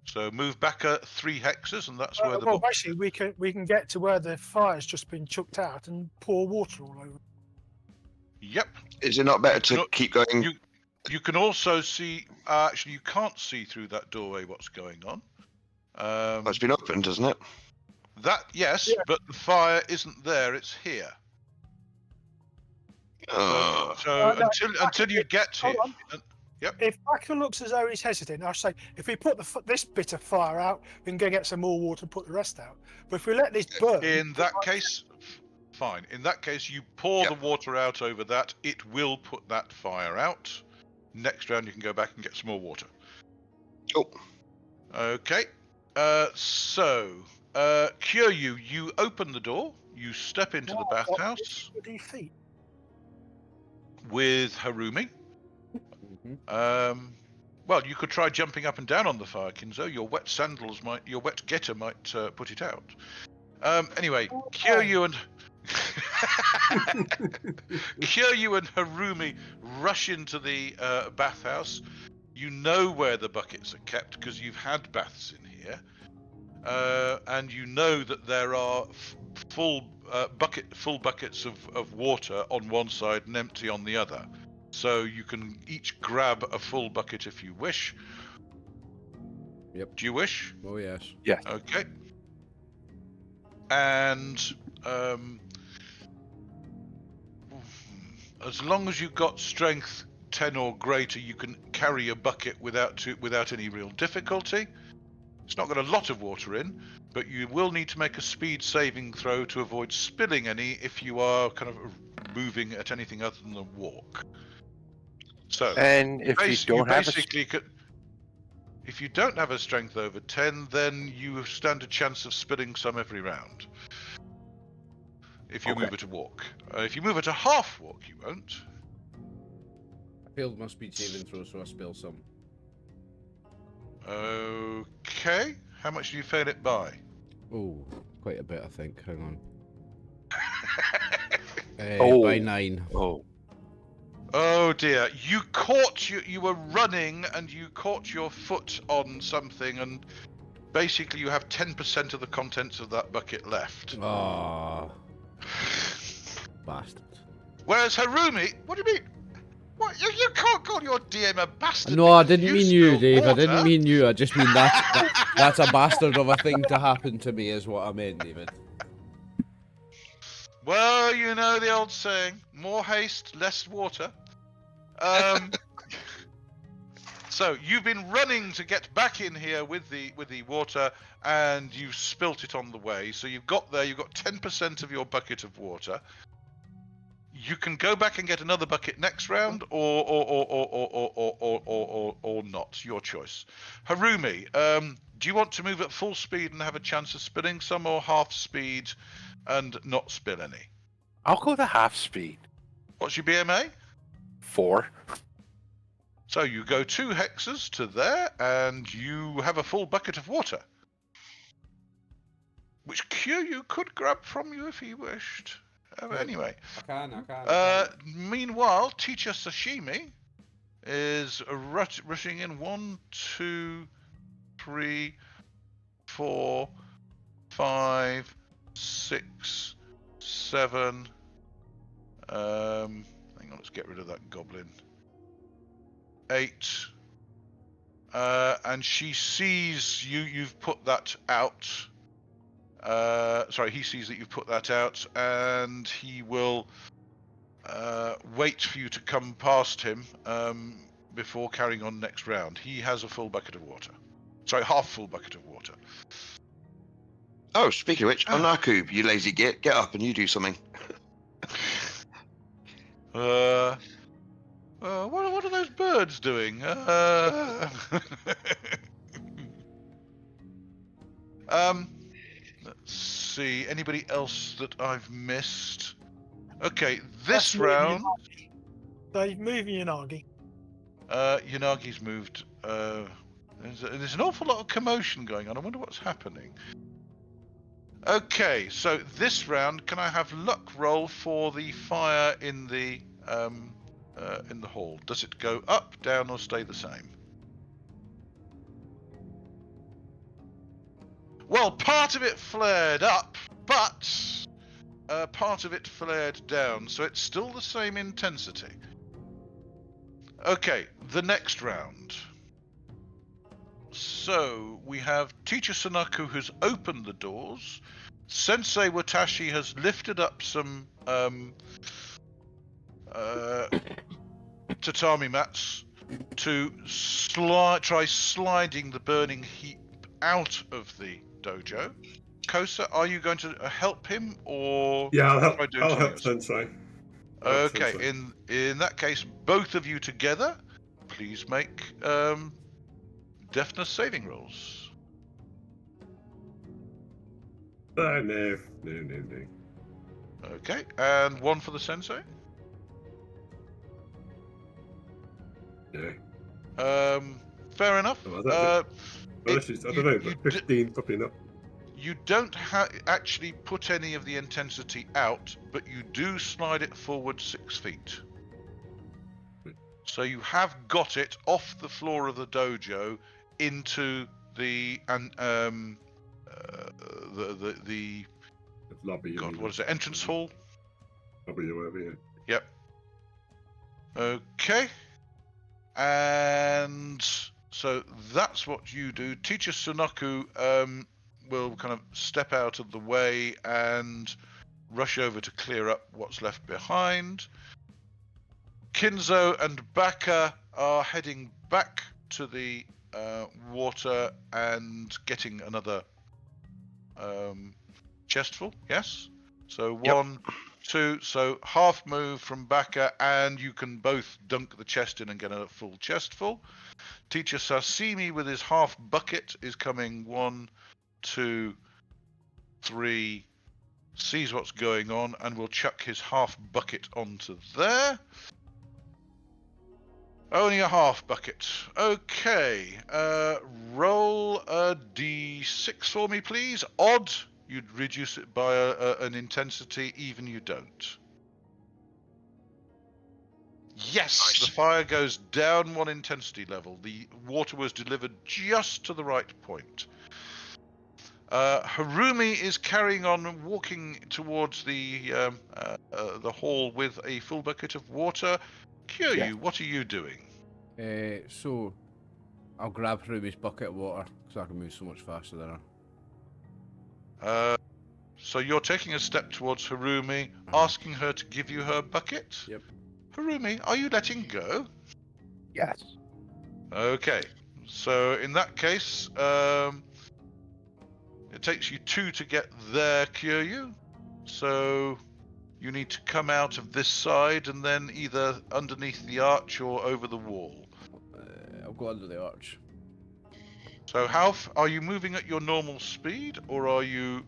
So move Baka 3 hexes, and that's where the well, book... basically, we can get to where the fire's just been chucked out and pour water all over. Yep. Is it not better to keep going? You can also see... actually, you can't see through that doorway what's going on. Oh, it's been opened, hasn't it? That, yes, Yeah. but the fire isn't there, it's here. Oh. So no, until you get here... hold on. Yep. If Baka looks as though he's hesitant, I'll say, if we put this bit of fire out, we can go get some more water and put the rest out. But if we let this burn... In that case, fine. In that case, you pour the water out over that. It will put that fire out. Next round, you can go back and get some more water. Oh. Okay. So, Kyūryū, you open the door. You step into the bathhouse Feet. with Harumi. Mm-hmm. Well, you could try jumping up and down on the fire, Kinzo. Your wet getter might put it out. Anyway, Kyūryū and Harumi rush into the bathhouse. You know where the buckets are kept because you've had baths in here, and you know that there are full buckets of water on one side and empty on the other. So you can each grab a full bucket if you wish. Yep. Do you wish? Oh yes. Yes. Okay. And as long as you've got strength 10 or greater, you can carry a bucket without any real difficulty. It's not got a lot of water in, but you will need to make a speed saving throw to avoid spilling any if you are kind of moving at anything other than a walk. So, And if you don't have if you don't have a strength over 10, then you stand a chance of spilling some every round. If you move at a walk. If you move at a half walk, you won't. I failed my speed saving throw, so I spill some. Okay. How much do you fail it by? Oh, quite a bit, I think. Hang on. Oh. By 9. Oh. Oh dear, you were running and you caught your foot on something and basically you have 10% of the contents of that bucket left. Ah, bastard. Whereas Harumi, what do you mean? What, you can't call your DM a bastard. No, I didn't mean you, spilled Dave. I water. didn't mean you. I just mean that's a bastard of a thing to happen to me is what I meant, David. Well, you know the old saying, more haste, less water. So you've been running to get back in here with the water, and you've spilt it on the way. So you've got there. You've got 10% of your bucket of water. You can go back and get another bucket next round, or not. Your choice. Harumi, do you want to move at full speed and have a chance of spilling some, or half speed and not spill any? I'll go to half speed. What's your BMA? 4. So you go 2 hexes to there, and you have a full bucket of water, which Kyūryū could grab from you if he wished. Anyway, I can. Meanwhile, teacher Sashimi is rushing in 1, 2, 3, 4, 5, 6, 7. Hang on, let's get rid of that goblin. 8. And she sees you've put that out. Sorry, he sees that you've put that out, and he will wait for you to come past him before carrying on next round. He has a full bucket of water. Sorry, half full bucket of water. Oh, speaking of which, Onaku, you lazy git, get up and you do something. What are those birds doing? Let's see. Anybody else that I've missed? Okay, this That's moving round. Yanagi. They're moving Yanagi. Yanagi's moved. There's an awful lot of commotion going on. I wonder what's happening. Okay, so this round, can I have luck roll for the fire in the hall? Does it go up, down, or stay the same? Well, part of it flared up, but part of it flared down, so it's still the same intensity. Okay, the next round. So we have Teacher Sonaku who's opened the doors. Sensei Watashi has lifted up some tatami mats to try sliding the burning heap out of the dojo. Kosa, are you going to help him, or Yeah, I'll help Sensei. Okay, in that case, both of you together, please make deafness saving rolls. No. Okay, and one for the sensei. Yeah. Fair enough. I don't know, but 15 probably not. You don't actually put any of the intensity out, but you do slide it forward 6 feet. So you have got it off the floor of the dojo into the Lobby. God, what is it? Entrance hall. Lobby or whatever. Yeah. Yep. Okay. And so that's what you do. Teacher Sonaku will kind of step out of the way and rush over to clear up what's left behind. Kinzo and Baka are heading back to the water and getting another chestful. Yes. So Yep. 1, 2. So half move from Baka, and you can both dunk the chest in and get a full chestful. Teacher Sashimi with his half bucket is coming 1, 2, 3. Sees what's going on and will chuck his half bucket onto there. Only a half bucket. Okay. Roll a d6 for me, please. Odd, you'd reduce it by an intensity. Even, you don't. Yes, Nice. the fire goes down 1 intensity level. The water was delivered just to the right point. Harumi is carrying on, walking towards the hall with a full bucket of water. Kyūryū, what are you doing? So I'll grab Harumi's bucket of water because I can move so much faster than her. So you're taking a step towards Harumi, asking her to give you her bucket? Yep. Harumi, are you letting go? Yes. Okay, so in that case, it takes you 2 to get there, Kyūryū. So you need to come out of this side and then either underneath the arch or over the wall. I'll go under the arch. So are you moving at your normal speed, or are you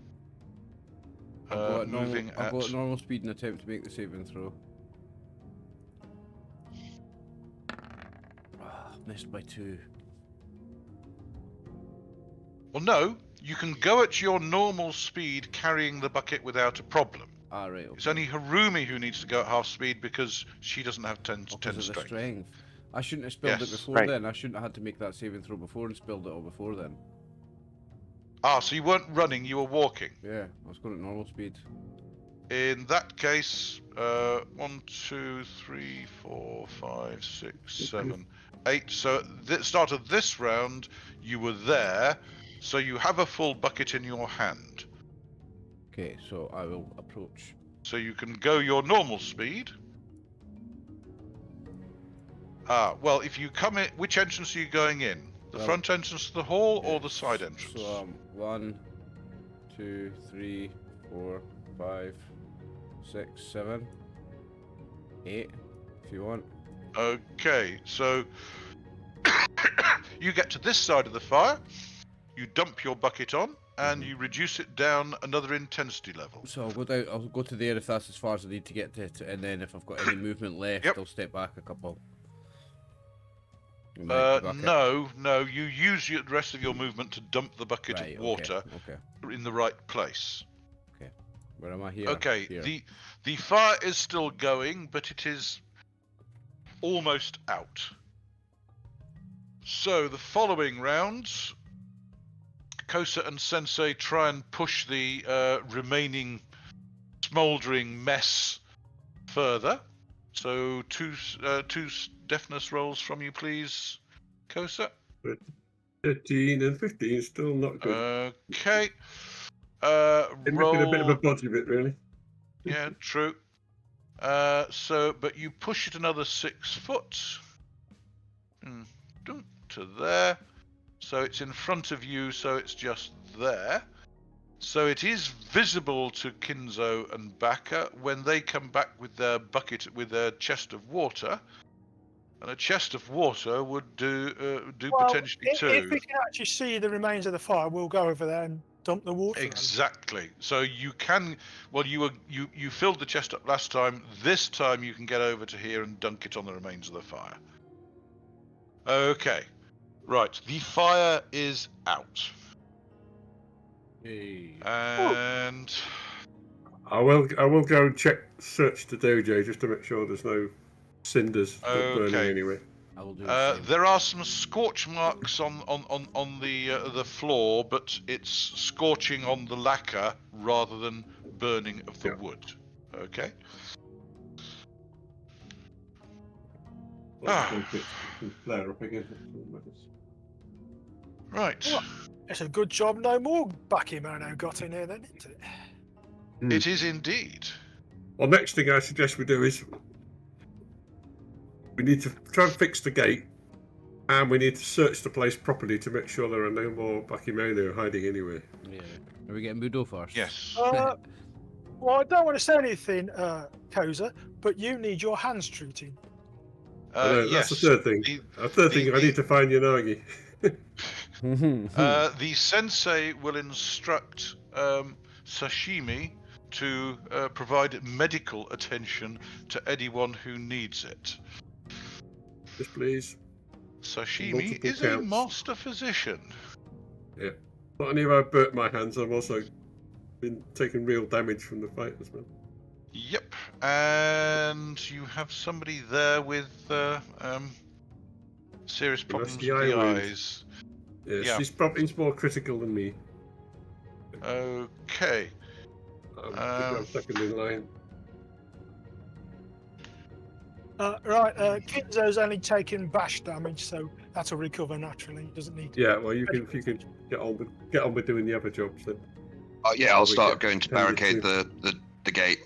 moving I'll go at normal speed and attempt to make the saving throw. Missed by 2. Well, no. You can go at your normal speed carrying the bucket without a problem. Ah, right. Okay. It's only Harumi who needs to go at half speed because she doesn't have 10 Because of the strength. strength. I shouldn't have spilled it Yes. before Right. then. I shouldn't have had to make that saving throw before and spilled it all before then. Ah, so you weren't running, you were walking. Yeah, I was going at normal speed. In that case, 1, 2, 3, 4, 5, 6, 7, 8. So at the start of this round, you were there, so you have a full bucket in your hand. Okay, so I will approach. So you can go your normal speed. Ah, well, if you come in, which entrance are you going in? The Well, front entrance to the hall or yeah, the side entrance? So 1, 2, 3, 4, 5, 6, 7, 8, if you want. Okay, so you get to this side of the fire, you dump your bucket on, and you reduce it down another intensity level. So I'll go down. I'll go to there if that's as far as I need to get to it, and then if I've got any movement left, Yep. I'll step back a couple. And make the bucket. No, you use the rest of your movement to dump the bucket Right, of water Okay. in the right place. Where am I here? Okay, Here. the fire is still going, but it is almost out. So the following rounds, Kosa and Sensei try and push the remaining smouldering mess further. So two deafness rolls from you, please, Kosa. 13 and 15, still not good. Okay. Been missing a bit of a Roll. body bit, really. Yeah, true. But you push it another 6 foot. To there. So it's in front of you, so it's just there. So it is visible to Kinzo and Baka when they come back with their bucket, with their chest of water. And a chest of water would do Well, potentially if 2. we can actually see the remains of the fire, we'll go over there and dump the water. on. Exactly. So you can. Well, you filled the chest up last time. This time you can get over to here and dunk it on the remains of the fire. Okay. Right. The fire is out. Hey. And I will go and search the dojo just to make sure there's no cinders burning Okay. anyway. I will do the same. there are some scorch marks on the floor, but it's scorching on the lacquer rather than burning of the wood. Okay. Flare up again. Right. Well, it's a good job no more Bakamono got in here then, isn't it? It is indeed. Well, next thing I suggest we do is we need to try and fix the gate, and we need to search the place properly to make sure there are no more Bakamono hiding anywhere. Yeah. Are we getting Budo first? Yes. Well, I don't want to say anything, Kosa, but you need your hands treating. That's Yes. the third thing. The- A third thing, I need to find Yanagi. The sensei will instruct Sashimi to provide medical attention to anyone who needs it. Yes, please. Sashimi Multiple is a counts. master physician. Yeah. Not only have I burnt my hands, I've also been taking real damage from the fight as well. Yep, and you have somebody there with serious problems the with eye the wound. eyes. Yes, Yeah. he's probably more critical than me. Okay. I'm second in line. Right, Kinzo's only taken bash damage, so that'll recover naturally. He doesn't need to. Yeah, well, you can if you can get on with doing the other jobs then. Yeah, I'll We start get going to tended barricade to. the gate.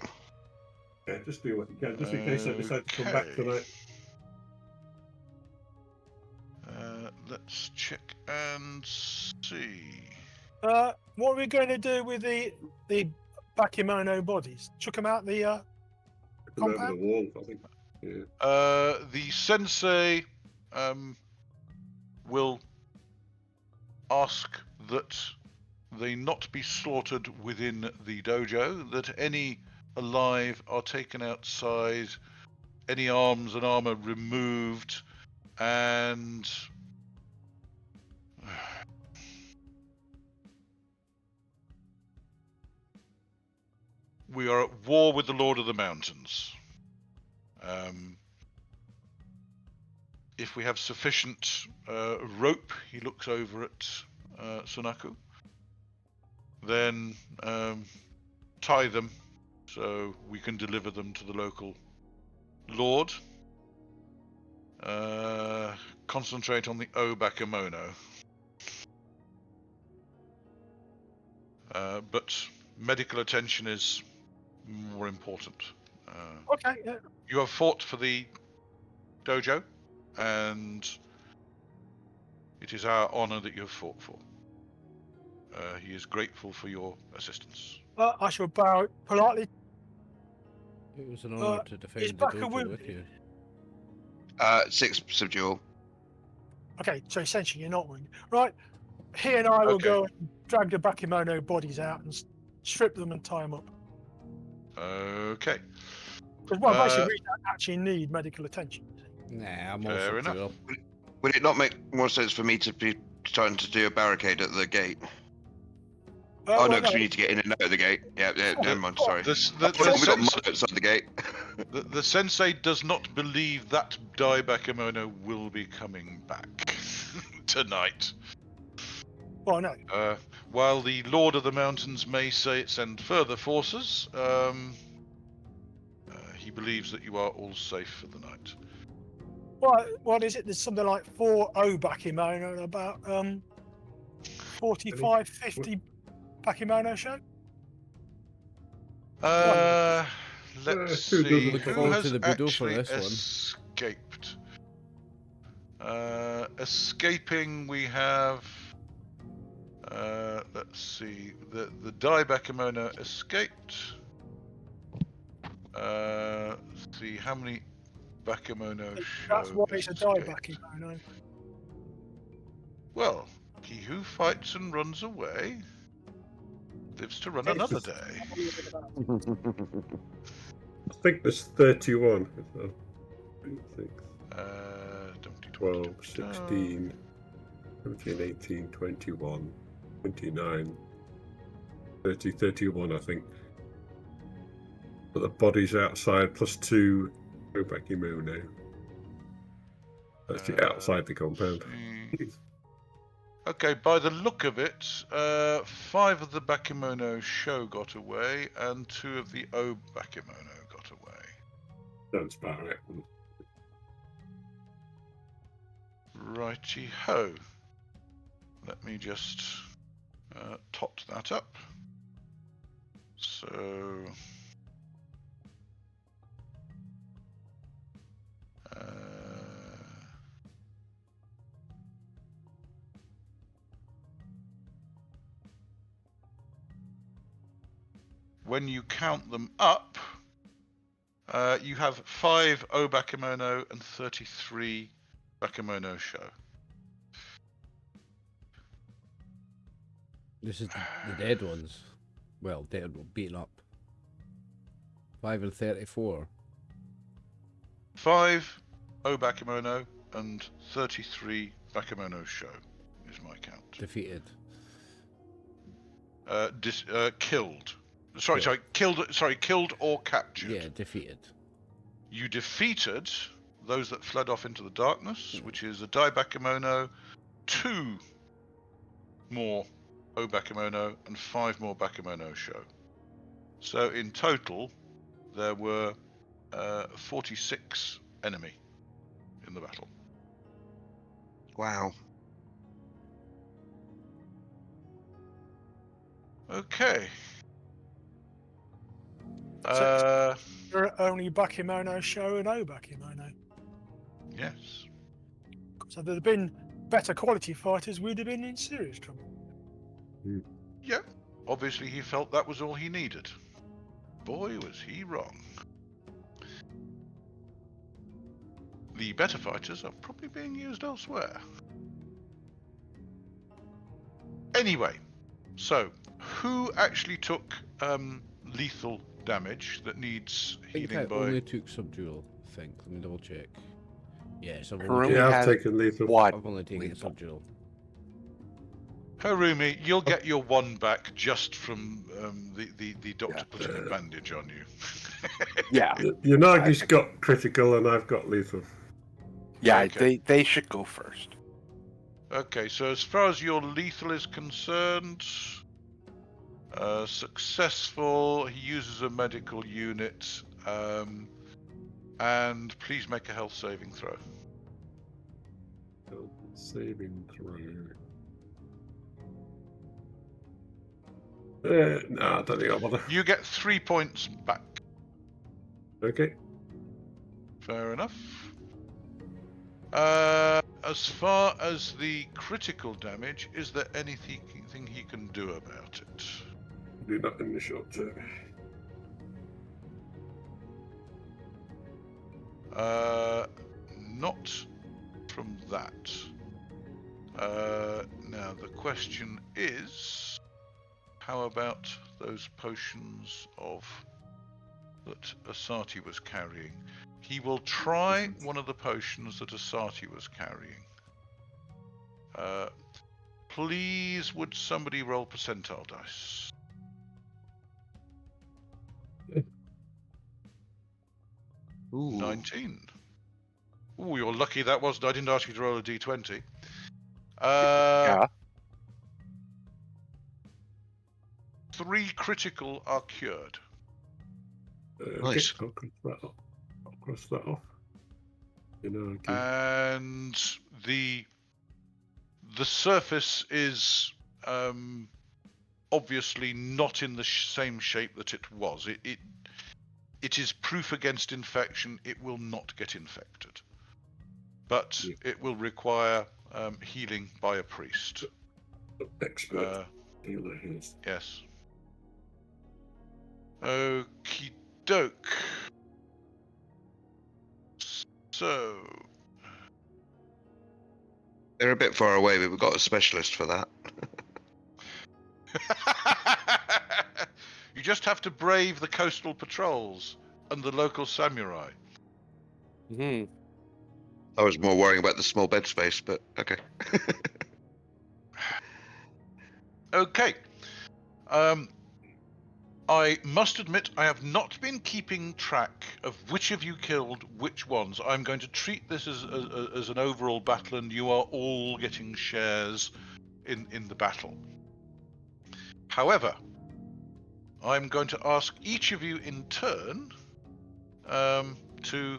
Yeah, just do what you can, just in case I decide to come back Okay. tonight. let's check and see. What are we going to do with the Bakamono bodies? Chuck them out the Put them over the compound? wall, I think. Yeah. The sensei will ask that they not be slaughtered within the dojo, that any alive are taken outside, any arms and armor removed, and we are at war with the Lord of the Mountains. If we have sufficient rope, he looks over at Sunaku, then tie them so we can deliver them to the local lord. Concentrate on the Bakamono. But medical attention is more important. Okay, yeah. You have fought for the dojo, and it is our honor that you have fought for. He is grateful for your assistance. I shall bow politely. It was an honour to defend is the Baka dojo wounded? with you. 6 subdual. Okay, so essentially you're not wounded. Right, he and I will Okay. go and drag the Bakamono bodies out and strip them and tie them up. Okay, Because, well, basically, we don't actually need medical attention. Nah, I'm Fair also enough. too up. Would it not make more sense for me to be trying to do a barricade at the gate? Oh no, because we need to get in and out of the gate. Yeah, never mind. Sorry. the We got sensei, mud outside the gate. the sensei does not believe that Die-Bakamono will be coming back tonight. Well, no. While the Lord of the Mountains may say send further forces, he believes that you are all safe for the night. What is it? There's something like 4 Bakamono and about 45, 50 Bakamono show. Let's who see. doesn't Look Who forward has to the Budo for actually this one. escaped? Escaping, we have. Let's see. The Die-Bakamono escaped. Let's see how many Bakamono show. That's why it's a Die escaped. Bakamono. Well, he who fights and runs away lives to run Yes. another day. I think there's 31. 12, 16, 17, 18, 21, 29, 30, 31, I think. But the body's outside plus 2 Bakamono. That's outside the compound. Okay, by the look of it, 5 of the Bakamono show got away, and 2 of the Bakamono got away. That's about it. Righty ho. Let me just tot that up. So. When you count them up, you have 5 Bakamono and 33 Bakamono show. This is the dead ones. Well, dead, beaten up. 5 and 34. 5 Bakamono and 33 Bakamono show is my count. Defeated. Killed. Killed or captured. Yeah, defeated. You defeated those that fled off into the darkness, which is a Die-Bakamono, 2 more Bakamono, and 5 more Bakamono show. So in total, there were 46 enemy in the battle. Wow. So Okay. there are only Bakamono show and Bakamono. Yes. So there'd been better quality fighters, we'd have been in serious trouble. Yeah, obviously he felt that was all he needed. Boy, was he wrong. The better fighters are probably being used elsewhere. Anyway, so who actually took lethal damage that needs I think healing I by... only took subdual, I think. Let me double check. Yes, I've Harumi only, Yeah, I've has taken lethal. one. I've only taken lethal. subdual. Harumi, you'll get your one back just from the doctor Yeah. putting a bandage on you. Yeah, Yanagi's got critical and I've got lethal. yeah. Okay. They should go first. Okay, so as far as your lethal is concerned, successful. He uses a medical unit, and please make a health saving throw. Saving throw. No, I don't think I'll bother. You get 3 points back. Okay. Fair enough. As far as the critical damage, is there anything he can do about it? Do that in the short term. Not from that. Now the question is, how about those potions that Asati was carrying? He will try one of the potions that Asati was carrying. Please, would somebody roll percentile dice? Ooh. 19. Ooh, you're lucky that wasn't. I didn't ask you to roll a d20. Yeah. 3 critical are cured. Nice. Okay, I'll cross that off. I'll cross that off. And the surface is obviously not in the same shape that it was. It is proof against infection. It will not get infected, but it will require healing by a priest. Expert healer is. Yes. Okie doke. So. They're a bit far away, but we've got a specialist for that. You just have to brave the coastal patrols and the local samurai. Hmm. I was more worrying about the small bed space, but okay. Okay. I must admit I have not been keeping track of which of you killed which ones. I'm going to treat this as an overall battle, and you are all getting shares in the battle. However, I'm going to ask each of you in turn to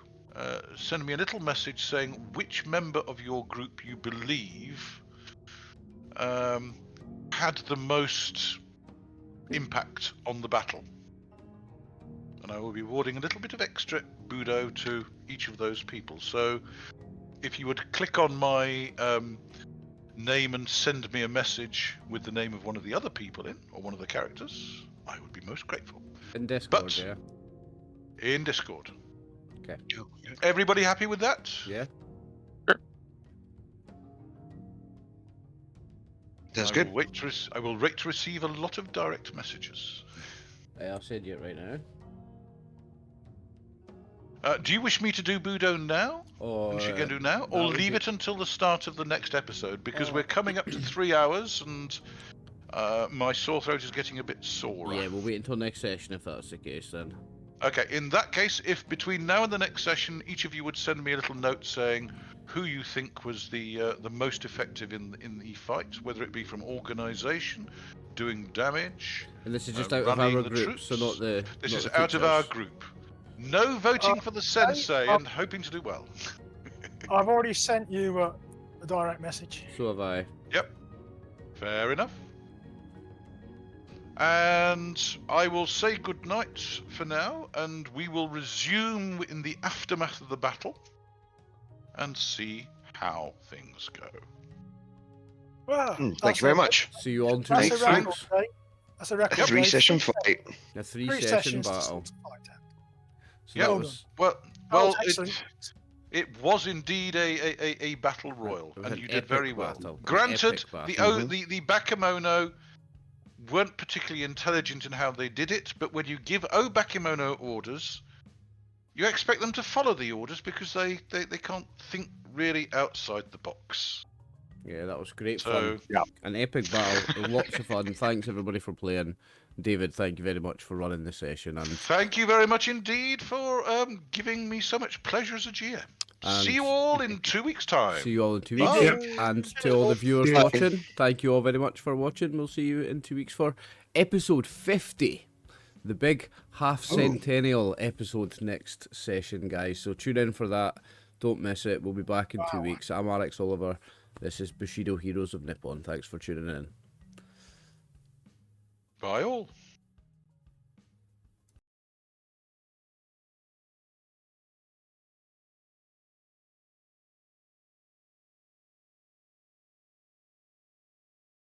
send me a little message saying which member of your group you believe had the most impact on the battle. And I will be awarding a little bit of extra Budo to each of those people. So if you would click on my name and send me a message with the name of one of the other people in, or one of the characters, I would be most grateful. In Discord, But- yeah. In Discord. Okay. Everybody happy with that? Yeah. That's I good. Will wait to I will wait to receive a lot of direct messages. I'll send you it right now. Do you wish me to do Budo now? Or And Shigendu now? that Or would leave be- it until the start of the next episode? Because Oh. we're coming up to 3 hours and my sore throat is getting a bit sore. Yeah, we'll wait until next session if that's the case then. Okay, in that case, if between now and the next session, each of you would send me a little note saying who you think was the most effective in the fight, whether it be from organisation, doing damage. And this is just out of running our the group, troops. so not the. This not is the out of our teachers. group. No voting for the sensei and hoping to do well. I've already sent you a direct message. So have I. Yep. Fair enough. And I will say goodnight for now, and we will resume in the aftermath of the battle and see how things go. Wow, Thank you very much. See you all in 2 That's weeks, a record folks. day. That's a record. Three day. session fight. A Three 3-session sessions to battle. sort of fight out. So Yep. that Well was Well, That was well, excellent. it was indeed a battle royal, It was and an you did epic very well. battle, an Granted, epic the battle. the Bakamono weren't particularly intelligent in how they did it, but when you give Bakamono orders, you expect them to follow the orders because they can't think really outside the box. Yeah, that was great So fun. An epic battle, lots of fun. Thanks everybody for playing. David, thank you very much for running the session, and thank you very much indeed for giving me so much pleasure as a GM. See you all in 2 weeks' time. see you all in 2 weeks. Bye. And to all the viewers Bye. watching, thank you all very much for watching. We'll see you in 2 weeks for episode 50. The big half-centennial episode next session, guys. So tune in for that. Don't miss it. We'll be back in 2 weeks. I'm RxOliver. This is Bushido Heroes of Nippon. Thanks for tuning in. Bye all.